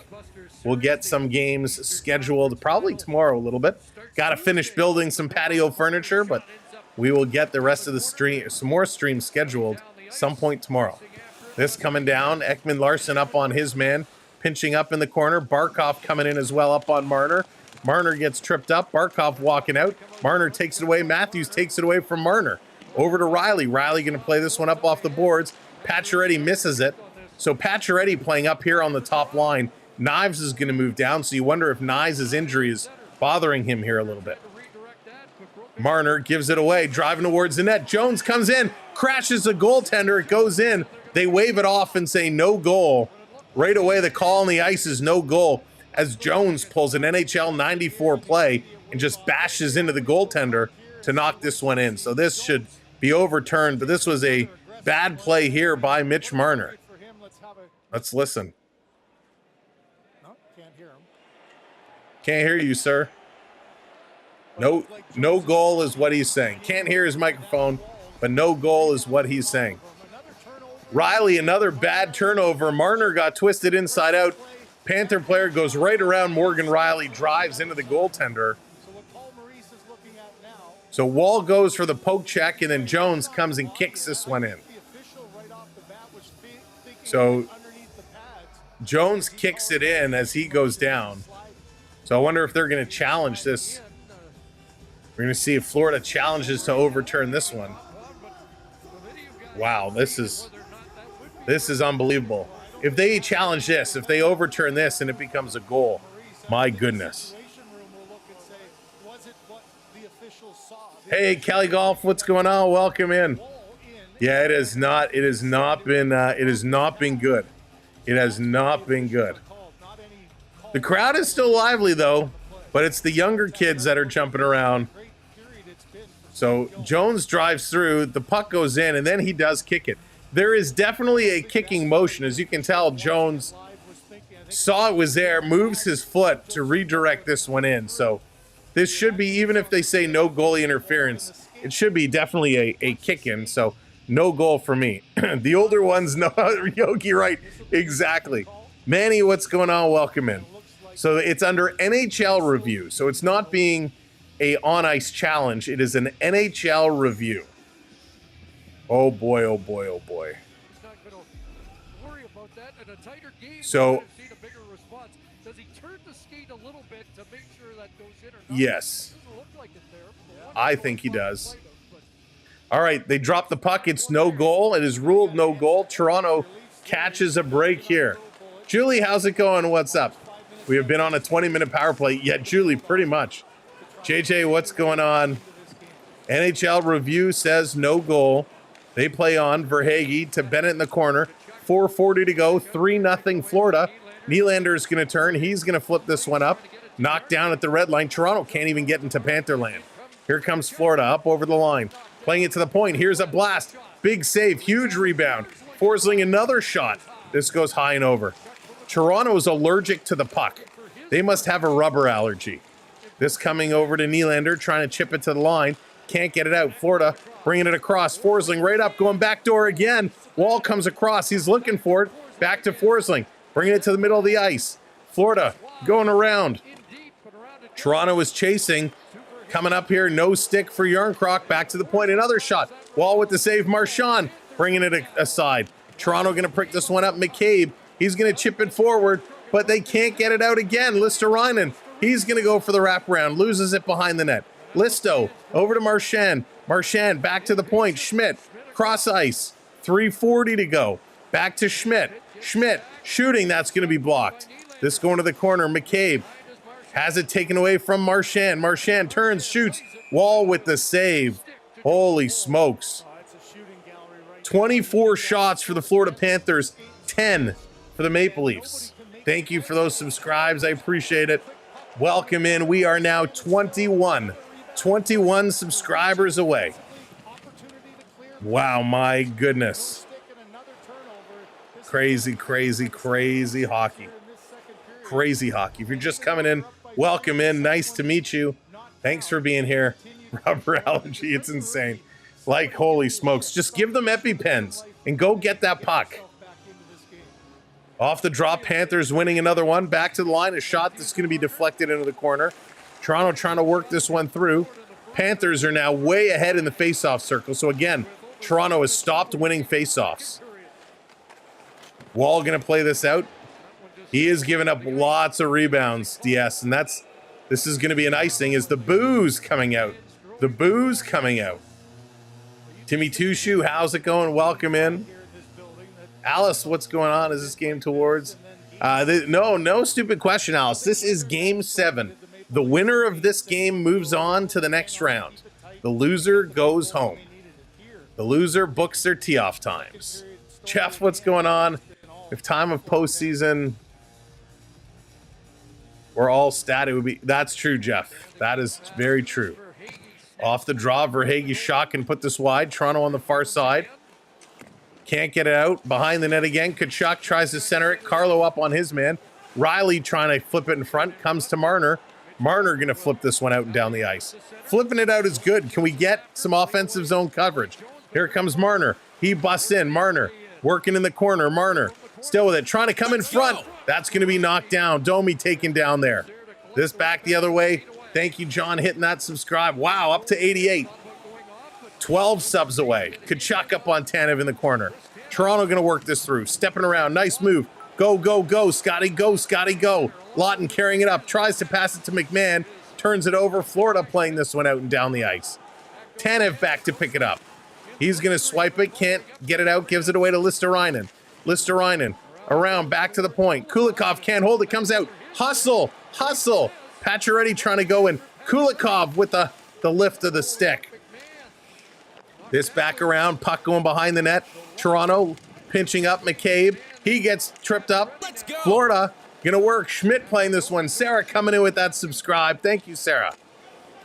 we'll get some games scheduled probably tomorrow a little bit. Got to finish building some patio furniture, but we will get the rest of the stream, some more streams scheduled some point tomorrow. This coming down, Ekman Larson up on his man, pinching up in the corner. Barkov coming in as well up on Marner. Marner gets tripped up. Barkov walking out. Marner takes it away. Matthews takes it away from Marner. Over to Riley. Riley going to play this one up off the boards. Pacioretty misses it. So Pacioretty playing up here on the top line. Knives is going to move down, so you wonder if Knives' injury is bothering him here a little bit. Marner gives it away, driving towards the net. Jones comes in, crashes a goaltender. It goes in. They wave it off and say no goal. Right away, the call on the ice is no goal as Jones pulls an NHL 94 play and just bashes into the goaltender to knock this one in. So this should be overturned, but this was a bad play here by Mitch Marner. Let's listen. No, can't hear him. Can't hear you, sir. No goal is what he's saying. Can't hear his microphone, but no goal is what he's saying. Riley, another bad turnover. Marner got twisted inside out. Panther player goes right around Morgan Riley, drives into the goaltender. So Wall goes for the poke check, and then Jones comes and kicks this one in. So Jones kicks it in as he goes down. So I wonder if they're going to challenge this. We're going to see if Florida challenges to overturn this one. Wow, this is unbelievable. If they challenge this, if they overturn this and it becomes a goal, my goodness. Hey, Cali Golf, what's going on? Welcome in. Yeah, it has not been good. It has not been good. The crowd is still lively though, but it's the younger kids that are jumping around. So Jones drives through, the puck goes in, and then he does kick it. There is definitely a kicking motion. As you can tell, Jones saw it was there, moves his foot to redirect this one in. So this should be, even if they say no goalie interference, it should be definitely a kick in. So no goal for me. The older ones know. Yogi, right? Exactly. Manny, what's going on? Welcome in. So it's under NHL review. So it's not being a on-ice challenge. It is an NHL review. Oh boy, oh boy, oh boy. So, yes. I think he does. All right, they drop the puck. It's no goal. It is ruled no goal. Toronto catches a break here. Julie, how's it going? What's up? We have been on a 20-minute power play. Yeah, Julie, pretty much. JJ, what's going on? NHL review says no goal. They play on. Verhaeghe to Bennett in the corner. 4:40 to go. 3-0 Florida. Nylander's going to turn. He's going to flip this one up. Knocked down at the red line. Toronto can't even get into Pantherland. Here comes Florida up over the line. Playing it to the point. Here's a blast. Big save. Huge rebound. Forsling another shot. This goes high and over. Toronto's allergic to the puck. They must have a rubber allergy. This coming over to Nylander, trying to chip it to the line. Can't get it out. Florida bringing it across. Forsling right up, going backdoor again. Wall comes across. He's looking for it. Back to Forsling. Bringing it to the middle of the ice. Florida going around. Toronto is chasing. Coming up here, no stick for Yarncroc. Back to the point, another shot. Wall with the save. Marchand bringing it aside. Toronto going to prick this one up. McCabe, he's going to chip it forward, but they can't get it out again. Listerainen, he's going to go for the wraparound. Loses it behind the net. Listo over to Marchand. Marchand back to the point. Schmidt, cross ice. 3:40 to go. Back to Schmidt. Schmidt shooting. That's going to be blocked. This going to the corner. McCabe has it taken away from Marchand. Marchand turns, shoots. Wall with the save. Holy smokes. 24 shots for the Florida Panthers. 10 for the Maple Leafs. Thank you for those subscribes. I appreciate it. Welcome in. We are now 21 subscribers away. Wow, my goodness. Crazy, crazy, crazy hockey. Crazy hockey. If you're just coming in, welcome in. Nice to meet you. Thanks for being here. Rubber allergy, it's insane. Like, holy smokes. Just give them EpiPens and go get that puck. Off the drop, Panthers winning another one. Back to the line, a shot that's going to be deflected into the corner. Toronto trying to work this one through. Panthers are now way ahead in the faceoff circle. So again, Toronto has stopped winning faceoffs. Wall going to play this out. He is giving up lots of rebounds, DS, and this is going to be an icing. Is the booze coming out? The booze coming out. Timmy Tushu, how's it going? Welcome in. Alice, what's going on? Is this game towards? No stupid question, Alice. This is game 7. The winner of this game moves on to the next round. The loser goes home. The loser books their tee-off times. Jeff, what's going on? If time of postseason were all stat, it would be. That's true, Jeff. That is very true. Off the draw, Verhaeghe shot can put this wide. Toronto on the far side. Can't get it out. Behind the net again. Tkachuk tries to center it. Carlo up on his man. Riley trying to flip it in front. Comes to Marner. Marner going to flip this one out and down the ice. Flipping it out is good. Can we get some offensive zone coverage? Here comes Marner. He busts in. Marner working in the corner. Marner still with it. Trying to come in front. That's going to be knocked down. Domi taken down there. This back the other way. Thank you, John, hitting that subscribe. Wow, up to 88. 12 subs away. Tkachuk up on Tanev in the corner. Toronto going to work this through. Stepping around. Nice move. Go, go, go. Scotty, go. Scotty, go. Lawton carrying it up. Tries to pass it to McMahon. Turns it over. Florida playing this one out and down the ice. Tanev back to pick it up. He's going to swipe it. Can't get it out. Gives it away to Listerainen. Listerainen around. Back to the point. Kulikov can't hold it. Comes out. Hustle. Hustle. Pacioretty trying to go in. Kulikov with the lift of the stick. This back around, puck going behind the net. Toronto pinching up McCabe. He gets tripped up. Let's go. Florida gonna work. Schmidt playing this one. Sarah coming in with that subscribe. Thank you, Sarah.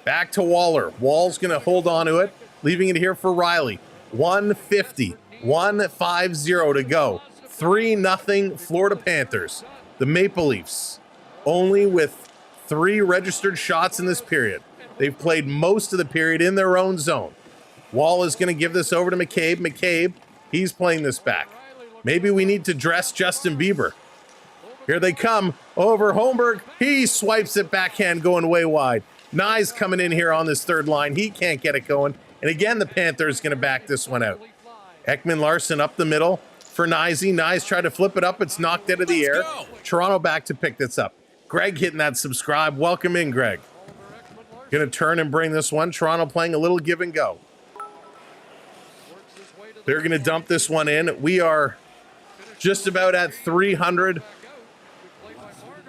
Back to Waller. Wall's gonna hold on to it, leaving it here for Riley. 150 to go. 3-0 Florida Panthers. The Maple Leafs only with 3 registered shots in this period. They've played most of the period in their own zone. Wall is going to give this over to McCabe. McCabe, he's playing this back. Maybe we need to dress Justin Bieber. Here they come over Holmberg. He swipes it backhand going way wide. Nye's coming in here on this third line. He can't get it going. And again, the Panthers going to back this one out. Ekman Larson up the middle for Nyes. Nyes tried to flip it up. It's knocked out of the air. Toronto back to pick this up. Greg hitting that subscribe. Welcome in, Greg. Going to turn and bring this one. Toronto playing a little give and go. They're going to dump this one in. We are just about at 300.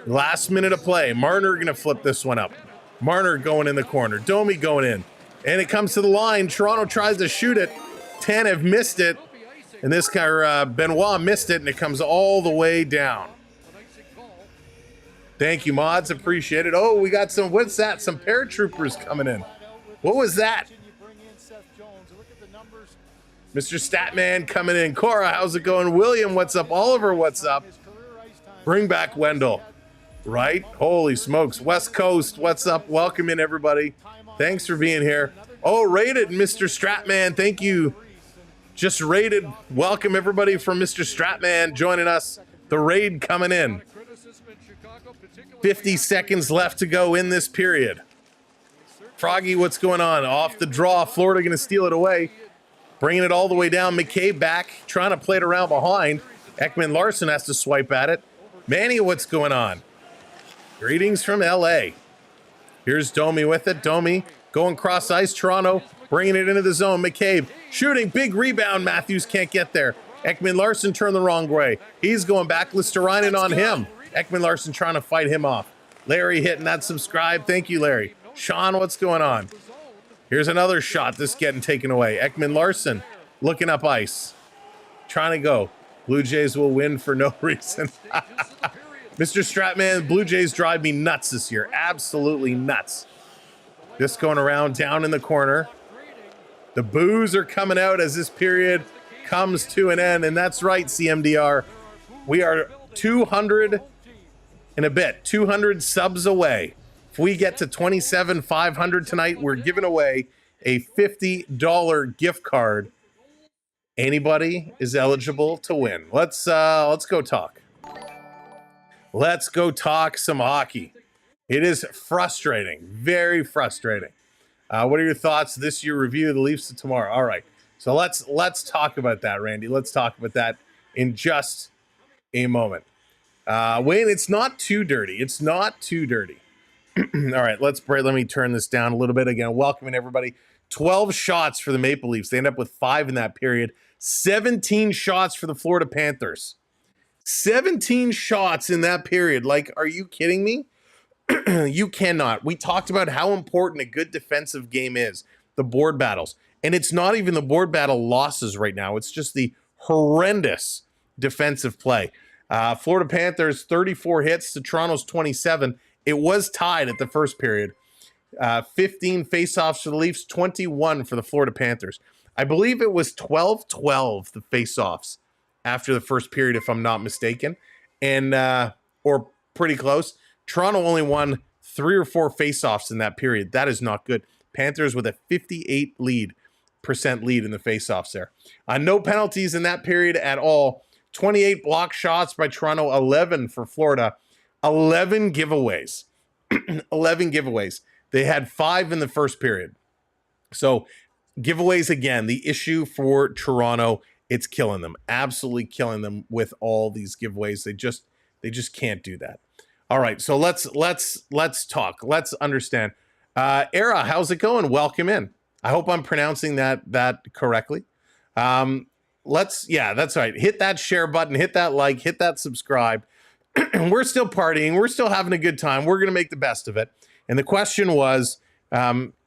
Last minute of play. Marner going to flip this one up. Marner going in the corner. Domi going in. And it comes to the line. Toronto tries to shoot it. Tanev missed it. And this guy, Benoit, missed it. And it comes all the way down. Thank you, mods. Appreciate it. Oh, we got some, what's that? Some paratroopers coming in. What was that? Mr. Statman coming in. Cora, how's it going? William, what's up? Oliver, what's up? Bring back Wendell. Right? Holy smokes. West Coast, what's up? Welcome in, everybody. Thanks for being here. Oh, rated, Mr. Stratman. Thank you. Just rated. Welcome, everybody, from Mr. Stratman joining us. The raid coming in. 50 seconds left to go in this period. Froggy, what's going on? Off the draw. Florida going to steal it away. Bringing it all the way down. McCabe back. Trying to play it around behind. Ekman Larson has to swipe at it. Manny, what's going on? Greetings from LA. Here's Domi with it. Domi going cross ice. Toronto bringing it into the zone. McCabe shooting. Big rebound. Matthews can't get there. Ekman Larson turned the wrong way. He's going back. Listerinen on him. Ekman Larson trying to fight him off. Larry hitting that subscribe. Thank you, Larry. Sean, what's going on? Here's another shot. This getting taken away. Ekman Larson looking up ice. Trying to go. Blue Jays will win for no reason. Mr. Stratman, Blue Jays drive me nuts this year. Absolutely nuts. This going around down in the corner. The boos are coming out as this period comes to an end. And that's right, CMDR. We are 200 and a bit, 200 subs away. If we get to 27,500 tonight, we're giving away a $50 gift card. Anybody is eligible to win. Let's go talk. Let's go talk some hockey. It is frustrating, very frustrating. What are your thoughts this year review of the Leafs tomorrow? All right, so let's talk about that, Randy. Let's talk about that in just a moment. Wayne, it's not too dirty. It's not too dirty. All right, let me turn this down a little bit again. Welcoming everybody. 12 shots for the Maple Leafs. They end up with 5 in that period. 17 shots for the Florida Panthers. 17 shots in that period. Like, are you kidding me? You cannot. We talked about how important a good defensive game is, the board battles. And it's not even the board battle losses right now. It's just the horrendous defensive play. Florida Panthers, 34 hits to Toronto's 27. It was tied at the first period. 15 faceoffs for the Leafs, 21 for the Florida Panthers. I believe it was 12-12, the faceoffs, after the first period, if I'm not mistaken. And, or pretty close. Toronto only won 3 or 4 faceoffs in that period. That is not good. Panthers with a 58% lead in the faceoffs there. No penalties in that period at all. 28 block shots by Toronto, 11 for Florida. 11 giveaways. 11 giveaways. They had 5 in the first period. So giveaways again, the issue for Toronto, it's killing them. Absolutely killing them with all these giveaways. They just can't do that. All right, so let's talk. Let's understand. Era, how's it going? Welcome in. I hope I'm pronouncing that correctly. Yeah, that's right. Hit that share button, hit that like, hit that subscribe. We're still partying. We're still having a good time. We're going to make the best of it. And the question was,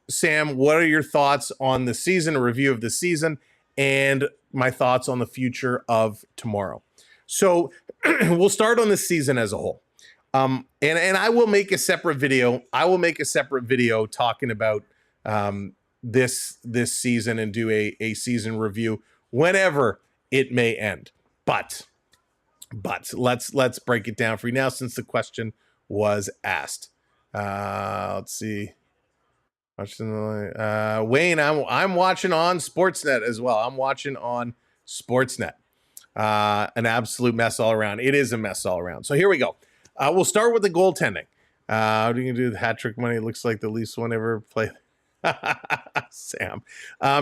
Sam, what are your thoughts on the season, a review of the season, and my thoughts on the future of tomorrow? So we'll start on the season as a whole. And I will make a separate video. I will make a separate video talking about this season and do a season review whenever it may end. But let's break it down for you now since the question was asked. Let's see. Wayne, I'm watching on Sportsnet as well. I'm watching on Sportsnet. An absolute mess all around. It is a mess all around. So here we go. We'll start with the goaltending. How do you do the hat trick money? It looks like the least one ever played. Sam.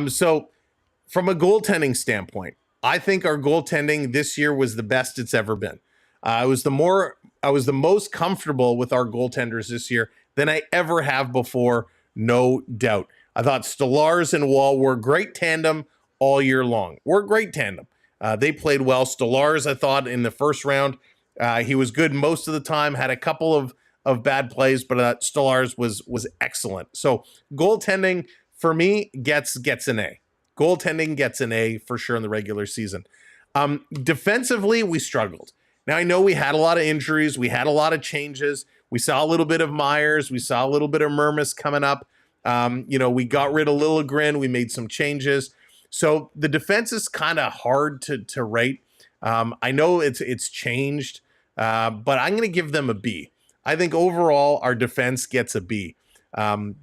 So from a goaltending standpoint, I think our goaltending this year was the best it's ever been. I was the most comfortable with our goaltenders this year than I ever have before, no doubt. I thought Stolarz and Wall were a great tandem all year long. We're a great tandem. They played well. Stolarz, I thought, in the first round, he was good most of the time, had a couple of bad plays, but Stolarz was excellent. So goaltending, for me, gets an A. Goaltending gets an A for sure in the regular season. Defensively, we struggled. Now, I know we had a lot of injuries. We had a lot of changes. We saw a little bit of Myers. We saw a little bit of Mermis coming up. We got rid of Liljegren. We made some changes. So the defense is kind of hard to rate. I know it's changed, but I'm going to give them a B. I think overall our defense gets a B.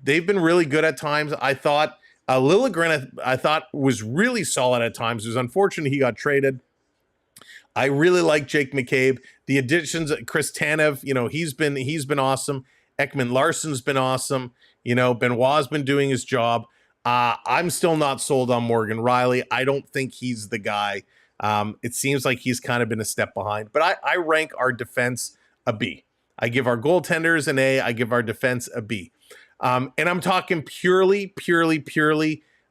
They've been really good at times. I thought Liljegren, I thought was really solid at times. It was unfortunate he got traded. I really like Jake McCabe. The additions, Chris Tanev, he's been awesome. Ekman Larsson's been awesome. Benoit's been doing his job. I'm still not sold on Morgan Riley. I don't think he's the guy. It seems like he's kind of been a step behind. But I rank our defense a B. I give our goaltenders an A. I give our defense a B. And I'm talking purely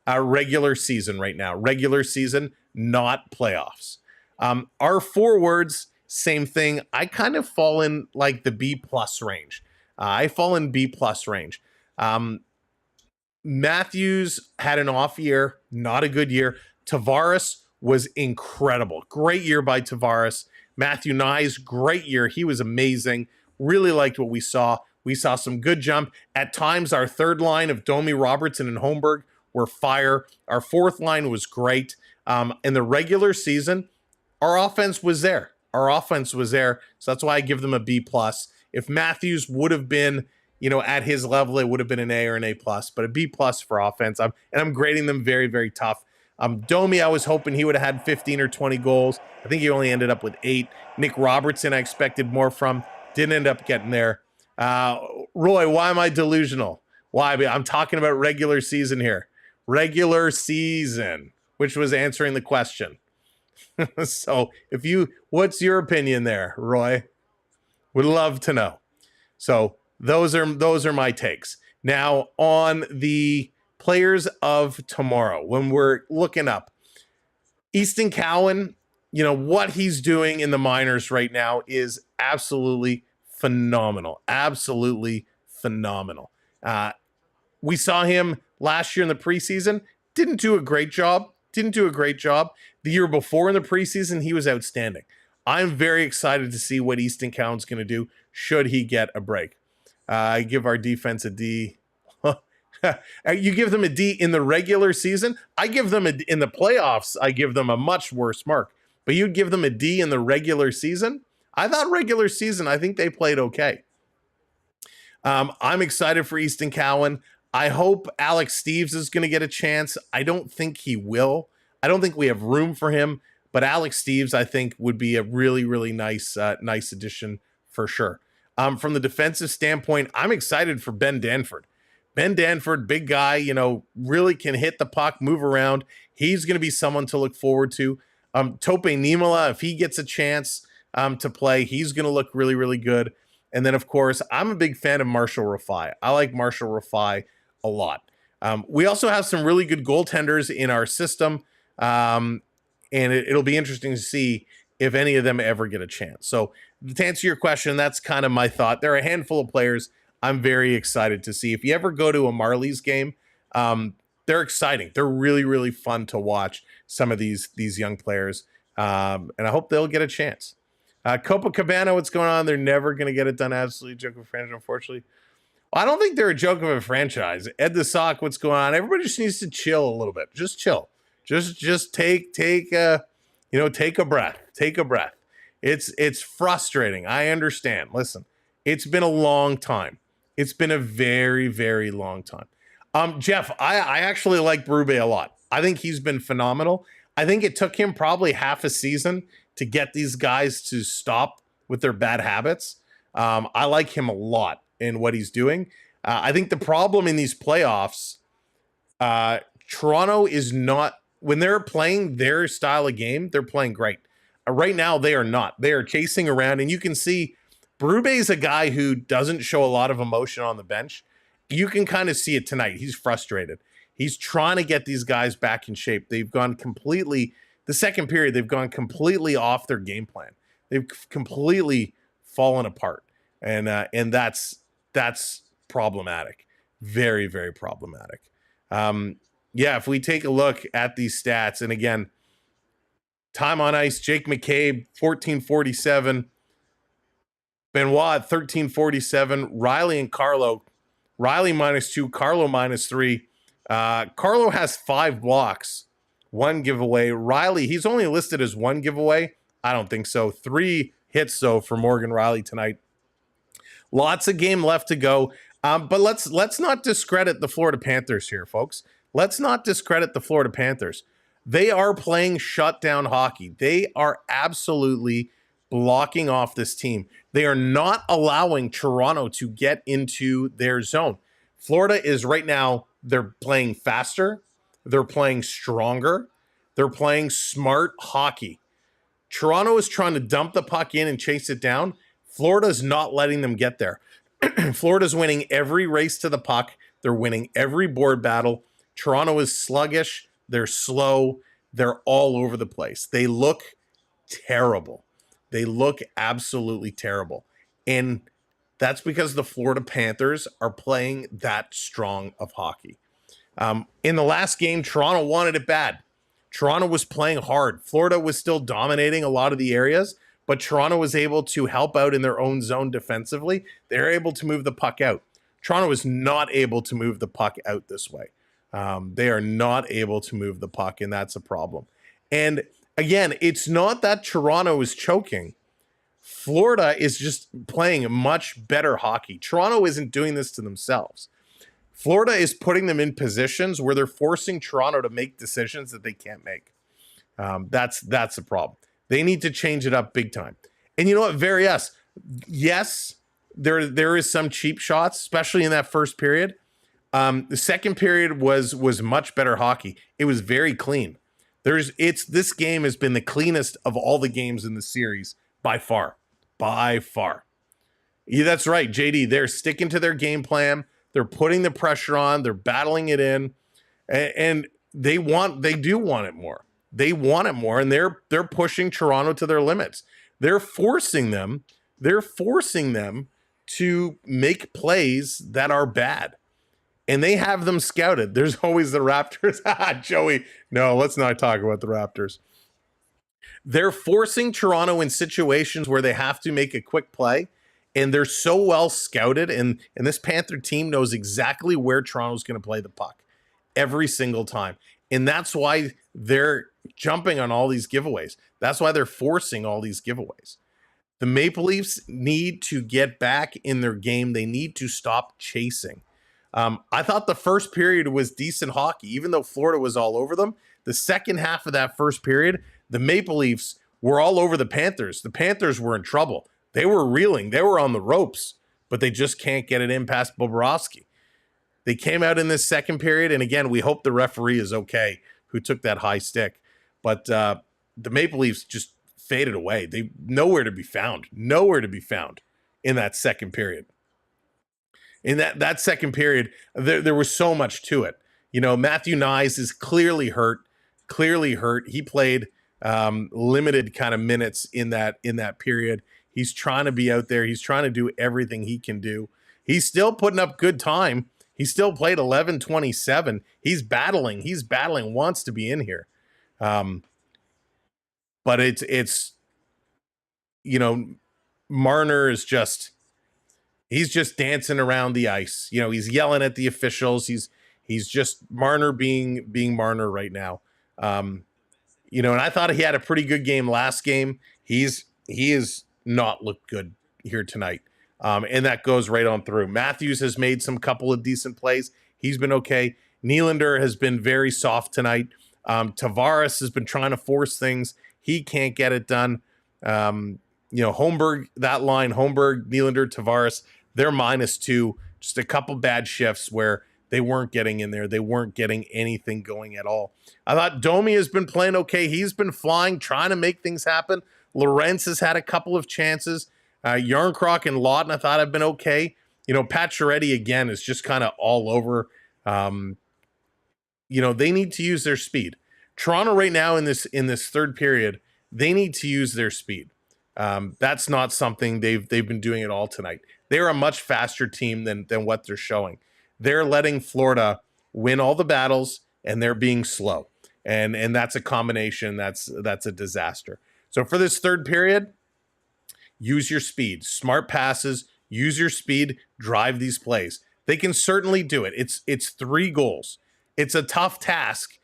regular season right now. Regular season, not playoffs. Our forwards, same thing. I kind of fall in like the B+ range. I fall in B+ range. Matthews had an off year, not a good year. Tavares was incredible. Great year by Tavares. Matthew Nyes, great year. He was amazing. Really liked what we saw. We saw some good jump. At times, our third line of Domi, Robertson, and Holmberg were fire. Our fourth line was great. In the regular season, our offense was there. So that's why I give them a B+. If Matthews would have been, at his level, it would have been an A or an A+, but a B+ for offense. I'm grading them very, very tough. Domi, I was hoping he would have had 15 or 20 goals. I think he only ended up with 8. Nick Robertson, I expected more from. Didn't end up getting there. Roy, why am I delusional? Why? I'm talking about regular season here. Regular season, which was answering the question. So what's your opinion there, Roy? Would love to know. So those are my takes. Now on the players of tomorrow, when we're looking up, Easton Cowan, what he's doing in the minors right now is absolutely phenomenal. Absolutely phenomenal. We saw him last year in the preseason. Didn't do a great job. The year before in the preseason, he was outstanding. I'm very excited to see what Easton Cowan's going to do should he get a break. I give our defense a D. You give them a D in the regular season. I give them in the playoffs. I give them a much worse mark. But you'd give them a D in the regular season? I thought regular season, I think they played okay. I'm excited for Easton Cowan. I hope Alex Steeves is going to get a chance. I don't think he will. I don't think we have room for him. But Alex Steeves, I think, would be a really, really nice addition for sure. From the defensive standpoint, I'm excited for Ben Danford. Ben Danford, big guy, really can hit the puck, move around. He's going to be someone to look forward to. Tope Niemelä, if he gets a chance to play, he's going to look really, really good. And then, of course, I'm a big fan of Marshall Rafai. I like Marshall Rafai a lot. We also have some really good goaltenders in our system, and it'll be interesting to see if any of them ever get a chance. So to answer your question, that's kind of my thought. There are a handful of players I'm very excited to see. If you ever go to a Marlies game, they're exciting. They're really, really fun to watch, some of these young players. And I hope they'll get a chance. Copacabana, what's going on? They're never going to get it done. Absolutely joke of a franchise, unfortunately. I don't think they're a joke of a franchise. Ed the Sock, what's going on? Everybody just needs to chill a little bit. Just chill. Just take a breath. Take a breath. It's frustrating. I understand. Listen, it's been a long time. It's been a very, very long time. Jeff, I actually like Berube a lot. I think he's been phenomenal. I think it took him probably half a season to get these guys to stop with their bad habits. I like him a lot in what he's doing. I think the problem in these playoffs, Toronto is not, when they're playing their style of game, they're playing great. Right now, they are not. They are chasing around, and you can see Berube is a guy who doesn't show a lot of emotion on the bench. You can kind of see it tonight. He's frustrated. He's trying to get these guys back in shape. They've gone completely, the second period, they've gone completely off their game plan. They've completely fallen apart. And that's problematic. Very, very problematic. If we take a look at these stats, and again, time on ice, Jake McCabe, 1447. Benoit, 1347. Riley and Carlo. Riley -2, Carlo -3. Carlo has 5 blocks, 1 giveaway. Riley, he's only listed as 1 giveaway. I don't think so. 3 hits, though, for Morgan Riley tonight. Lots of game left to go. But let's not discredit the Florida Panthers here, folks. Let's not discredit the Florida Panthers. They are playing shutdown hockey. They are absolutely blocking off this team. They are not allowing Toronto to get into their zone. Florida is right now, they're playing faster. They're playing stronger. They're playing smart hockey. Toronto is trying to dump the puck in and chase it down. Florida's not letting them get there. Florida's winning every race to the puck. They're winning every board battle. Toronto is sluggish. They're slow. They're all over the place. They look terrible. They look absolutely terrible. And that's because the Florida Panthers are playing that strong of hockey. In the last game, Toronto wanted it bad. Toronto was playing hard. Florida was still dominating a lot of the areas, but Toronto was able to help out in their own zone defensively. They're able to move the puck out. Toronto is not able to move the puck out this way. They are not able to move the puck, and that's a problem. And again, it's not that Toronto is choking. Florida is just playing much better hockey. Toronto isn't doing this to themselves. Florida is putting them in positions where they're forcing Toronto to make decisions that they can't make. That's the problem. They need to change it up big time. And you know what, yes, there is some cheap shots, especially in that first period. The second period was much better hockey. It was very clean. This game has been the cleanest of all the games in the series by far. By far. Yeah, that's right, JD. They're sticking to their game plan. They're putting the pressure on. They're battling it in, and they do want it more. They want it more, and they're pushing Toronto to their limits. They're forcing them to make plays that are bad. And they have them scouted. There's always the Raptors. Joey, no, let's not talk about the Raptors. They're forcing Toronto in situations where they have to make a quick play, and they're so well scouted, and this Panther team knows exactly where Toronto's going to play the puck every single time. And that's why they're jumping on all these giveaways. That's why they're forcing all these giveaways. The Maple Leafs need to get back in their game. They need to stop chasing. I thought the first period was decent hockey, even though Florida was all over them. The second half of that first period, the Maple Leafs were all over the Panthers. The Panthers were in trouble. They were reeling. They were on the ropes, but they just can't get it in past Bobrovsky. They came out in this second period, and again, we hope the referee is okay who took that high stick. But the Maple Leafs just faded away. They nowhere to be found. Nowhere to be found in that second period. In that second period, there was so much to it. You know, Matthew Nyes is clearly hurt. He played limited kind of minutes in that period. He's trying to be out there. He's trying to do everything he can do. He's still putting up good time. He still played 11:27. He's battling, wants to be in here. But it's Marner is he's just dancing around the ice. He's yelling at the officials. He's just Marner being Marner right now. And I thought he had a pretty good game last game. He is not looked good here tonight. And that goes right on through. Matthews has made some couple of decent plays. He's been okay. Nylander has been very soft tonight. Tavares has been trying to force things. He can't get it done. Holmberg, that line, Holmberg, Nylander, Tavares, they're -2. Just a couple bad shifts where they weren't getting in there. They weren't getting anything going at all. I thought Domi has been playing okay. He's been flying, trying to make things happen. Lorenz has had a couple of chances. Yarncroc and Lawton, I thought, have been okay. Pacioretty, again, is just kind of all over. They need to use their speed. Toronto right now in this third period, they need to use their speed. That's not something they've been doing at all tonight. They're a much faster team than what they're showing. They're letting Florida win all the battles, and they're being slow. And that's a combination that's a disaster. So for this third period, use your speed. Smart passes, use your speed, drive these plays. They can certainly do it. It's 3 goals. It's a tough task.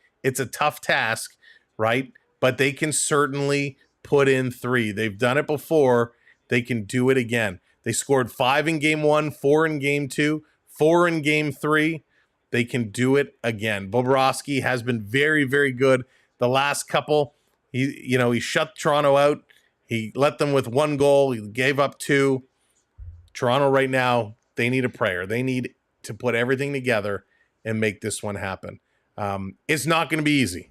Right? But they can certainly put in 3. They've done it before. They can do it again. They scored 5 in game 1, 4 in game 2, 4 in game 3. They can do it again. Bobrovsky has been very, very good. The last couple, he shut Toronto out. He let them with 1 goal. He gave up 2. Toronto right now, they need a prayer. They need to put everything together and make this one happen. It's not going to be easy.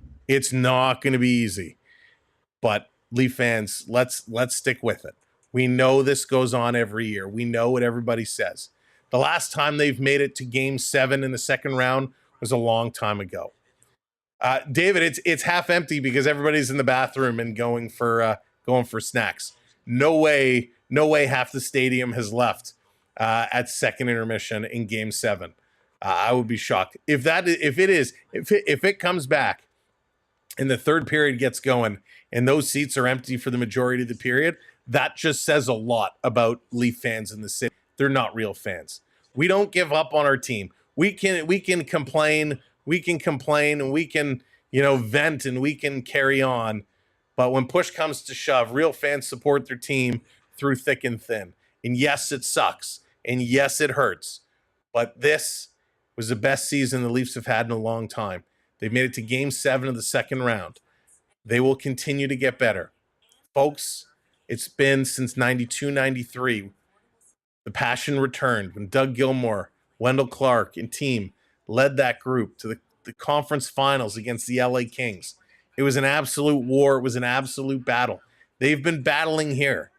But Leaf fans, let's stick with it. We know this goes on every year. We know what everybody says. The last time they've made it to Game 7 in the second round was a long time ago. David, it's half empty because everybody's in the bathroom and going for snacks. No way half the stadium has left at second intermission in Game 7. I would be shocked if it comes back and the third period gets going and those seats are empty for the majority of the period. That just says a lot about Leaf fans in the city. They're not real fans. We don't give up on our team. We can complain, and we can vent, and we can carry on. But when push comes to shove, real fans support their team through thick and thin. And yes, it sucks. And yes, it hurts. But this was the best season the Leafs have had in a long time. They've made it to Game 7 of the second round. They will continue to get better. Folks, it's been since 92-93. The passion returned when Doug Gilmour, Wendell Clark, and team led that group to the conference finals against the LA Kings. It was an absolute war. It was an absolute battle. They've been battling here.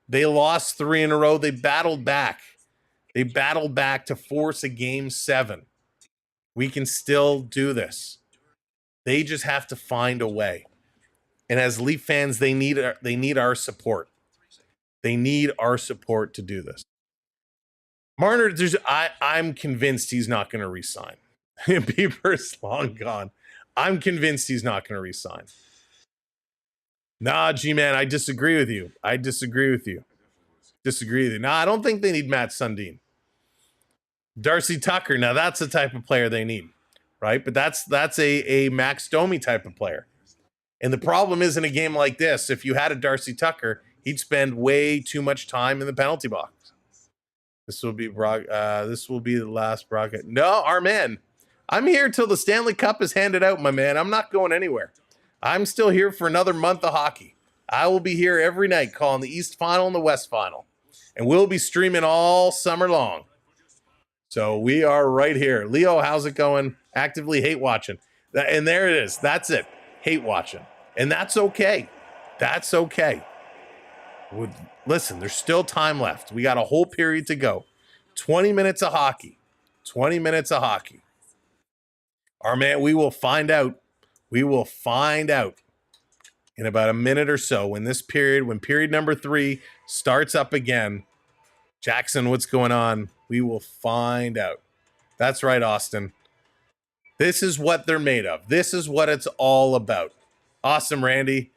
They lost 3 in a row. They battled back. They battled back to force a Game 7. We can still do this. They just have to find a way. And as Leaf fans, they need our support. They need our support to do this. Marner, I'm convinced he's not going to resign. Bieber's long gone. I'm convinced he's not going to resign. Nah, G-Man, I disagree with you. Nah, I don't think they need Matt Sundin. Darcy Tucker, now that's the type of player they need, right? But that's a Max Domi type of player. And the problem is in a game like this, if you had a Darcy Tucker, he'd spend way too much time in the penalty box. This will be the last broadcast. No, our man. I'm here till the Stanley Cup is handed out, my man. I'm not going anywhere. I'm still here for another month of hockey. I will be here every night calling the East Final and the West Final. And we'll be streaming all summer long. So we are right here. Leo, how's it going? Actively hate watching. And there it is. That's it. Hate watching. And that's okay. That's okay. Listen, there's still time left. We got a whole period to go. 20 minutes of hockey. 20 minutes of hockey. Our man, we will find out. We will find out in about a minute or so when period number 3 starts up again. Jackson, what's going on? We will find out. That's right, Austin. This is what they're made of. This is what it's all about. Awesome, Randy.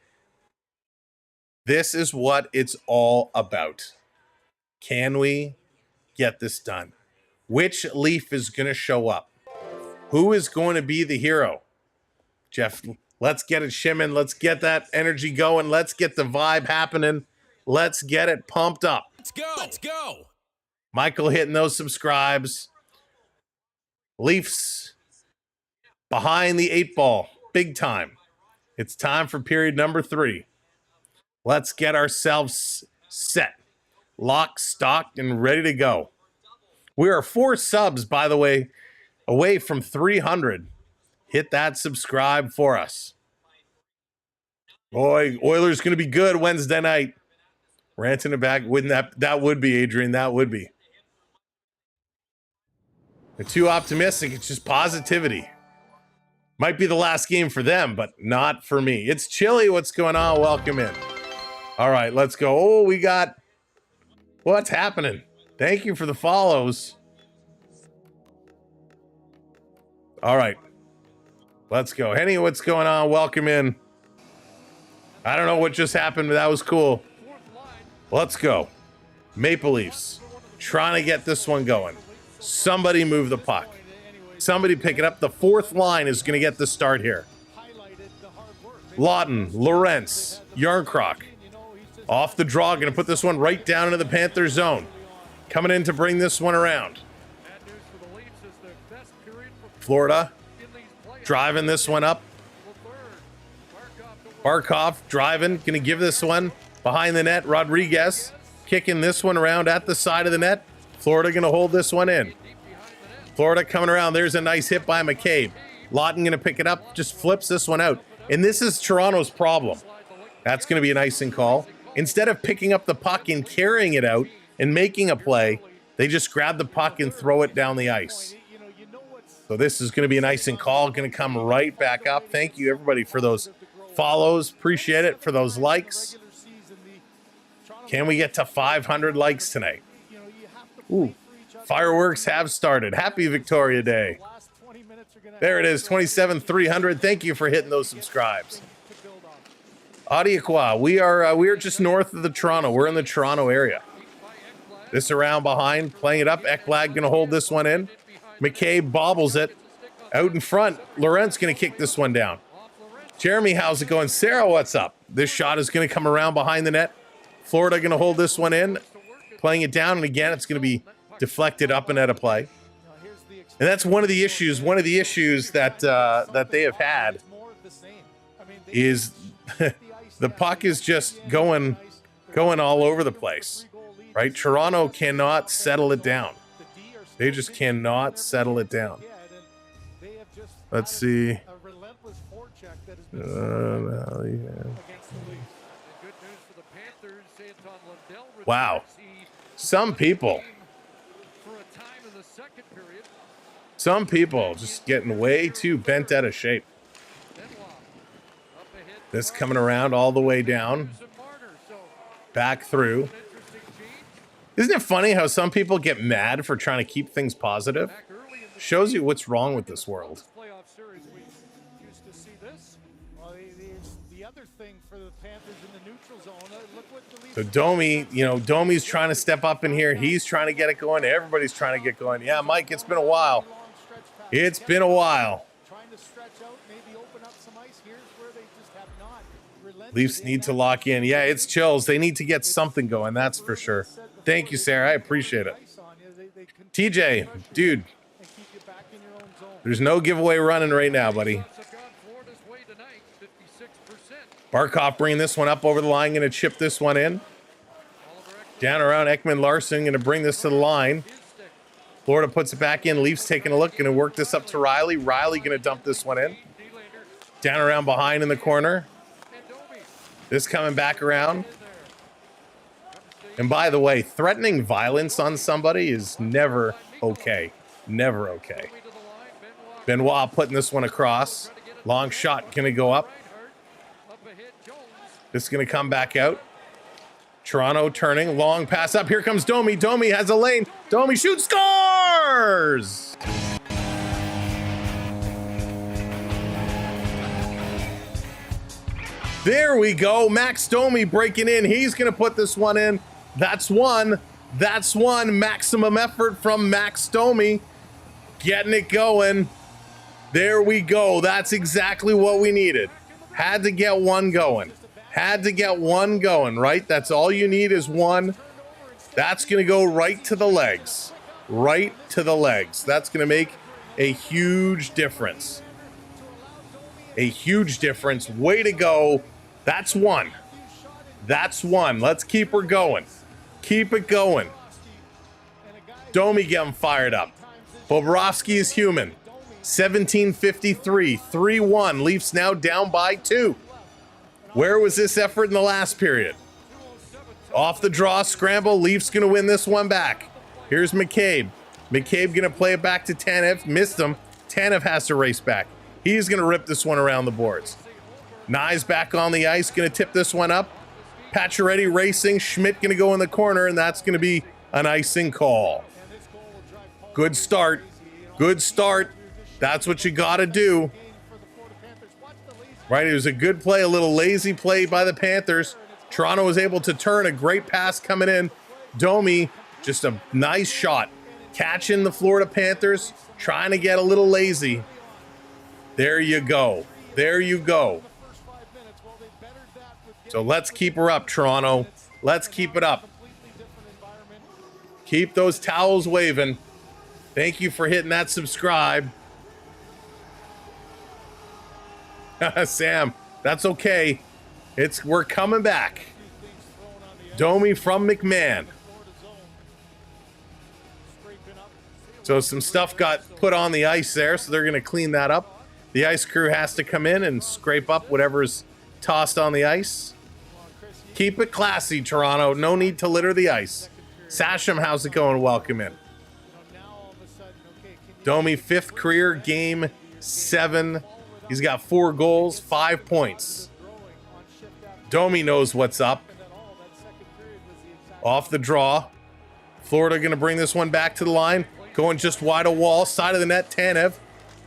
This is what it's all about. Can we get this done? Which Leaf is going to show up? Who is going to be the hero? Jeff, let's get it shimming. Let's get that energy going. Let's get the vibe happening. Let's get it pumped up. Let's go. Let's go. Michael hitting those subscribes. Leafs behind the 8 ball. Big time. It's time for period number 3. Let's get ourselves set. Locked, stocked, and ready to go. We are 4 subs, by the way, away from 300. Hit that subscribe for us. Boy, Oilers going to be good Wednesday night. Ranting it back. Wouldn't that would be, Adrian. That would be. They're too optimistic. It's just positivity. Might be the last game for them, but not for me. It's chilly. What's going on? Welcome in. All right, let's go. Oh, we got... What's happening? Thank you for the follows. All right. Let's go. Henny, what's going on? Welcome in. I don't know what just happened, but that was cool. Let's go. Maple Leafs. Trying to get this one going. Somebody move the puck. Somebody pick it up. The 4th line is going to get the start here. Lawton, Lorentz, Yarncroc. Off the draw. Going to put this one right down into the Panther zone. Coming in to bring this one around. Florida driving this one up. Barkov driving. Going to give this one behind the net. Rodriguez kicking this one around at the side of the net. Florida going to hold this one in. Florida coming around. There's a nice hit by McCabe. Lawton going to pick it up. Just flips this one out. And this is Toronto's problem. That's going to be an icing call. Instead of picking up the puck and carrying it out and making a play, they just grab the puck and throw it down the ice. So this is going to be an icing call. Going to come right back up. Thank you, everybody, for those follows. Appreciate it. For those likes. Can we get to 500 likes tonight? Ooh. Fireworks have started. Happy Victoria Day. There it is, 27,300. Thank you for hitting those subscribes. Adiaqua, we are just north of the Toronto. We're in the Toronto area. This around behind, playing it up. Ekblad going to hold this one in. McCabe bobbles it. Out in front, Lorentz going to kick this one down. Jeremy, how's it going? Sarah, what's up? This shot is going to come around behind the net. Florida going to hold this one in. Playing it down, and again, it's going to be deflected up and out of play. And that's one of the issues. One of the issues that they have had is the puck is just going all over the place, right? Toronto cannot settle it down. They just cannot settle it down. Let's see. Wow. Some people just getting way too bent out of shape. This coming around all the way down, back through. Isn't it funny how some people get mad for trying to keep things positive? Shows you what's wrong with this world. So Domi, Domi's trying to step up in here. He's trying to get it going. Everybody's trying to get going. Yeah, Mike, it's been a while. It's been a while. Leafs need to lock in. Yeah, it's chills. They need to get something going. That's for sure. Thank you, Sarah. I appreciate it. TJ, dude, there's no giveaway running right now, buddy. Barkov bringing this one up over the line, going to chip this one in. Down around Ekman Larson, going to bring this to the line. Florida puts it back in. Leafs taking a look, going to work this up to Riley. Riley going to dump this one in. Down around behind in the corner. This coming back around. And by the way, threatening violence on somebody is never okay. Never okay. Benoit putting this one across. Long shot going to go up. This is going to come back out. Toronto turning, long pass up. Here comes Domi. Domi has a lane. Domi shoots, scores! There we go. Max Domi breaking in. He's going to put this one in. That's one. That's one. Maximum effort from Max Domi. Getting it going. There we go. That's exactly what we needed. Had to get one going. Had to get one going, right? That's all you need is one. That's going to go right to the legs. Right to the legs. That's going to make a huge difference. A huge difference. Way to go. That's one. That's one. Let's keep her going. Keep it going. Domi getting fired up. Bobrovsky is human. 17:53. 3-1. Leafs now down by 2. Where was this effort in the last period? Off the draw, scramble. Leafs going to win this one back. Here's McCabe. McCabe going to play it back to Tanev. Missed him. Tanev has to race back. He's going to rip this one around the boards. Nye's back on the ice. Going to tip this one up. Pacioretty racing. Schmidt going to go in the corner, and that's going to be an icing call. Good start. Good start. That's what you got to do. Right, it was a good play, a little lazy play by the Panthers. Toronto was able to turn, a great pass coming in. Domi, just a nice shot. Catching the Florida Panthers, trying to get a little lazy. There you go. There you go. So let's keep her up, Toronto. Let's keep it up. Keep those towels waving. Thank you for hitting that subscribe. Sam, that's okay. We're coming back. Domi from McMahon. So some stuff got put on the ice there, so they're going to clean that up. The ice crew has to come in and scrape up whatever's tossed on the ice. Keep it classy, Toronto. No need to litter the ice. Sasham, how's it going? Welcome in. Domi, 5th career game, 7. He's got 4 goals, 5 points. Domi knows what's up. Off the draw. Florida going to bring this one back to the line. Going just wide of wall. Side of the net, Tanev.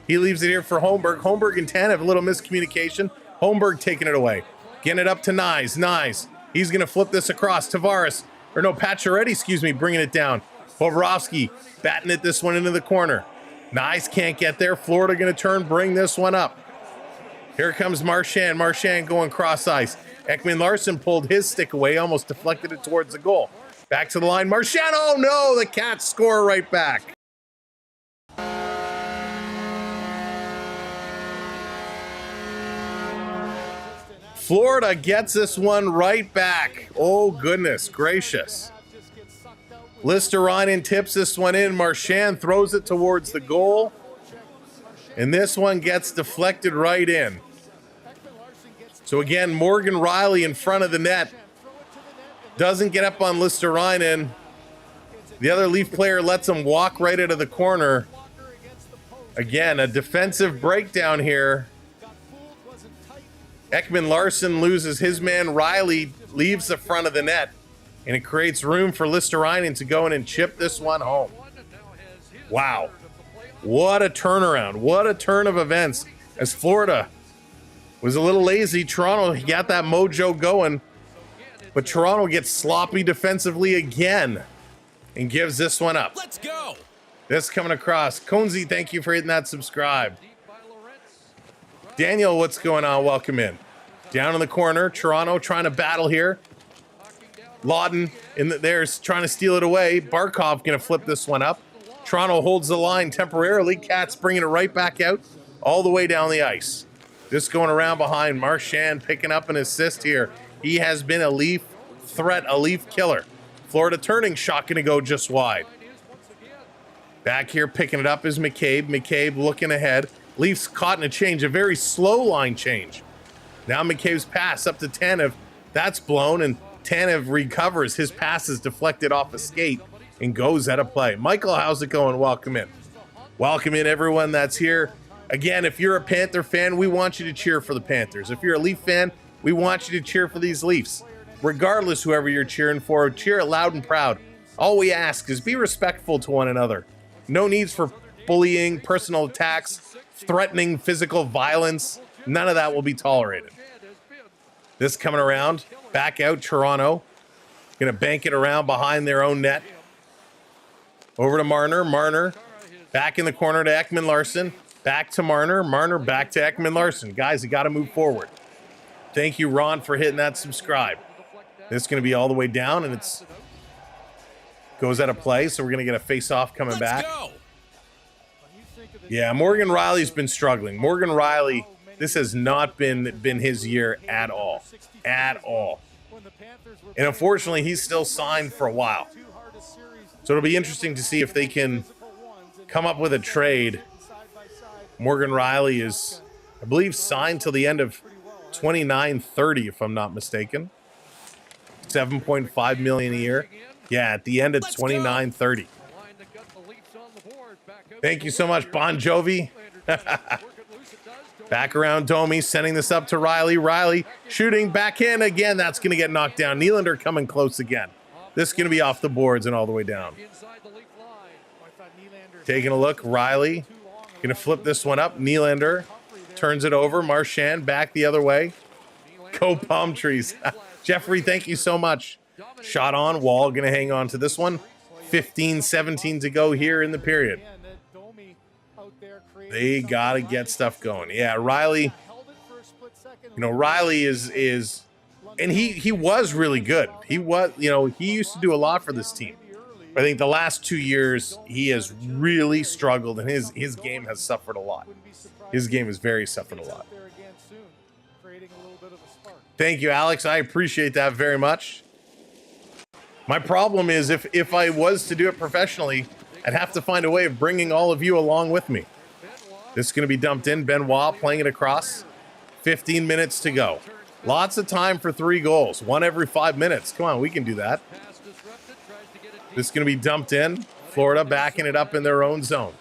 He leaves it here for Holmberg. Holmberg and Tanev, a little miscommunication. Holmberg taking it away. Getting it up to Nyes. Nyes. He's going to flip this across. Tavares. Or no, Pacioretty, excuse me, bringing it down. Bobrovsky batting it this one into the corner. Nyes can't get there. Florida going to turn, bring this one up. Here comes Marchand. Marchand going cross ice. Ekman Larson pulled his stick away, almost deflected it towards the goal. Back to the line. Marchand. Oh no, the Cats score right back. Florida gets this one right back. Oh goodness gracious. Listerinen tips this one in. Marchand throws it towards the goal. And this one gets deflected right in. So again, Morgan Rielly in front of the net. Doesn't get up on Listerinen. The other Leaf player lets him walk right out of the corner. Again, a defensive breakdown here. Ekman Larson loses his man. Rielly leaves the front of the net. And it creates room for Listerinen to go in and chip this one home. Wow. What a turnaround. What a turn of events. As Florida was a little lazy, Toronto got that mojo going. But Toronto gets sloppy defensively again and gives this one up. Let's go. This coming across. Conzi, thank you for hitting that subscribe. Daniel, what's going on? Welcome in. Down in the corner, Toronto trying to battle here. Lawton in there's trying to steal it away. Barkov going to flip this one up. Toronto holds the line temporarily. Cats bringing it right back out all the way down the ice. Just going around behind. Marchand picking up an assist here. He has been a Leaf threat, a Leaf killer. Florida turning, shot going to go just wide. Back here picking it up is McCabe. McCabe looking ahead. Leafs caught in a change, a very slow line change. Now McCabe's pass up to Tanev. That's blown, and Tanev recovers. His pass is deflected off a skate and goes out of play. Michael, how's it going? Welcome in. Welcome in, everyone that's here. Again, if you're a Panther fan, we want you to cheer for the Panthers. If you're a Leaf fan, we want you to cheer for these Leafs. regardless, whoever you're cheering for, cheer it loud and proud. All we ask is be respectful to one another. No needs for bullying, personal attacks, threatening physical violence. None of that will be tolerated. This coming around, back out, Toronto. Gonna bank it around behind their own net. Over to Marner. Marner back in the corner to Ekman-Larsson. Back to Marner. Marner back to Ekman-Larsson. Guys, you got to move forward. Thank you, Ron, for hitting that subscribe. This is going to be all the way down, and it's goes out of play, so we're going to get a face-off coming back. Go. Yeah, Morgan Riley's been struggling. Morgan Riley, this has not been his year at all. At all. And unfortunately, he's still signed for a while. So it'll be interesting to see if they can come up with a trade. Morgan Riley is, I believe, signed till the end of 29-30, if I'm not mistaken. 7.5 million a year. Yeah, at the end of 29-30. Thank you so much, Bon Jovi. Back around Domi, sending this up to Riley. Riley shooting back in again. That's going to get knocked down. Nylander coming close again. This is going to be off the boards and all the way down. Taking a look, Riley going to flip this one up. Nylander turns it over. Marchand back the other way. Go palm trees. Jeffrey, thank you so much. Shot on. Wall going to hang on to this one. 15-17 to go here in the period. They got to get stuff going. Yeah, Riley, Riley is and he was really good. He was, he used to do a lot for this team. I think the last 2 years he has really struggled, and his game has suffered a lot. His game has very suffered a lot. Thank you, Alex. I appreciate that very much. My problem is if I was to do it professionally, I'd have to find a way of bringing all of you along with me. This is going to be dumped in. Benoit playing it across. 15 minutes to go. Lots of time for 3 goals. 1 every 5 minutes. Come on, we can do that. This is going to be dumped in. Florida backing it up in their own zone.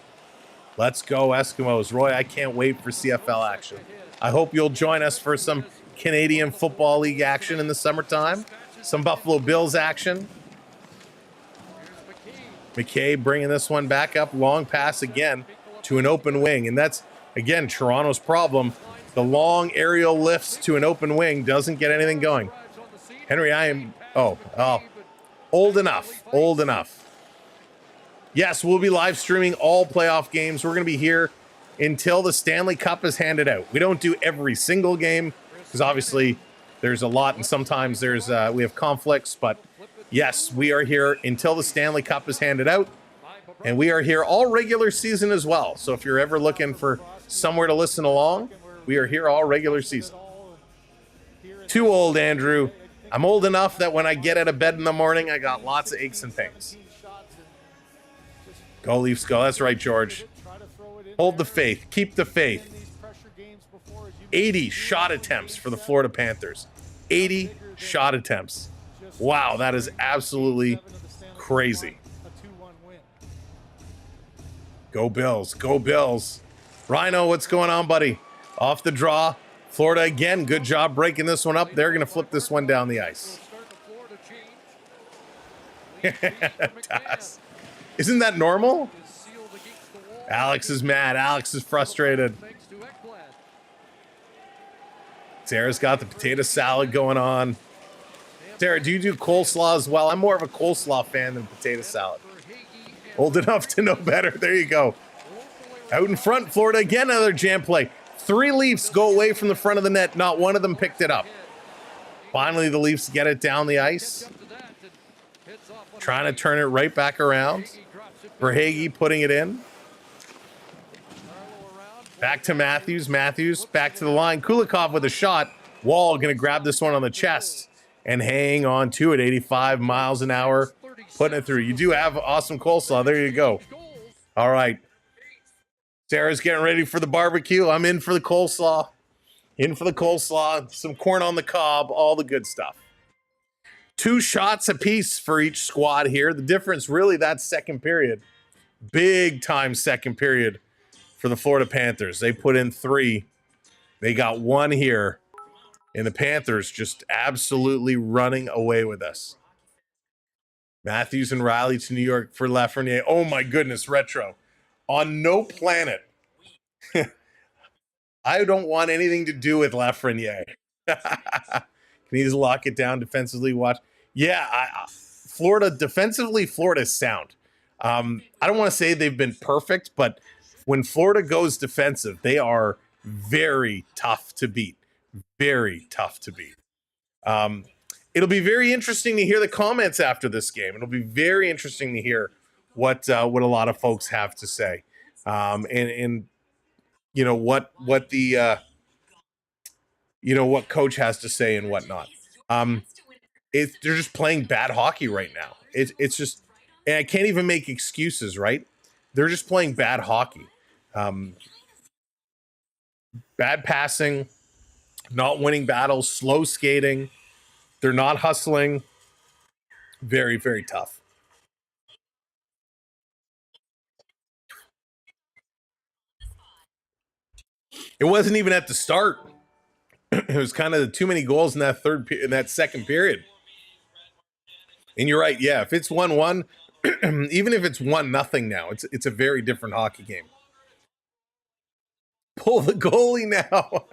Let's go, Eskimos. Roy, I can't wait for CFL action. I hope you'll join us for some Canadian Football League action in the summertime. Some Buffalo Bills action. McKay bringing this one back up. Long pass again to an open wing. And that's, again, Toronto's problem. The long aerial lifts to an open wing doesn't get anything going. Henry, I am... Oh, old enough. Old enough. Yes, we'll be live streaming all playoff games. We're going to be here until the Stanley Cup is handed out. We don't do every single game because obviously there's a lot, and sometimes there's we have conflicts. But yes, we are here until the Stanley Cup is handed out, and we are here all regular season as well. So if you're ever looking for somewhere to listen along, we are here all regular season. Too old, Andrew. I'm old enough that when I get out of bed in the morning, I got lots of aches and pains. Go Leafs, go. That's right, George. Hold the faith. Keep the faith. 80 shot attempts for the Florida Panthers. 80 shot attempts. Wow, that is absolutely crazy. Go Bills. Go Bills. Rhino, what's going on, buddy? Off the draw. Florida again. Good job breaking this one up. They're going to flip this one down the ice. Isn't that normal? Alex is mad. Alex is frustrated. Sarah's got the potato salad going on. Sarah, do you do coleslaw as well? I'm more of a coleslaw fan than potato salad. Old enough to know better. There you go. Out in front, Florida again, another jam play. 3 Leafs go away from the front of the net. Not one of them picked it up. Finally, the Leafs get it down the ice. Trying to turn it right back around. Verhaeghe putting it in. Back to Matthews. Matthews back to the line. Kulikov with a shot. Wall going to grab this one on the chest and hang on to it. 85 miles an hour. Putting it through. You do have awesome coleslaw. There you go. All right. Sarah's getting ready for the barbecue. I'm in for the coleslaw. In for the coleslaw. Some corn on the cob. All the good stuff. 2 shots apiece for each squad here. The difference really that second period. Big time second period for the Florida Panthers. They put in 3. They got 1 here And the Panthers just absolutely running away with us. Matthews and Riley to New York for Lafreniere. Oh my goodness, retro. On no planet. I don't want anything to do with Lafreniere. Can he just lock it down defensively? Watch. Yeah, Florida, defensively, Florida's sound. I don't want to say they've been perfect, but when Florida goes defensive, they are very tough to beat. Very tough to beat. It'll be very interesting to hear the comments after this game. It'll be very interesting to hear what a lot of folks have to say, and you know what the what coach has to say and whatnot. They're just playing bad hockey right now. It's just, and I can't even make excuses. Right? They're just playing bad hockey. Bad passing, not winning battles, slow skating. They're not hustling. Very, very tough. It wasn't even at the start. It was kind of too many goals in that second period. And you're right. Yeah, if it's 1-1, even if it's 1-0 now, it's a very different hockey game. Pull the goalie now.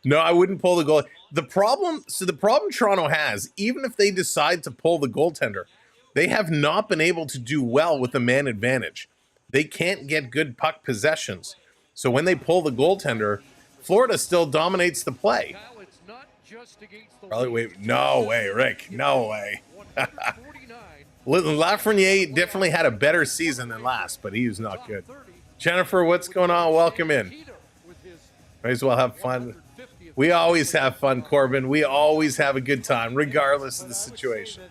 No, I wouldn't pull the goalie. The problem Toronto has, even if they decide to pull the goaltender, they have not been able to do well with the man advantage. They can't get good puck possessions. So when they pull the goaltender, Florida still dominates the play. Probably wait. No way, Rick. No way. Lafreniere definitely had a better season than last, but he was not good. Jennifer, what's going on? Welcome in. Might as well have fun. We always have fun, Corbin. We always have a good time, regardless of the situation.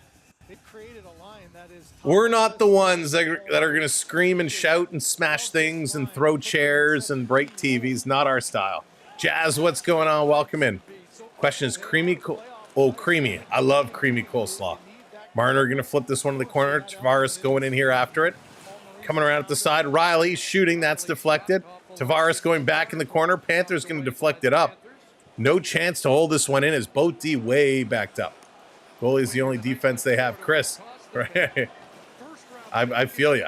We're not the ones that are going to scream and shout and smash things and throw chairs and break TVs. Not our style. Jazz, what's going on? Welcome in. Question is creamy. Creamy. I love creamy coleslaw. Marner going to flip this one to the corner. Tavares going in here after it. Coming around at the side. Riley shooting. That's deflected. Tavares going back in the corner. Panthers going to deflect it up. No chance to hold this one in as both D way backed up. Goalie's the only defense they have. Chris, right? I feel you.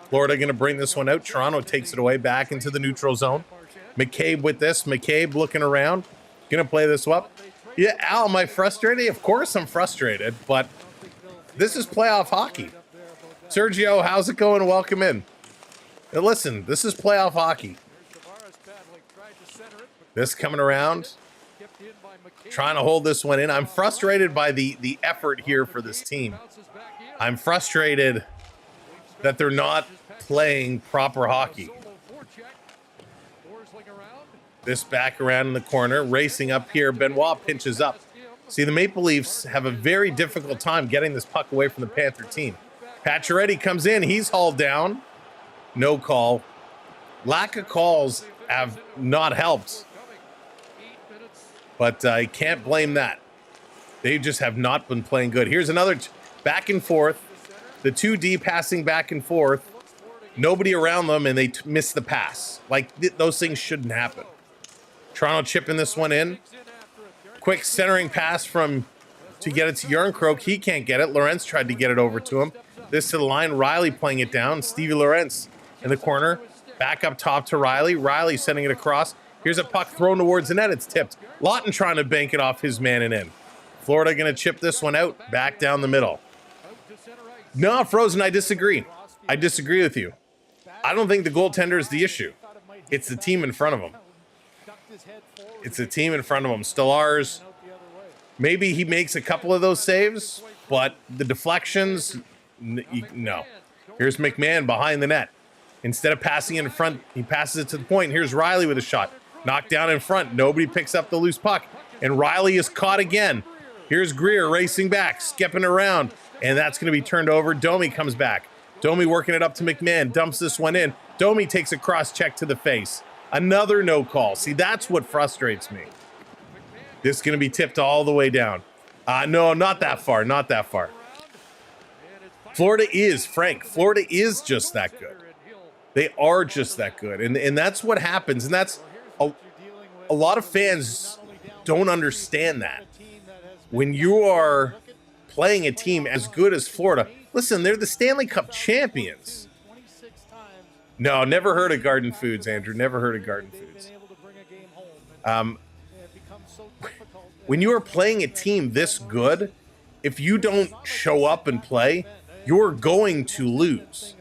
Florida going to bring this one out. Toronto takes it away back into the neutral zone. McCabe with this. McCabe looking around. Going to play this up. Yeah, Al, am I frustrated? Of course I'm frustrated, but this is playoff hockey. Sergio, how's it going? Welcome in. Now listen, this is playoff hockey. This coming around, trying to hold this one in. I'm frustrated by the effort here for this team. I'm frustrated that they're not playing proper hockey. This back around in the corner, racing up here. Benoit pinches up. See, the Maple Leafs have a very difficult time getting this puck away from the Panther team. Pacioretty comes in. He's hauled down. No call. Lack of calls have not helped. But I can't blame that. They just have not been playing good. Here's another back and forth. The 2D passing back and forth. Nobody around them, and they miss the pass. Like, those things shouldn't happen. Toronto chipping this one in. Quick centering pass to get it to Yarncroke. He can't get it. Lorentz tried to get it over to him. This to the line. Riley playing it down. Stevie Lorentz in the corner. Back up top to Riley. Riley sending it across. Here's a puck thrown towards the net. It's tipped. Lawton trying to bank it off his man and in. Florida going to chip this one out. Back down the middle. No, Frozen, I disagree. I disagree with you. I don't think the goaltender is the issue. It's the team in front of him. It's the team in front of him. Stellars, maybe he makes a couple of those saves, but the deflections, no. Here's McMahon behind the net. Instead of passing it in front, he passes it to the point. Here's Riley with a shot. Knocked down in front. Nobody picks up the loose puck. And Riley is caught again. Here's Greer racing back, skipping around. And that's going to be turned over. Domi comes back. Domi working it up to McMahon. Dumps this one in. Domi takes a cross check to the face. Another no call. See, that's what frustrates me. This is going to be tipped all the way down. No, not that far. Not that far. Florida is just that good. They are just that good. And that's what happens. And that's a lot of fans don't understand that. When you are playing a team as good as Florida, listen, they're the Stanley Cup champions. No, never heard of Garden Foods, Andrew. Never heard of Garden Foods. When you are playing a team this good, if you don't show up and play, you're going to lose.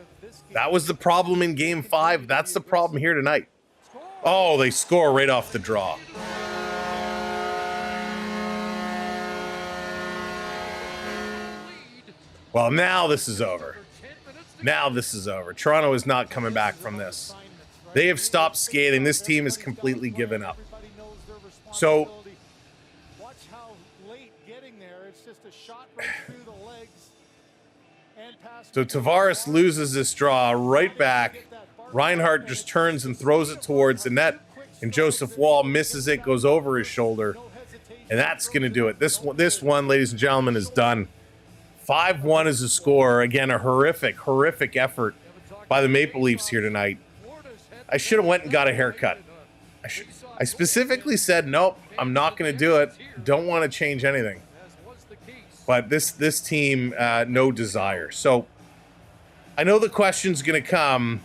That was the problem in Game 5. That's the problem here tonight. Oh, they score right off the draw. Well, now this is over. Now this is over. Toronto is not coming back from this. They have stopped skating. This team is completely given up. So, watch how late getting there. It's just a shot right through the legs. So Tavares loses this draw right back. Reinhart just turns and throws it towards the net, and Joseph Wall misses it, goes over his shoulder, and that's going to do it. This one, ladies and gentlemen, is done. 5-1 is the score. Again, a horrific effort by the Maple Leafs here tonight. I should have went and got a haircut. I specifically said, nope, I'm not going to do it. Don't want to change anything. But this team, no desire. So I know the question's going to come.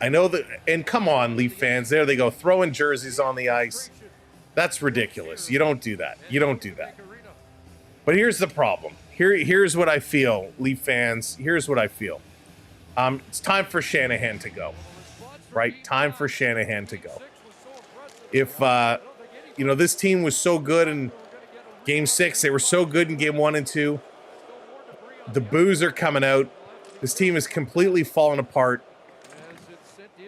I know that, and come on, Leaf fans. There they go, throwing jerseys on the ice. That's ridiculous. You don't do that. You don't do that. But here's the problem. Here's what I feel, Leaf fans. Here's what I feel. It's time for Shanahan to go. Right? Time for Shanahan to go. If, this team was so good in Game 6, they were so good in Game 1 and 2. The boos are coming out. This team is completely falling apart.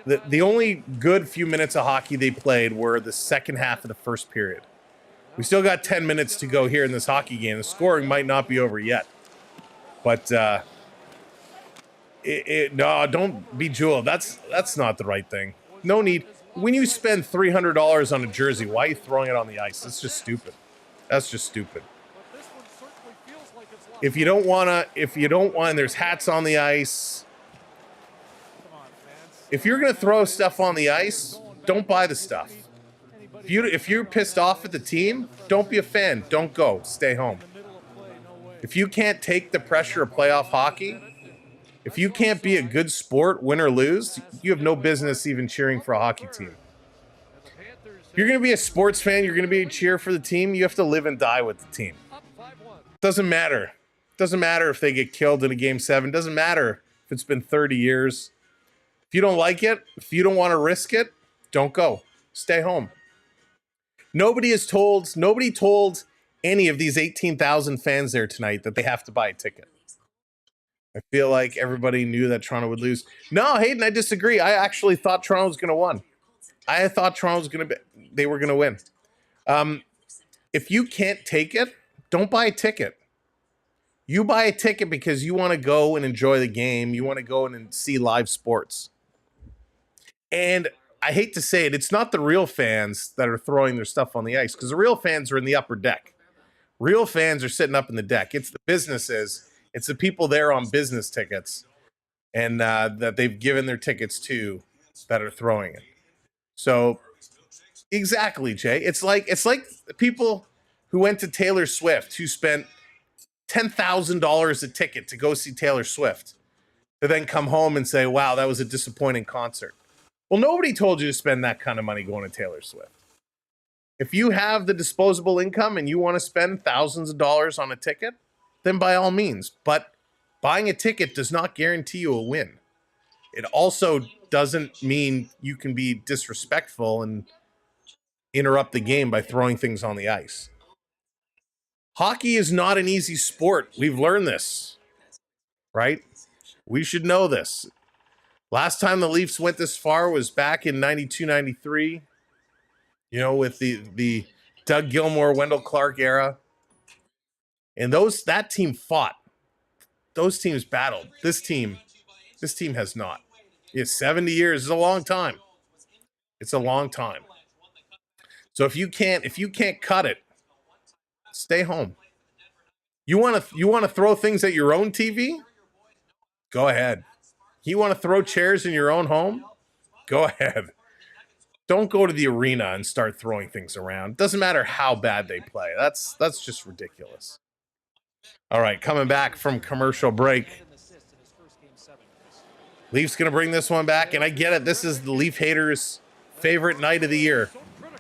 The only good few minutes of hockey they played were the second half of the first period. We still got 10 minutes to go here in this hockey game. The scoring might not be over yet. But no, don't be jeweled. That's not the right thing. No need. When you spend $300 on a jersey, why are you throwing it on the ice? That's just stupid. That's just stupid. If you don't want, there's hats on the ice. If you're going to throw stuff on the ice, don't buy the stuff. If you're pissed off at the team, don't be a fan. Don't go. Stay home. If you can't take the pressure of playoff hockey, if you can't be a good sport, win or lose, you have no business even cheering for a hockey team. If you're going to be a sports fan, you're going to be a cheer for the team, you have to live and die with the team. Doesn't matter. Doesn't matter if they get killed in a Game 7. Doesn't matter if it's been 30 years. If you don't like it, if you don't want to risk it, don't go. Stay home. Nobody told any of these 18,000 fans there tonight that they have to buy a ticket. I feel like everybody knew that Toronto would lose. No, Hayden, I disagree. I actually thought Toronto was going to win. I thought Toronto was going to they were going to win. If you can't take it, don't buy a ticket. You buy a ticket because you want to go and enjoy the game. You want to go and see live sports. And I hate to say it, it's not the real fans that are throwing their stuff on the ice, because the real fans are in the upper deck. Real fans are sitting up in the deck. It's the businesses. It's the people there on business tickets and that they've given their tickets to that are throwing it. So exactly, Jay. It's like people who went to Taylor Swift, who spent $10,000 a ticket to go see Taylor Swift, to then come home and say, wow, that was a disappointing concert. Well, nobody told you to spend that kind of money going to Taylor Swift. If you have the disposable income and you want to spend thousands of dollars on a ticket, then by all means. But buying a ticket does not guarantee you a win. It also doesn't mean you can be disrespectful and interrupt the game by throwing things on the ice. Hockey is not an easy sport. We've learned this, right? We should know this. Last time the Leafs went this far was back in 92-93, with the Doug Gilmour, Wendell Clark era. And that team fought. Those teams battled. This team has not. It's 70 years. It's a long time. It's a long time. So if you can't cut it, stay home. You want to throw things at your own TV? Go ahead. You want to throw chairs in your own home? Go ahead. Don't go to the arena and start throwing things around. Doesn't matter how bad they play. That's just ridiculous. All right, coming back from commercial break. Leafs going to bring this one back, and I get it. This is the Leaf haters' favorite night of the year.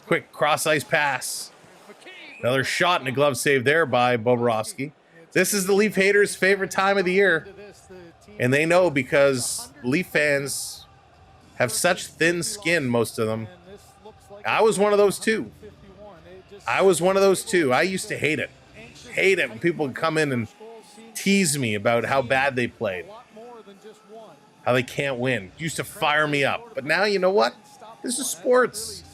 Quick cross-ice pass. Another shot and a glove save there by Bobrovsky. This is the Leaf haters' favorite time of the year, and they know because Leaf fans have such thin skin, most of them. I was one of those too. I used to hate it. Hate it when people would come in and tease me about how bad they played. How they can't win. It used to fire me up. But now, you know what? This is sports.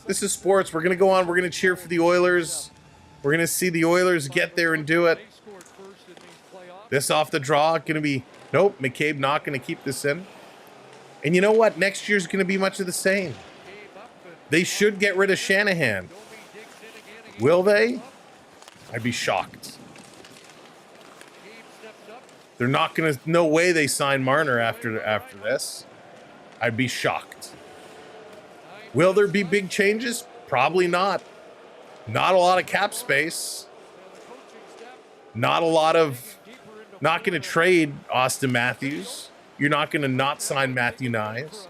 This is sports. We're going to go on. We're going to cheer for the Oilers. We're going to see the Oilers get there and do it. This off the draw. Going to be... Nope, McCabe not going to keep this in. And you know what? Next year's going to be much of the same. They should get rid of Shanahan. Will they? I'd be shocked. They're not going to... No way they sign Marner after this. I'd be shocked. Will there be big changes? Probably not. Not a lot of cap space. Not a lot of... Not going to trade Austin Matthews. You're not going to not sign Matthew Knies.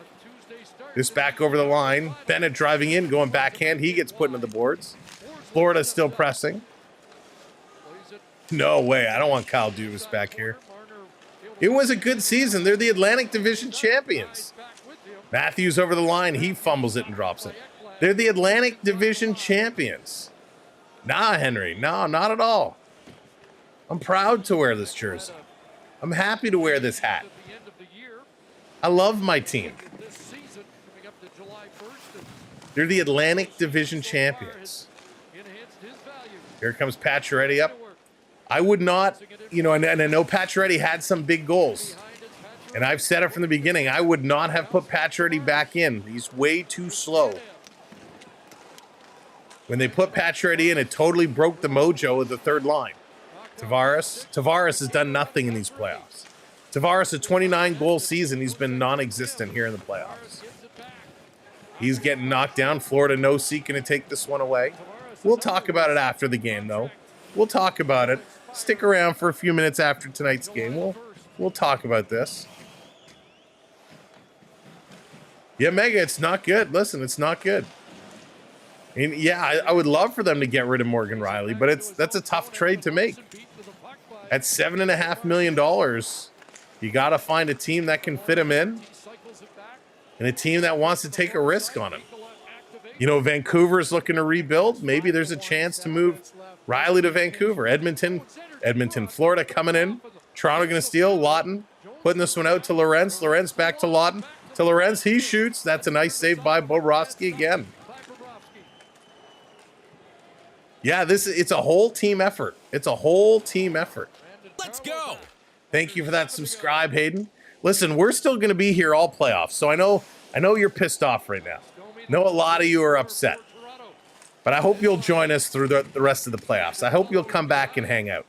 This back over the line. Bennett driving in, going backhand. He gets put into the boards. Florida still pressing. No way. I don't want Kyle Dubas back here. It was a good season. They're the Atlantic Division champions. Matthews over the line. He fumbles it and drops it. They're the Atlantic Division champions. Nah, Henry. No, not at all. I'm proud to wear this jersey. I'm happy to wear this hat. I love my team. They're the Atlantic Division champions. Here comes Pacioretty up. I would not, and I know Pacioretty had some big goals. And I've said it from the beginning, I would not have put Pacioretty back in. He's way too slow. When they put Pacioretty in, it totally broke the mojo of the third line. Tavares has done nothing in these playoffs. Tavares, a 29-goal season, he's been non-existent here in the playoffs. He's getting knocked down. Florida no seat going to take this one away. We'll talk about it after the game, though. We'll talk about it. Stick around for a few minutes after tonight's game. We'll talk about this. Yeah, Mega, it's not good. Listen, it's not good. And yeah, I would love for them to get rid of Morgan Riley, but that's a tough trade to make. At $7.5 million, you got to find a team that can fit him in and a team that wants to take a risk on him. Vancouver's looking to rebuild. Maybe there's a chance to move Riley to Vancouver. Edmonton, Florida coming in. Toronto going to steal. Lawton putting this one out to Lorenz. Lorenz back to Lawton. To Lorenz, he shoots. That's a nice save by Bobrovsky again. Yeah, it's a whole team effort. It's a whole team effort. Let's go. Thank you for that subscribe, Hayden. Listen, we're still going to be here all playoffs, so I know you're pissed off right now. I know a lot of you are upset, but I hope you'll join us through the rest of the playoffs. I hope you'll come back and hang out.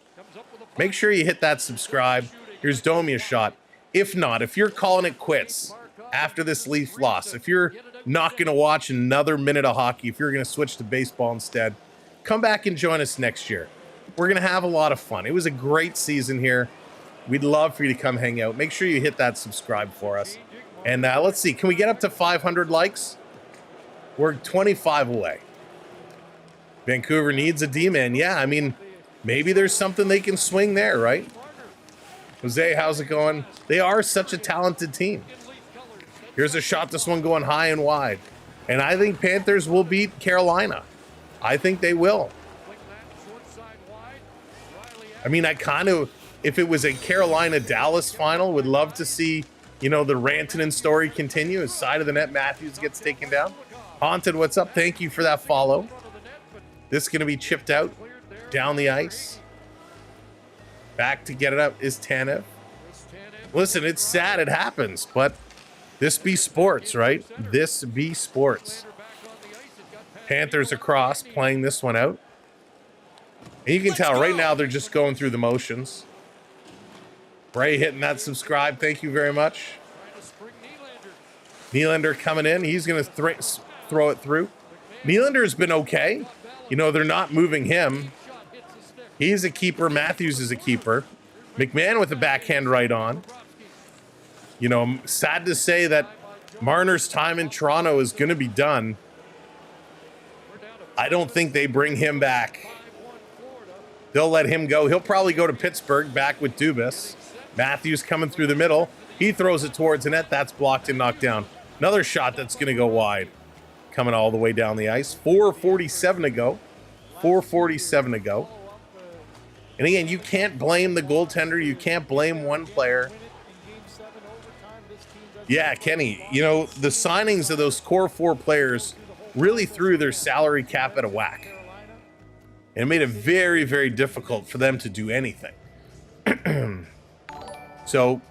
Make sure you hit that subscribe. Here's Domi a shot. If not, if you're calling it quits after this Leaf loss, if you're not going to watch another minute of hockey, if you're going to switch to baseball instead, come back and join us next year. We're going to have a lot of fun. It was a great season here. We'd love for you to come hang out. Make sure you hit that subscribe for us. And let's see, can we get up to 500 likes? We're 25 away. Vancouver needs a D-man. Yeah, I mean, maybe there's something they can swing there, right? Jose, how's it going? They are such a talented team. Here's a shot, this one going high and wide. And I think Panthers will beat Carolina. I think they will. I mean, if it was a Carolina-Dallas final, would love to see, the Rantanen story continue as side of the net Matthews gets taken down. Haunted, what's up? Thank you for that follow. This is going to be chipped out down the ice. Back to get it up is Tanev. Listen, it's sad it happens, but this be sports, right? This be sports. Panthers across, playing this one out. And you can tell right now they're just going through the motions. Bray hitting that subscribe. Thank you very much. Nylander coming in. He's going to throw it through. Nylander's been okay. You know, they're not moving him. He's a keeper. Matthews is a keeper. McMahon with a backhand right on. You know, I'm sad to say that Marner's time in Toronto is going to be done. I don't think they bring him back. They'll let him go. He'll probably go to Pittsburgh back with Dubas. Matthews coming through the middle. He throws it towards the net. That's blocked and knocked down. Another shot that's going to go wide. Coming all the way down the ice. 4:47 to go. 4:47 to go. And again, you can't blame the goaltender. You can't blame one player. Yeah, Kenny, you know, the signings of those core 4 players really threw their salary cap at a whack. And it made it very, very difficult for them to do anything. So,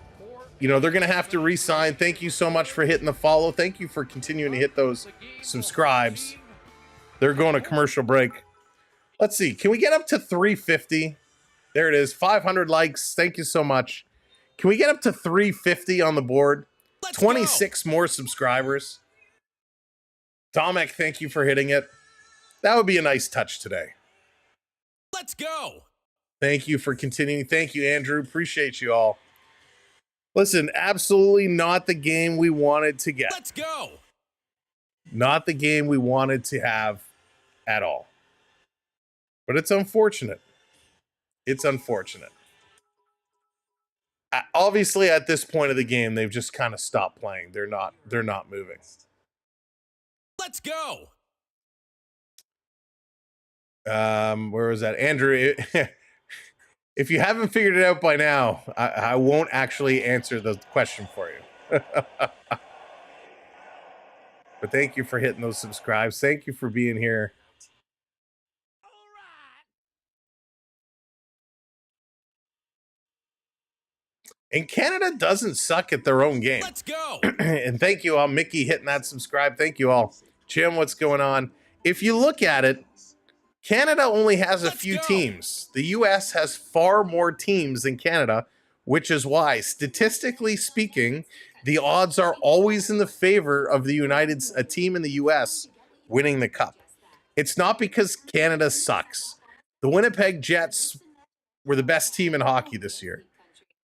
you know, they're going to have to re-sign. Thank you so much for hitting the follow. Thank you for continuing to hit those subscribes. They're going to commercial break. Let's see. Can we get up to 350? There it is. 500 likes. Thank you so much. Can we get up to 350 on the board? 26 more subscribers. Tomek, thank you for hitting it. That would be a nice touch today. Let's go. Thank you for continuing. Thank you, Andrew. Appreciate you all. Listen, absolutely not the game we wanted to get. Let's go. Not the game we wanted to have at all. But it's unfortunate. It's unfortunate. Obviously, at this point of the game, they've just kind of stopped playing. They're not moving. Let's go. Where was that? Andrew, if you haven't figured it out by now, I won't actually answer the question for you. But thank you for hitting those subscribes. Thank you for being here. And Canada doesn't suck at their own game. Let's go. And thank you all. Mickey hitting that subscribe. Thank you all. Jim, what's going on? If you look at it, Canada only has a few teams. The U.S. has far more teams than Canada, which is why, statistically speaking, the odds are always in the favor of a team in the U.S. winning the cup. It's not because Canada sucks. The Winnipeg Jets were the best team in hockey this year.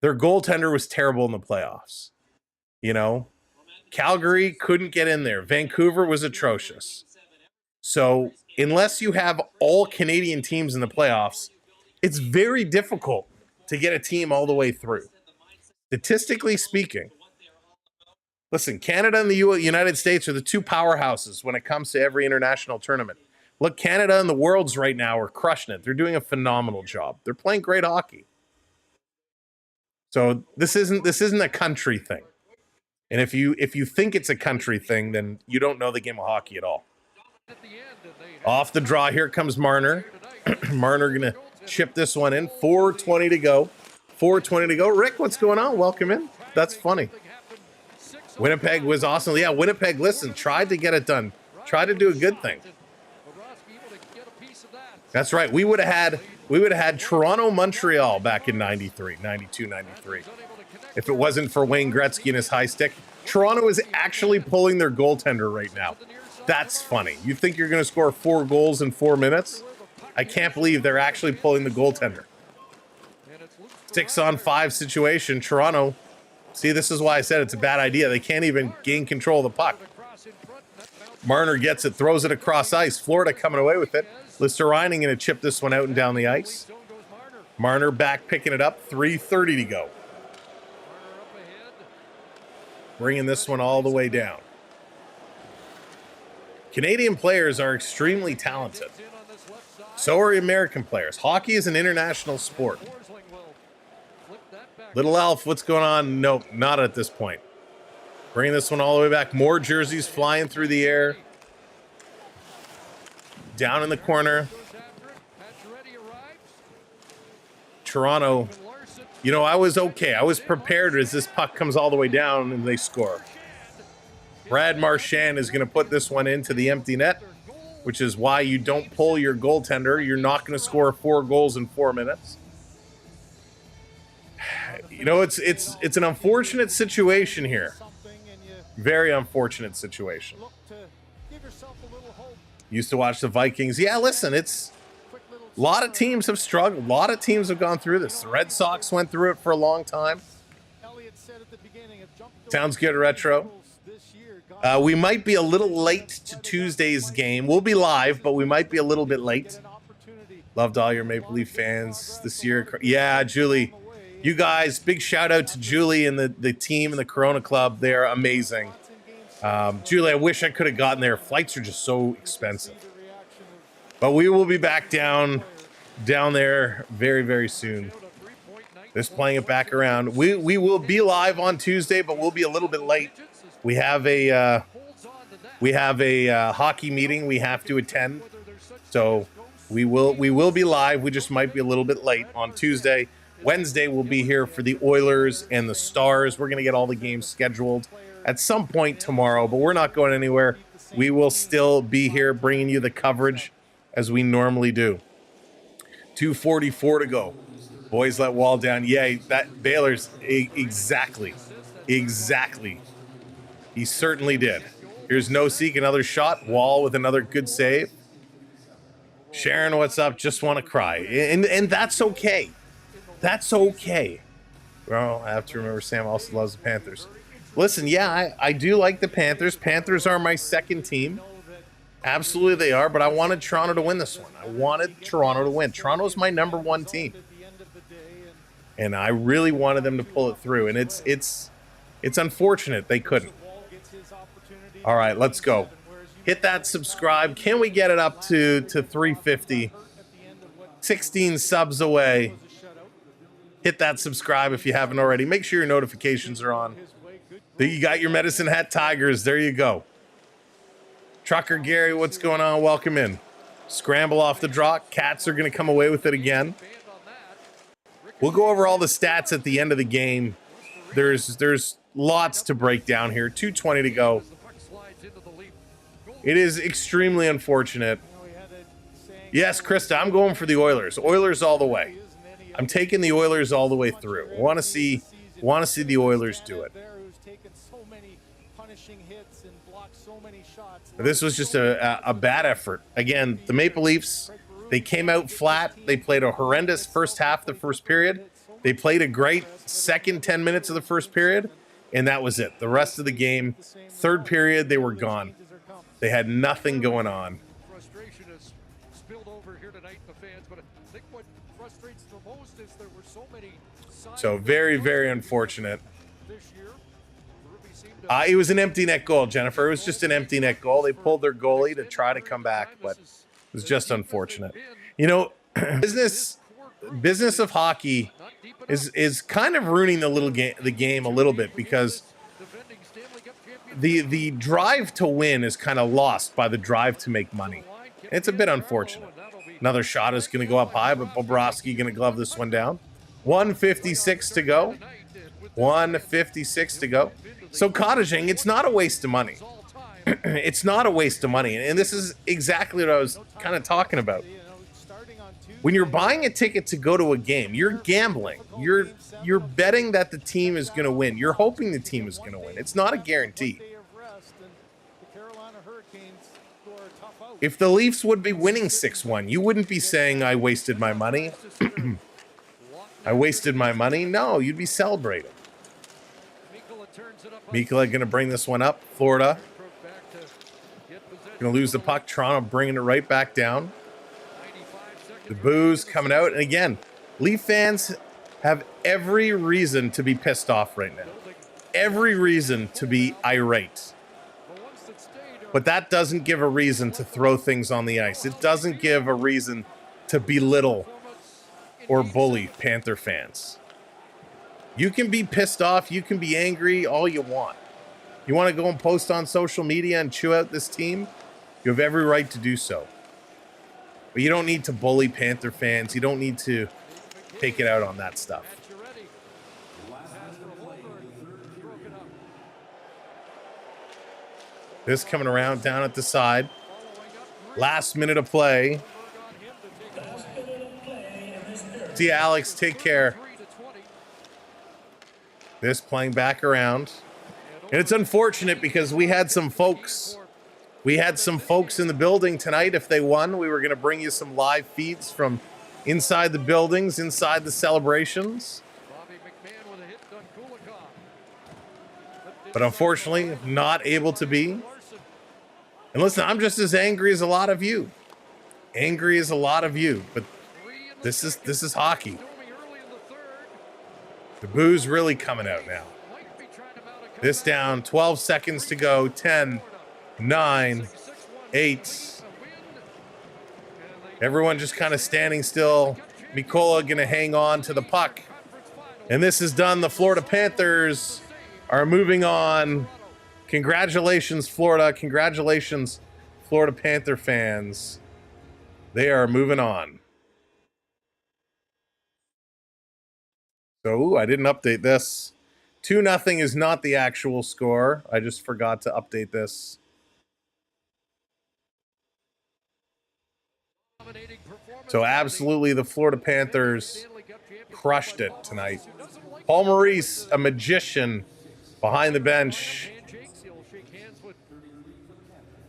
Their goaltender was terrible in the playoffs. You know, Calgary couldn't get in there. Vancouver was atrocious. So unless you have all Canadian teams in the playoffs, it's very difficult to get a team all the way through. Statistically speaking, listen, Canada and the United States are the 2 powerhouses when it comes to every international tournament. Look, Canada and the Worlds right now are crushing it. They're doing a phenomenal job. They're playing great hockey. So this isn't a country thing. And if you think it's a country thing, then you don't know the game of hockey at all. Off the draw, here comes Marner. Marner going to chip this one in. 4:20 to go. 4:20 to go. Rick, what's going on? Welcome in. That's funny. Winnipeg was awesome. Yeah, Winnipeg, listen, tried to get it done. Tried to do a good thing. That's right. We would have had Toronto, Montreal back in 93, 92, 93. If it wasn't for Wayne Gretzky and his high stick. Toronto is actually pulling their goaltender right now. That's funny. You think you're going to score 4 goals in 4 minutes? I can't believe they're actually pulling the goaltender. 6-on-5 situation. Toronto. See, this is why I said it's a bad idea. They can't even gain control of the puck. Marner gets it, throws it across ice. Florida coming away with it. Listerine going to chip this one out and down the ice. Marner back picking it up. 3:30 to go. Bringing this one all the way down. Canadian players are extremely talented. So are American players. Hockey is an international sport. Little Elf, what's going on? Nope, not at this point. Bringing this one all the way back. More jerseys flying through the air. Down in the corner. Toronto. You know, I was okay. I was prepared as this puck comes all the way down and they score. Brad Marchand is going to put this one into the empty net, which is why you don't pull your goaltender. You're not going to score 4 goals in 4 minutes. You know, it's an unfortunate situation here. Very unfortunate situation. Look to give yourself a little hope. Used to watch the Vikings. Yeah, listen, it's Quick little a lot of teams have struggled. A lot of teams have gone through this. The Red Sox went through it for a long time. Elliott said at the beginning, have jumped Sounds good, Retro. this year. We might be a little late to Tuesday's game. We'll be live, but we might be a little bit late. An opportunity. Loved all your Maple Leaf fans this year. Yeah, Julie. You guys, big shout out to Julie and the team and the Corona Club. They're amazing. Julie, I wish I could have gotten there. Flights are just so expensive. But we will be back down there very, very soon. Just playing it back around. We will be live on Tuesday, but we'll be a little bit late. We have a hockey meeting we have to attend. So we will be live. We just might be a little bit late on Tuesday. Wednesday we'll be here for the Oilers and the Stars. We're going to get all the games scheduled at some point tomorrow, but we're not going anywhere. We will still be here bringing you the coverage as we normally do. 2:44 to go. Boys let Wall down. Yeah, that Baylor's exactly. He certainly did. Here's No Seek, another shot. Wall with another good save. Sharon, what's up? Just want to cry. And that's okay. That's okay. Well, I have to remember Sam also loves the Panthers. Listen, yeah, I do like the Panthers. Panthers are my second team. Absolutely they are, but I wanted Toronto to win this one. I wanted Toronto to win. Toronto's my number one team. And I really wanted them to pull it through. And it's unfortunate they couldn't. All right, let's go. Hit that subscribe. Can we get it up to 350? 16 subs away. Hit that subscribe if you haven't already. Make sure your notifications are on. You got your Medicine Hat Tigers. There you go. Trucker Gary, what's going on? Welcome in. Scramble off the draw. Cats are going to come away with it again. We'll go over all the stats at the end of the game. There's lots to break down here. 2:20 to go. It is extremely unfortunate. Yes, Krista, I'm going for the Oilers. Oilers all the way. I'm taking the Oilers all the way through. Want to see the Oilers do it. This was just a bad effort. Again, the Maple Leafs, they came out flat. They played a horrendous first half, the first period. They played a great second 10 minutes of the first period, and that was it. The rest of the game, third period, they were gone. They had nothing going on. Frustration has spilled over here tonight, the fans, but I think what frustrates the most is there were so many signs. So very, very unfortunate. This year, Ruby seemed to It was an empty net goal, Jennifer. It was just an empty net goal. They pulled their goalie to try to come back, but it was just unfortunate. You know, business of hockey is kind of ruining the game a little bit, because defending Stanley Cup champion. the drive to win is kind of lost by the drive to make money. It's a bit unfortunate. Another shot is going to go up high, but Bobrovsky going to glove this one down. 1:56 to go. 1:56 to go. So cottaging, it's not a waste of money. It's not a waste of money. And this is exactly what I was kind of talking about. When you're buying a ticket to go to a game, you're gambling. You're betting that the team is going to win. You're hoping the team is going to win. It's not a guarantee. If the Leafs would be winning 6-1, you wouldn't be saying, I wasted my money. I wasted my money. No, you'd be celebrating. Mikula going to bring this one up. Florida going to lose the puck. Toronto bringing it right back down. The boos coming out. And again, Leaf fans have every reason to be pissed off right now. Every reason to be irate. But that doesn't give a reason to throw things on the ice. It doesn't give a reason to belittle or bully Panther fans. You can be pissed off. You can be angry all you want. You want to go and post on social media and chew out this team? You have every right to do so. But you don't need to bully Panther fans. You don't need to take it out on that stuff. This coming around down at the side. Last minute of play. See you, Alex. Take care. This playing back around. And it's unfortunate because we had some folks in the building tonight. If they won, we were going to bring you some live feeds from inside the buildings, inside the celebrations. But unfortunately, not able to be. And listen, I'm just as angry as a lot of you. Angry as a lot of you. But this is hockey. The boo's really coming out now. This down, 12 seconds to go. 10, 9, 8. Everyone just kind of standing still. Mikola going to hang on to the puck. And this is done. The Florida Panthers are moving on. Congratulations, Florida. Congratulations, Florida Panther fans. They are moving on. So, I didn't update this. 2-0 is not the actual score. I just forgot to update this. So, absolutely, the Florida Panthers crushed it tonight. Paul Maurice, a magician behind the bench.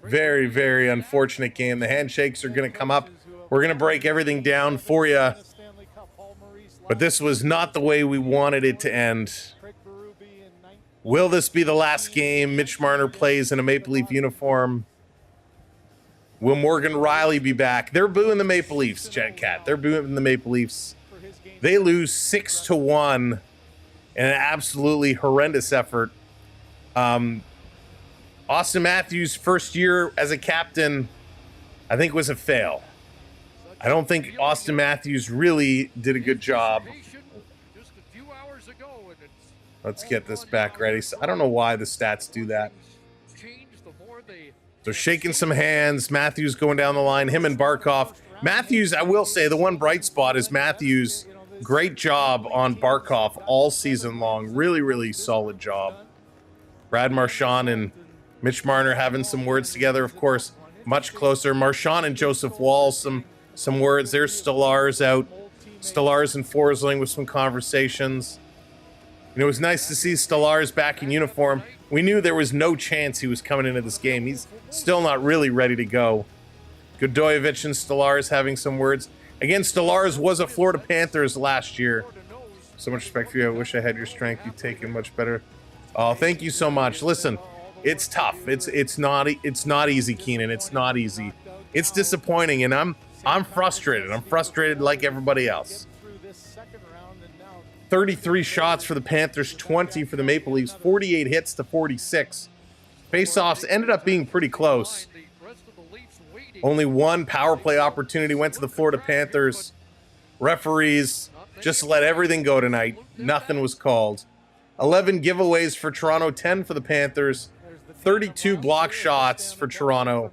Very, very unfortunate game. The handshakes are going to come up. We're going to break everything down for you. But this was not the way we wanted it to end. Will this be the last game Mitch Marner plays in a Maple Leaf uniform? Will Morgan Riley be back? They're booing the Maple Leafs, Jet Cat. They're booing the Maple Leafs. They lose 6-1 in an absolutely horrendous effort. Austin Matthews' first year as a captain, I think, was a fail. I don't think Austin Matthews really did a good job. Let's get this back ready. So I don't know why the stats do that. So shaking some hands. Matthews going down the line. Him and Barkov. Matthews, I will say, the one bright spot is Matthews. Great job on Barkov all season long. Really, really solid job. Brad Marchand and Mitch Marner having some words together, of course, much closer. Marchand and Joseph Wall, some words. There's Stolarz out. Stolarz and Forsling with some conversations. And it was nice to see Stolarz back in uniform. We knew there was no chance he was coming into this game. He's still not really ready to go. Godoyevich and Stolarz having some words. Again, Stolarz was a Florida Panthers last year. So much respect for you. I wish I had your strength. You've taken much better. Oh, thank you so much. Listen, it's tough. It's not easy, Keenan. It's not easy. It's disappointing, and I'm frustrated. I'm frustrated like everybody else. 33 shots for the Panthers, 20 for the Maple Leafs, 48 hits to 46. Faceoffs ended up being pretty close. Only one power play opportunity went to the Florida Panthers. Referees just let everything go tonight. Nothing was called. 11 giveaways for Toronto, 10 for the Panthers. 32 block shots for Toronto,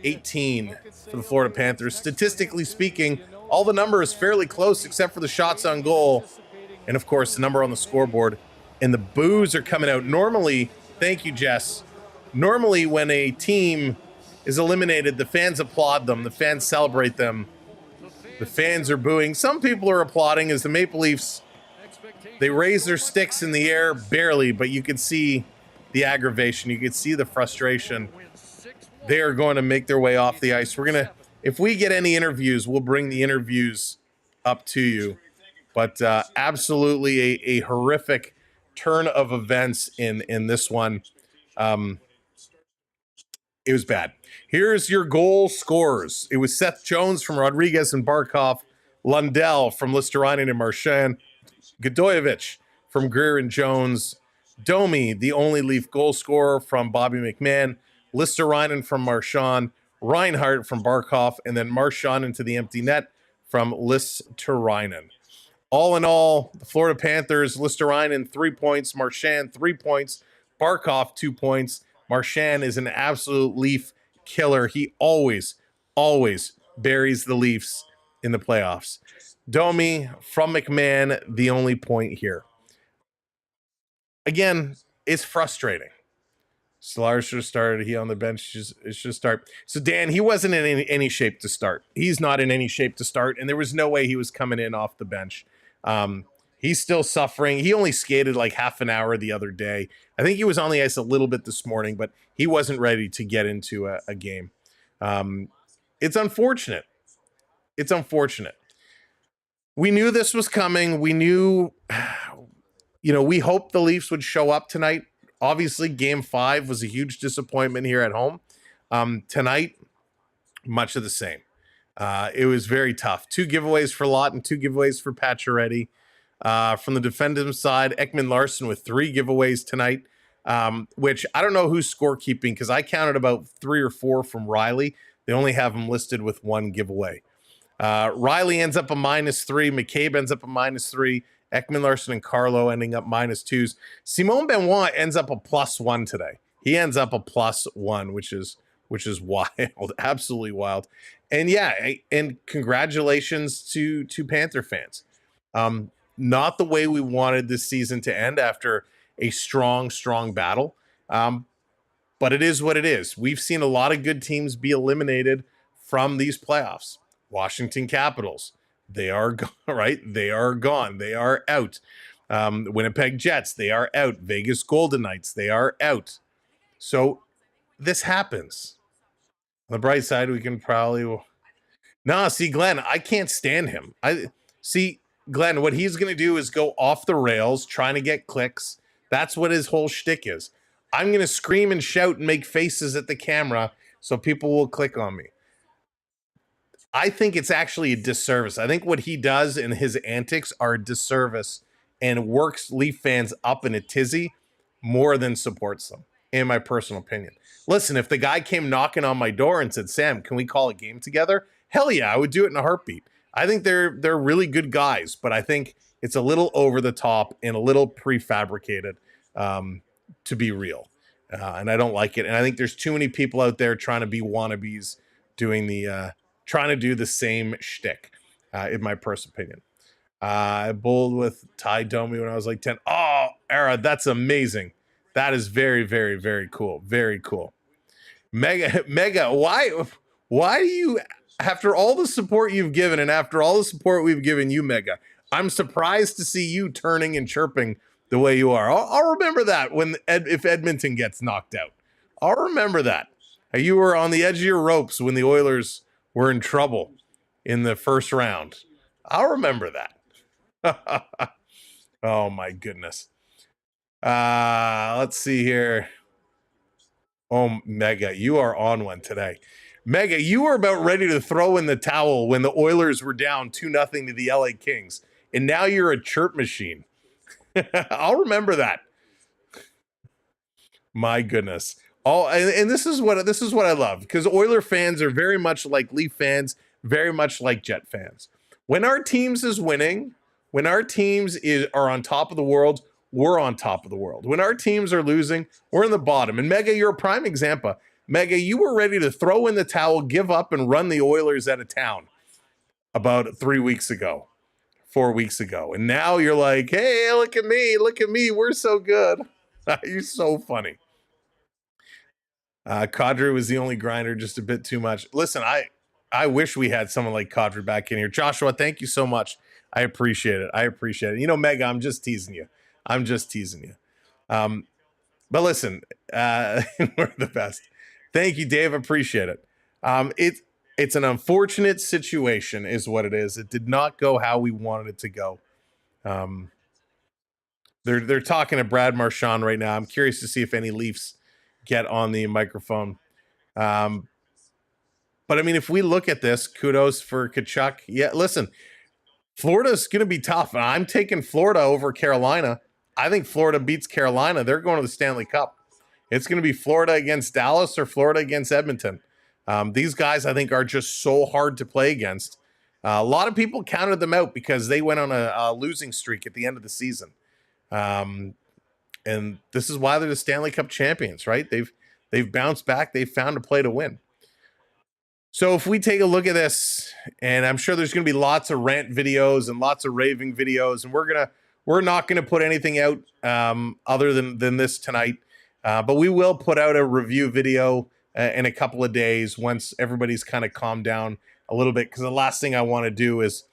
18 for the Florida Panthers. Statistically speaking, all the numbers fairly close except for the shots on goal. And, of course, the number on the scoreboard. And the boos are coming out. Normally, thank you, Jess. Normally, when a team is eliminated, the fans applaud them. The fans celebrate them. The fans are booing. Some people are applauding as the Maple Leafs, they raise their sticks in the air barely, but you can see the aggravation. You can see the frustration. They are going to make their way off the ice. We're going to, if we get any interviews, we'll bring the interviews up to you. But absolutely a horrific turn of events in this one. It was bad. Here's your goal scorers. It was Seth Jones from Rodriguez and Barkov, Lundell from Listerinen and Marchand, Godoyevich from Greer and Jones, Domi, the only Leaf goal scorer, from Bobby McMahon, Listerinen from Marchand, Reinhart from Barkov, and then Marchand into the empty net from Listerinen. All in all, the Florida Panthers, Listerinen 3 points, Marchand 3 points, Barkov 2 points. Marchand is an absolute Leaf killer. He always buries the Leafs in the playoffs. Domi from McMahon, the only point here. Again, it's frustrating. Stolarz should have started. He on the bench should start. So, Dan, he wasn't in any shape to start. He's not in any shape to start, and there was no way he was coming in off the bench. He's still suffering. He only skated like half an hour the other day. I think he was on the ice a little bit this morning, but he wasn't ready to get into a game. It's unfortunate. It's unfortunate. We knew this was coming. We knew, we hoped the Leafs would show up tonight. Obviously, Game 5 was a huge disappointment here at home. Tonight, much of the same. It was very tough. 2 giveaways for Lott and 2 giveaways for Pacioretty. From the defensive side, Ekman Larson with 3 giveaways tonight, which I don't know who's scorekeeping because I counted about 3 or 4 from Riley. They only have him listed with 1 giveaway. Riley ends up a -3. McCabe ends up a -3. Ekman Larson and Carlo ending up -2s. Simon Benoit ends up a +1 today. He ends up a +1, which is wild, absolutely wild. And yeah, and congratulations to Panther fans. Not the way we wanted this season to end after a strong battle. But it is what it is. We've seen a lot of good teams be eliminated from these playoffs. Washington Capitals, they are gone, right? They are gone. They are out. Winnipeg Jets, they are out. Vegas Golden Knights, they are out. So this happens. On the bright side, we can probably... see, Glenn, I can't stand him. Glenn, what he's going to do is go off the rails, trying to get clicks. That's what his whole shtick is. I'm going to scream and shout and make faces at the camera so people will click on me. I think it's actually a disservice. I think what he does and his antics are a disservice and works Leaf fans up in a tizzy more than supports them, in my personal opinion. Listen, if the guy came knocking on my door and said, Sam, can we call a game together? Hell yeah, I would do it in a heartbeat. I think they're really good guys, but I think it's a little over the top and a little prefabricated to be real. And I don't like it. And I think there's too many people out there trying to be wannabes doing trying to do the same shtick, in my personal opinion. I bowled with Ty Domi when I was like 10. Oh, Era, that's amazing. That is very, very, very cool. Very cool. Mega, why do you, after all the support you've given and after all the support we've given you, Mega, I'm surprised to see you turning and chirping the way you are. I'll remember that if Edmonton gets knocked out. I'll remember that. You were on the edge of your ropes when the Oilers were in trouble in the first round. I'll remember that. Oh my goodness. Let's see here. Oh, Mega, you are on one today. Mega, you were about ready to throw in the towel when the Oilers were down 2-0 to the LA Kings. And now you're a chirp machine. I'll remember that. My goodness. And this is what I love, because Oiler fans are very much like Leaf fans, very much like Jet fans. When our teams is winning, when our teams are on top of the world, we're on top of the world. When our teams are losing, we're in the bottom. And Mega, you're a prime example. Mega, you were ready to throw in the towel, give up, and run the Oilers out of town about 4 weeks ago. And now you're like, hey, look at me, we're so good. You're so funny. Kadri was the only grinder, just a bit too much. Listen, I wish we had someone like Kadri back in here. Joshua, thank you so much. I appreciate it. You know, Mega, I'm just teasing you. But listen, we're the best. Thank you, Dave. Appreciate it. It's an unfortunate situation is what it is. It did not go how we wanted it to go. They're talking to Brad Marchand right now. I'm curious to see if any Leafs get on the microphone. But I mean, if we look at this, kudos for Tkachuk. Yeah, listen, Florida's going to be tough. I'm taking Florida over Carolina. I think Florida beats Carolina. They're going to the Stanley Cup. It's going to be Florida against Dallas or Florida against Edmonton. These guys, I think, are just so hard to play against. A lot of people counted them out because they went on a losing streak at the end of the season. And this is why they're the Stanley Cup champions, right? They've bounced back. They've found a play to win. So if we take a look at this, and I'm sure there's going to be lots of rant videos and lots of raving videos, and we're not going to put anything out other than this tonight. But we will put out a review video in a couple of days once everybody's kind of calmed down a little bit, because the last thing I want to do is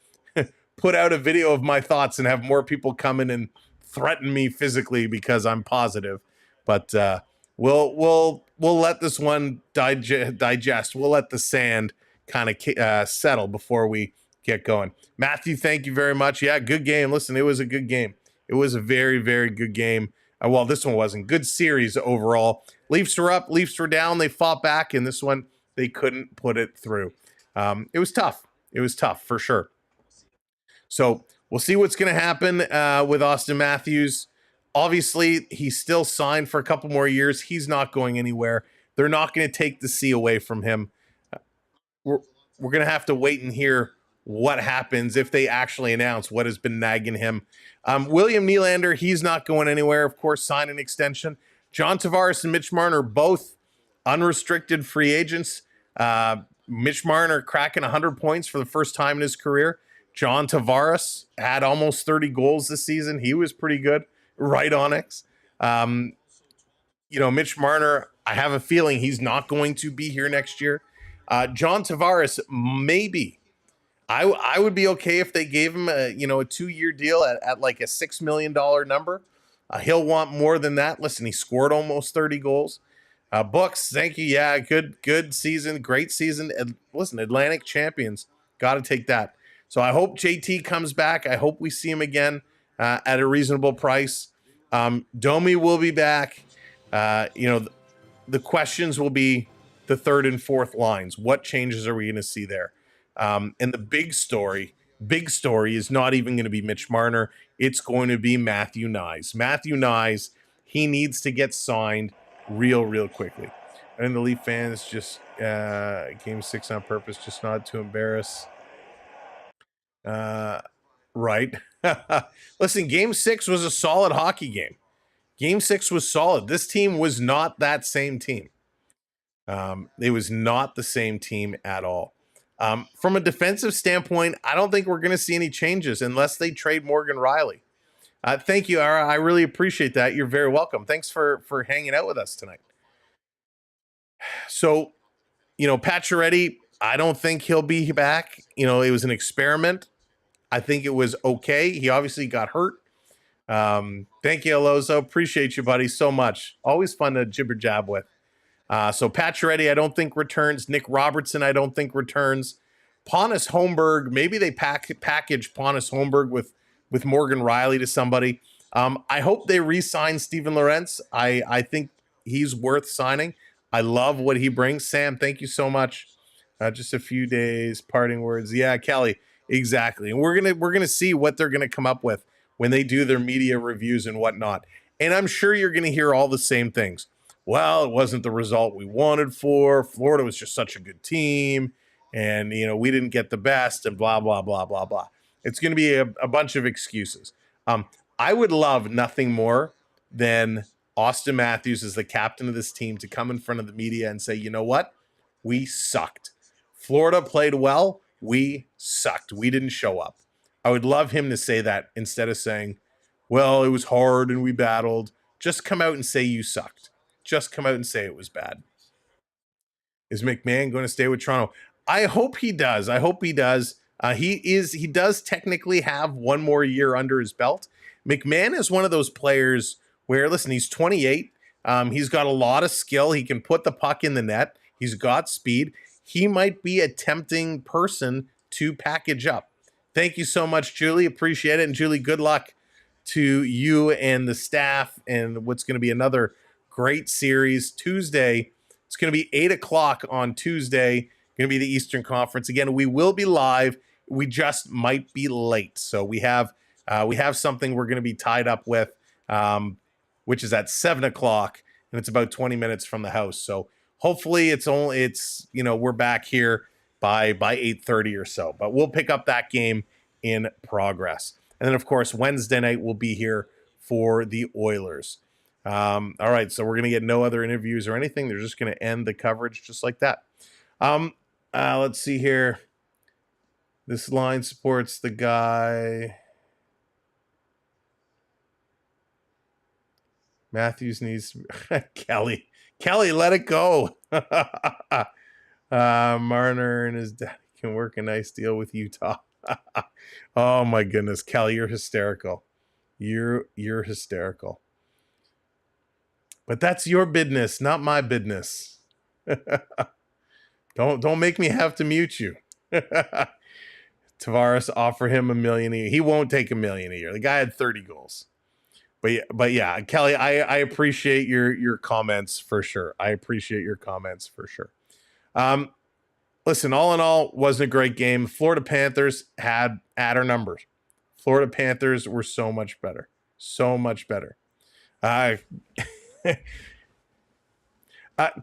put out a video of my thoughts and have more people come in and threaten me physically because I'm positive. But we'll let this one digest. We'll let the sand kind of settle before we get going. Matthew, thank you very much. Yeah, good game. Listen, it was a good game. It was a very, very good game. Well, this one wasn't. Good series overall. Leafs were up, Leafs were down. They fought back, and this one, they couldn't put it through. It was tough. It was tough for sure. So we'll see what's going to happen with Austin Matthews. Obviously, he's still signed for a couple more years. He's not going anywhere. They're not going to take the C away from him. We're going to have to wait and hear what happens if they actually announce what has been nagging him. William Nylander, he's not going anywhere. Of course, sign an extension. John Tavares and Mitch Marner, both unrestricted free agents. Mitch Marner cracking 100 points for the first time in his career. John Tavares had almost 30 goals this season. He was pretty good. Right, Onyx. Mitch Marner, I have a feeling he's not going to be here next year. John Tavares, maybe. I would be okay if they gave him a 2-year deal at like a $6 million number. He'll want more than that. Listen, he scored almost 30 goals. Books, thank you. Yeah, good season, great season. Listen, Atlantic champions, got to take that. So I hope JT comes back. I hope we see him again at a reasonable price. Domi will be back. The questions will be the third and fourth lines. What changes are we going to see there? And the big story is not even going to be Mitch Marner. It's going to be Matthew Knies. Matthew Knies, he needs to get signed real quickly. And the Leaf fans just game 6 on purpose, just not to embarrass. Right. Listen, game 6 was a solid hockey game. Game 6 was solid. This team was not that same team. It was not the same team at all. From a defensive standpoint, I don't think we're going to see any changes unless they trade Morgan Riley. Thank you, Ara. I really appreciate that. You're very welcome. Thanks for hanging out with us tonight. So, Pacioretty, I don't think he'll be back. It was an experiment. I think it was okay. He obviously got hurt. Thank you, Alonso. Appreciate you, buddy, so much. Always fun to jibber jab with. So Pacioretty, I don't think returns. Nick Robertson, I don't think returns. Pontus Holmberg, maybe they package Pontus Holmberg with Morgan Riley to somebody. I hope they re-sign Steven Lorentz. I think he's worth signing. I love what he brings. Sam, thank you so much. Just a few days, parting words. Yeah, Kelly, exactly. And we're gonna see what they're gonna come up with when they do their media reviews and whatnot. And I'm sure you're gonna hear all the same things. Well, it wasn't the result we wanted for. Florida was just such a good team, and we didn't get the best, and blah blah blah blah blah. It's going to be a bunch of excuses. I would love nothing more than Austin Matthews as the captain of this team to come in front of the media and say, you know what? We sucked. Florida played well. We sucked. We didn't show up. I would love him to say that instead of saying, well, it was hard and we battled. Just come out and say you sucked. Just come out and say it was bad. Is McMahon going to stay with Toronto? I hope he does. He does technically have one more year under his belt. McMahon is one of those players where, listen, he's 28. He's got a lot of skill. He can put the puck in the net. He's got speed. He might be a tempting person to package up. Thank you so much, Julie. Appreciate it. And Julie, good luck to you and the staff and what's going to be another great series. Tuesday, it's going to be 8 o'clock on Tuesday. Going to be the Eastern Conference. Again, we will be live. We just might be late. So we have something we're going to be tied up with, which is at 7 o'clock, and it's about 20 minutes from the house. So hopefully we're back here by 8:30 or so. But we'll pick up that game in progress. And then, of course, Wednesday night we'll be here for the Oilers. All right, so we're going to get no other interviews or anything. They're just going to end the coverage just like that. Let's see here. This line supports the guy. Matthews needs Kelly. Kelly, let it go. Marner and his dad can work a nice deal with Utah. Oh my goodness, Kelly, you're hysterical. You're hysterical. But that's your business, not my business. Don't make me have to mute you. Tavares, offer him $1 million a year. He won't take $1 million a year. The guy had 30 goals. But yeah, Kelly, I appreciate your comments for sure. I appreciate your comments for sure. Listen, all in all, wasn't a great game. Florida Panthers had our numbers. Florida Panthers were so much better. So much better.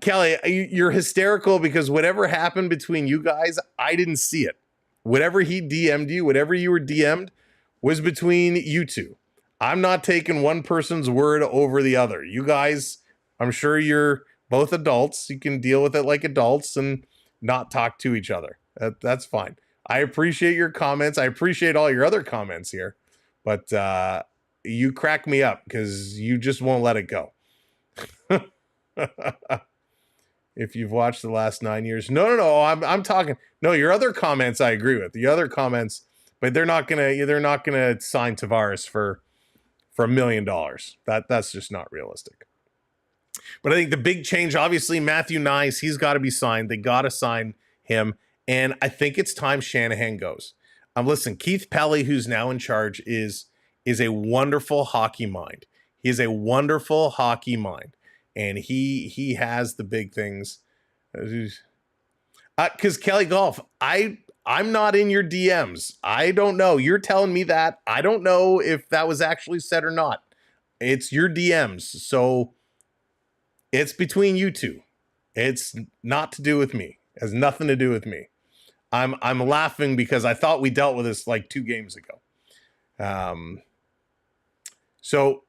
Kelly, you're hysterical because whatever happened between you guys, I didn't see it. Whatever he DM'd you, whatever you were DM'd, was between you two. I'm not taking one person's word over the other. You guys, I'm sure you're both adults. You can deal with it like adults and not talk to each other. That's fine. I appreciate your comments. I appreciate all your other comments here. But you crack me up because you just won't let it go. If you've watched the last 9 years. No. I'm talking. No, your other comments I agree with. The other comments, but they're not gonna sign Tavares for $1 million. That's just not realistic. But I think the big change, obviously, Matthew Nyes, he's got to be signed. They got to sign him. And I think it's time Shanahan goes. Listen, Keith Pelly, who's now in charge, is a wonderful hockey mind. He is a wonderful hockey mind. And he has the big things. Because Kelly Golf, I'm not in your DMs. I don't know. You're telling me that. I don't know if that was actually said or not. It's your DMs. So it's between you two. It's not to do with me. It has nothing to do with me. I'm laughing because I thought we dealt with this like 2 games ago. So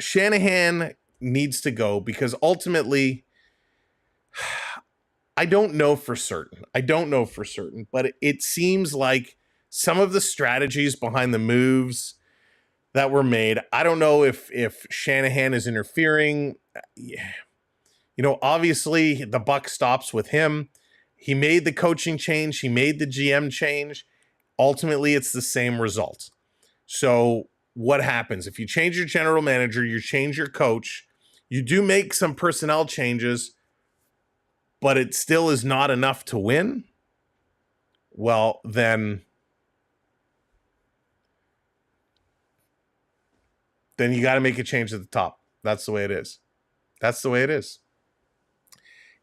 Shanahan needs to go because ultimately, I don't know for certain. But it seems like some of the strategies behind the moves that were made, I don't know if Shanahan is interfering. Obviously the buck stops with him. He made the coaching change. He made the GM change. Ultimately, it's the same result. So what happens? If you change your general manager, you change your coach, you do make some personnel changes, but it still is not enough to win, well, then you got to make a change at the top. That's the way it is.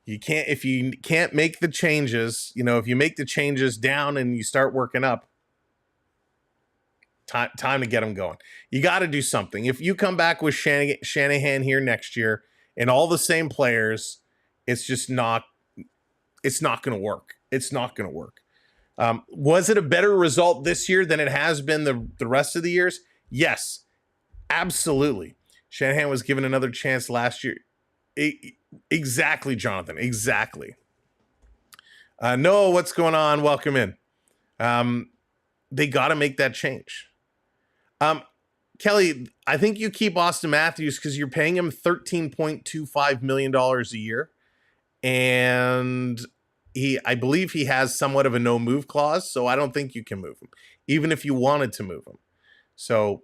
If you can't make the changes, if you make the changes down and you start working up, time to get them going. You got to do something. If you come back with Shanahan here next year and all the same players, it's not going to work. It's not going to work. Was it a better result this year than it has been the rest of the years? Yes, absolutely. Shanahan was given another chance last year. Exactly, Jonathan. Exactly. Noah, what's going on? Welcome in. They got to make that change. Kelly, I think you keep Austin Matthews because you're paying him $13.25 million a year. And I believe he has somewhat of a no move clause, so I don't think you can move him, even if you wanted to move him. So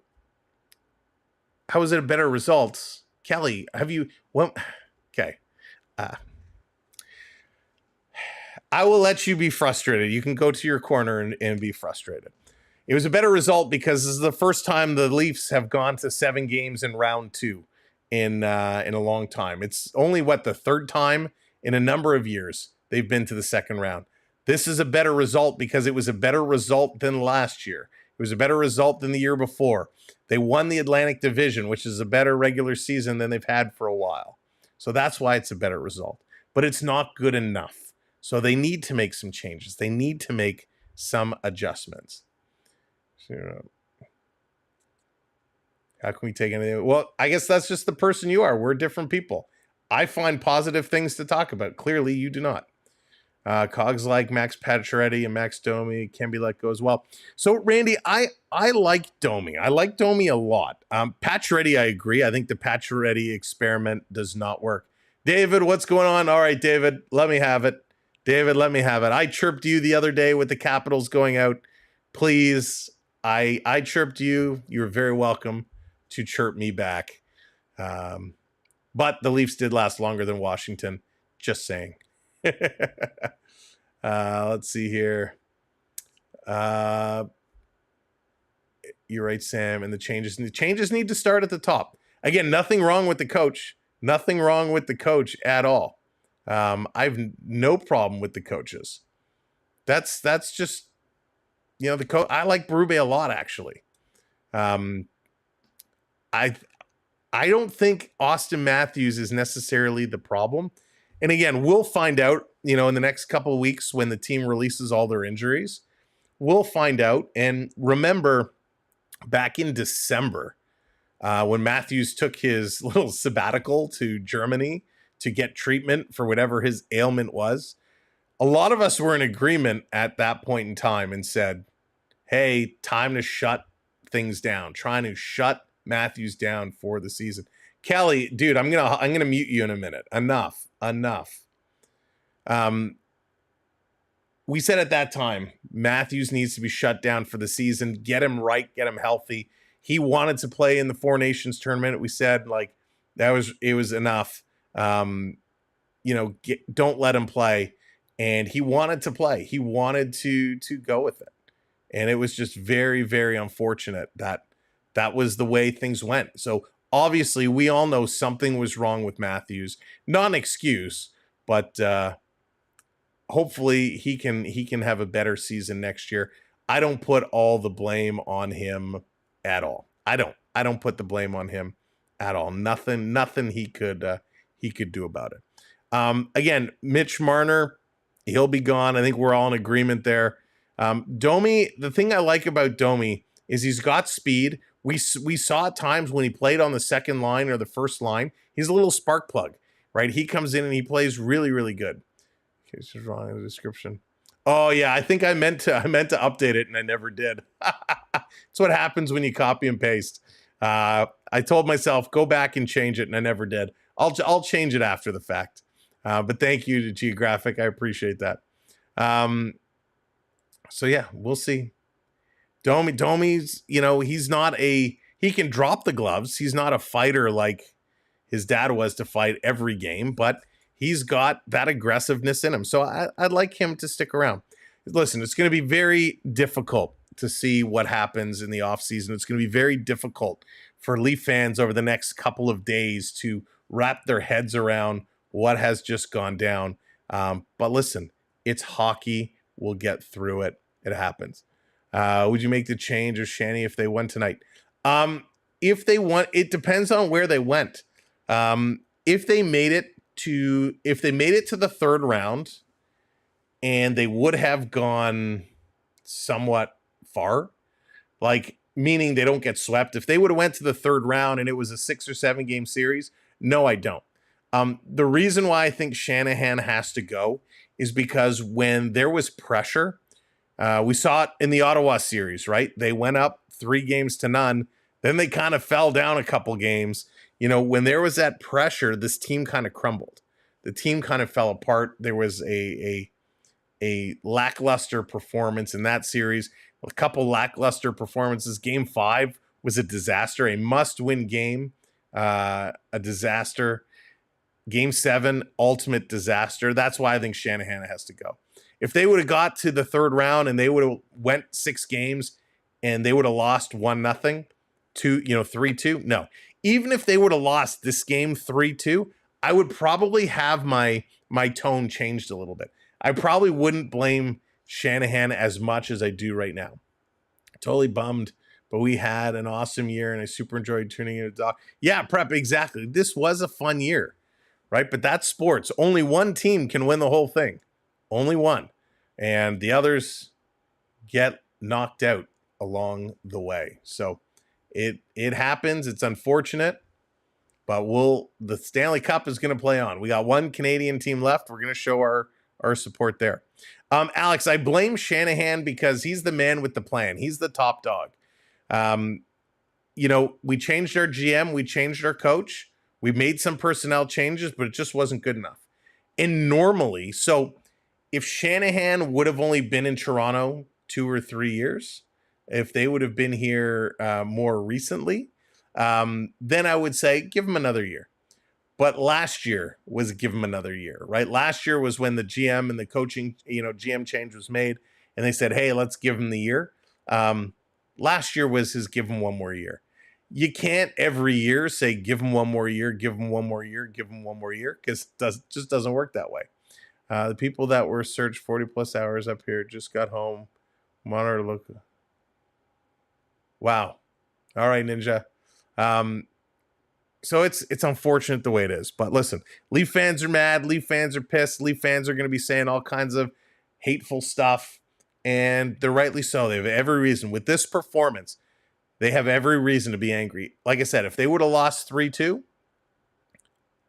how is it a better result? Kelly, okay. I will let you be frustrated. You can go to your corner and be frustrated. It was a better result because this is the first time the Leafs have gone to 7 games in round 2 in a long time. It's only the third time in a number of years they've been to the second round. This is a better result because it was a better result than last year. It was a better result than the year before. They won the Atlantic Division, which is a better regular season than they've had for a while. So that's why it's a better result. But it's not good enough. So they need to make some changes. They need to make some adjustments. How can we take anything? Well, I guess that's just the person you are. We're different people. I find positive things to talk about. Clearly, you do not. Cogs like Max Pacioretty and Max Domi can be let go as well. So, Randy, I like Domi. I like Domi a lot. Pacioretty, I agree. I think the Pacioretty experiment does not work. David, what's going on? All right, David, let me have it. David, let me have it. I chirped you the other day with the Capitals going out. Please, I chirped you. You're very welcome to chirp me back. But the Leafs did last longer than Washington. Just saying. Let's see here. You're right, Sam. And the changes need to start at the top. Again, nothing wrong with the coach. Nothing wrong with the coach at all. I've no problem with the coaches. That's just, the coach. I like Berube a lot, actually. I don't think Austin Matthews is necessarily the problem. And again, we'll find out, in the next couple of weeks when the team releases all their injuries. We'll find out. And remember, back in December, when Matthews took his little sabbatical to Germany to get treatment for whatever his ailment was, a lot of us were in agreement at that point in time and said, hey, time to shut things down, trying to shut Matthews down for the season. Kelly, dude, I'm gonna mute you in a minute. Enough. We said at that time, Matthews needs to be shut down for the season. Get him right, get him healthy. He wanted to play in the Four Nations tournament. We said it was enough. Don't let him play. And he wanted to play. He wanted to go with it. And it was just very, very unfortunate that was the way things went. So obviously we all know something was wrong with Matthews. Not an excuse, but hopefully he can have a better season next year. I don't put all the blame on him at all. I don't put the blame on him at all. Nothing he could do about it. Again, Mitch Marner, he'll be gone. I think we're all in agreement there. Domi, the thing I like about Domi is he's got speed. We saw at times when he played on the second line or the first line, he's a little spark plug, right? He comes in and he plays really, really good. Okay, it's just wrong in the description. Oh yeah, I think I meant to update it and I never did. That's what happens when you copy and paste. I told myself go back and change it and I never did. I'll change it after the fact. But thank you to Geographic. I appreciate that. So yeah, we'll see. Domi's, he can drop the gloves. He's not a fighter like his dad was to fight every game, but he's got that aggressiveness in him. So I'd like him to stick around. Listen, it's going to be very difficult to see what happens in the offseason. It's going to be very difficult for Leaf fans over the next couple of days to wrap their heads around what has just gone down. But listen, it's hockey. We'll get through it. It happens. Would you make the change of Shanny if they won tonight? If they won, it depends on where they went. If they made it to the third round and they would have gone somewhat far, like meaning they don't get swept. If they would have went to the third round and it was a 6 or 7 game series, no, I don't. The reason why I think Shanahan has to go is because when there was pressure, we saw it in the Ottawa series, right? They went up 3-0. Then they kind of fell down a couple games. When there was that pressure, this team kind of crumbled. The team kind of fell apart. There was a lackluster performance in that series. A couple lackluster performances. Game 5 was a disaster, a must-win game, a disaster. Game 7, ultimate disaster. That's why I think Shanahan has to go. If they would have got to the third round and they would have went 6 games and they would have lost 1-0, 3-2, no. Even if they would have lost this game 3-2, I would probably have my tone changed a little bit. I probably wouldn't blame Shanahan as much as I do right now. Totally bummed, but we had an awesome year and I super enjoyed tuning in to Doc. Yeah, Prep, exactly. This was a fun year, right? But that's sports. Only one team can win the whole thing. Only one. And the others get knocked out along the way. So it happens. It's unfortunate. But the Stanley Cup is going to play on. We got one Canadian team left. We're going to show our support there. Alex, I blame Shanahan because he's the man with the plan. He's the top dog. We changed our GM. We changed our coach. We made some personnel changes, but it just wasn't good enough. And normally, so if Shanahan would have only been in Toronto 2 or 3 years, if they would have been here more recently, then I would say give him another year. But last year was give him another year, right? Last year was when the GM and the coaching, GM change was made, and they said, hey, let's give him the year. Last year was his give him one more year. You can't every year say give him one more year, give him one more year, give him one more year, because it just doesn't work that way. The people that were searched 40 plus hours up here just got home. Monitor look. Wow. All right, Ninja. So it's unfortunate the way it is. But listen, Leaf fans are mad. Leaf fans are pissed. Leaf fans are going to be saying all kinds of hateful stuff. And they're rightly so. They have every reason. With this performance, they have every reason to be angry. Like I said, if they would have lost 3-2,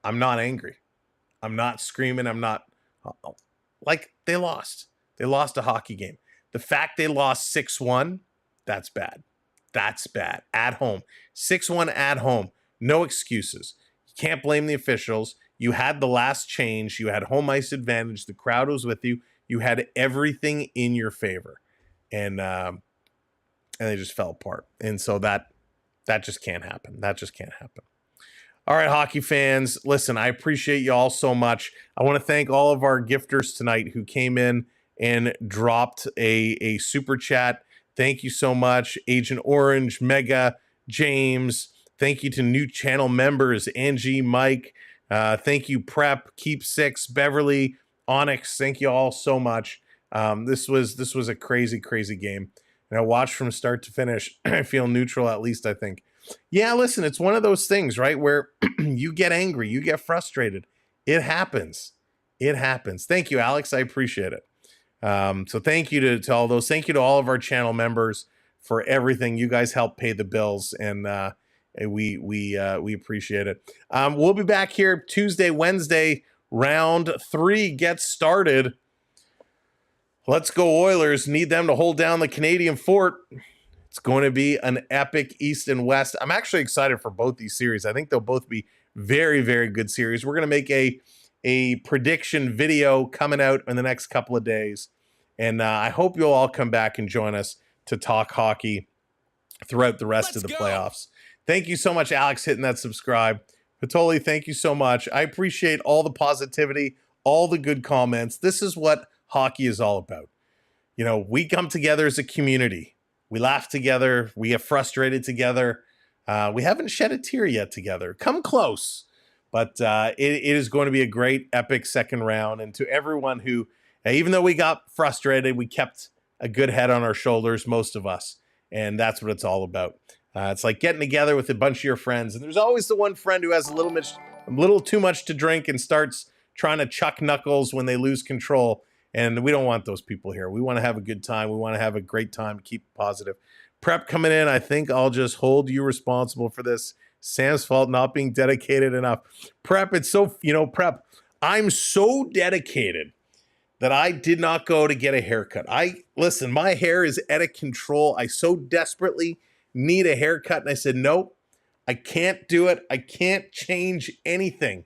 I'm not angry. I'm not screaming. I'm not... Like, they lost. They lost a hockey game. The fact they lost 6-1, that's bad. That's bad. At home. 6-1 at home. No excuses. You can't blame the officials. You had the last change. You had home ice advantage. The crowd was with you. You had everything in your favor. And they just fell apart. And so that just can't happen. That just can't happen. All right, hockey fans, listen, I appreciate you all so much. I want to thank all of our gifters tonight who came in and dropped a super chat. Thank you so much. Agent Orange, Mega, James. Thank you to new channel members, Angie, Mike. Thank you, Prep, Keep Six, Beverly, Onyx. Thank you all so much. This was a crazy, crazy game. And I watched from start to finish. I feel neutral, at least, I think. Yeah, listen, it's one of those things, right, where you get angry, you get frustrated. It happens. It happens. Thank you, Alex. I appreciate it. So thank you to all those. Thank you to all of our channel members for everything. You guys help pay the bills, and we appreciate it. We'll be back here Tuesday, Wednesday. Round 3 gets started. Let's go Oilers. Need them to hold down the Canadian fort. It's going to be an epic East and West. I'm actually excited for both these series. I think they'll both be very, very good series. We're going to make a prediction video coming out in the next couple of days. And I hope you'll all come back and join us to talk hockey throughout the rest of the playoffs. Thank you so much, Alex, hitting that subscribe. Patoli, thank you so much. I appreciate all the positivity, all the good comments. This is what hockey is all about. You know, we come together as a community. We laugh together. We get frustrated together. We haven't shed a tear yet together. Come close. But it is going to be a great, epic second round. And to everyone who, even though we got frustrated, we kept a good head on our shoulders, most of us. And that's what it's all about. It's like getting together with a bunch of your friends. And there's always the one friend who has a little too much to drink and starts trying to chuck knuckles when they lose control. And we don't want those people here. We want to have a good time. We want to have a great time. Keep positive. Prep coming in. I think I'll just hold you responsible for this. Sam's fault not being dedicated enough. Prep, it's so, Prep, I'm so dedicated that I did not go to get a haircut. Listen, my hair is out of control. I so desperately need a haircut. And I said, nope, I can't do it. I can't change anything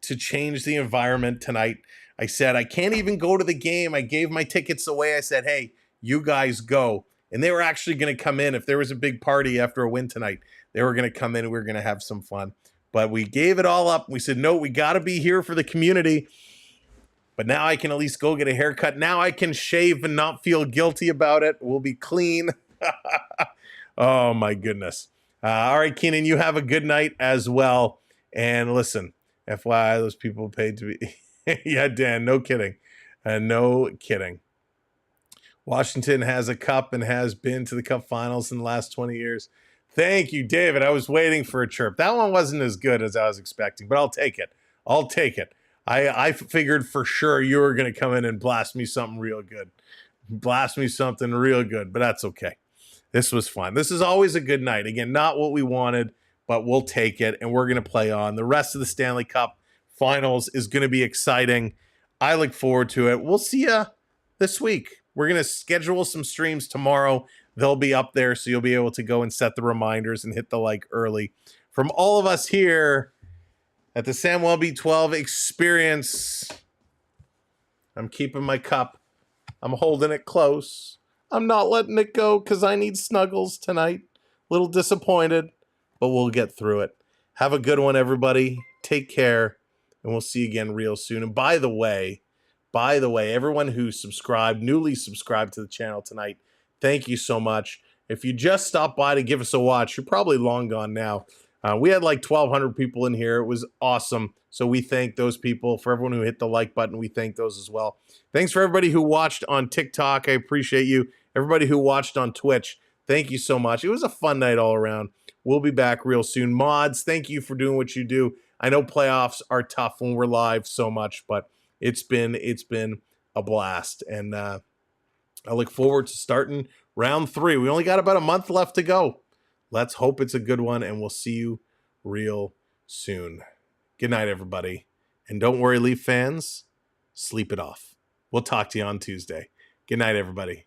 to change the environment tonight. I said, I can't even go to the game. I gave my tickets away. I said, hey, you guys go. And they were actually going to come in. If there was a big party after a win tonight, they were going to come in and we were going to have some fun. But we gave it all up. We said, no, we got to be here for the community. But now I can at least go get a haircut. Now I can shave and not feel guilty about it. We'll be clean. Oh, my goodness. All right, Keenan, you have a good night as well. And listen, FYI, those people paid to be... Yeah, Dan, no kidding. No kidding. Washington has a cup and has been to the cup finals in the last 20 years. Thank you, David. I was waiting for a chirp. That one wasn't as good as I was expecting, but I'll take it. I'll take it. I figured for sure you were going to come in and blast me something real good. Blast me something real good, but that's okay. This was fun. This is always a good night. Again, not what we wanted, but we'll take it, and we're going to play on. The rest of the Stanley Cup Finals is going to be exciting. I look forward to it. We'll see you this week. We're going to schedule some streams tomorrow. They'll be up there, so you'll be able to go and set the reminders and hit the like early. From all of us here at the Sam Welby 12 Experience, I'm keeping my cup. I'm holding it close. I'm not letting it go because I need snuggles tonight. A little disappointed, but we'll get through it. Have a good one, everybody. Take care, and we'll see you again real soon. And by the way, everyone who subscribed, newly subscribed to the channel tonight, thank you so much. If you just stopped by to give us a watch, you're probably long gone now. We had like 1,200 people in here. It was awesome. So we thank those people. For everyone who hit the like button, we thank those as well. Thanks for everybody who watched on TikTok. I appreciate you. Everybody who watched on Twitch, thank you so much. It was a fun night all around. We'll be back real soon. Mods, thank you for doing what you do. I know playoffs are tough when we're live so much, but it's been a blast. And I look forward to starting round 3. We only got about a month left to go. Let's hope it's a good one, and we'll see you real soon. Good night, everybody. And don't worry, Leaf fans, sleep it off. We'll talk to you on Tuesday. Good night, everybody.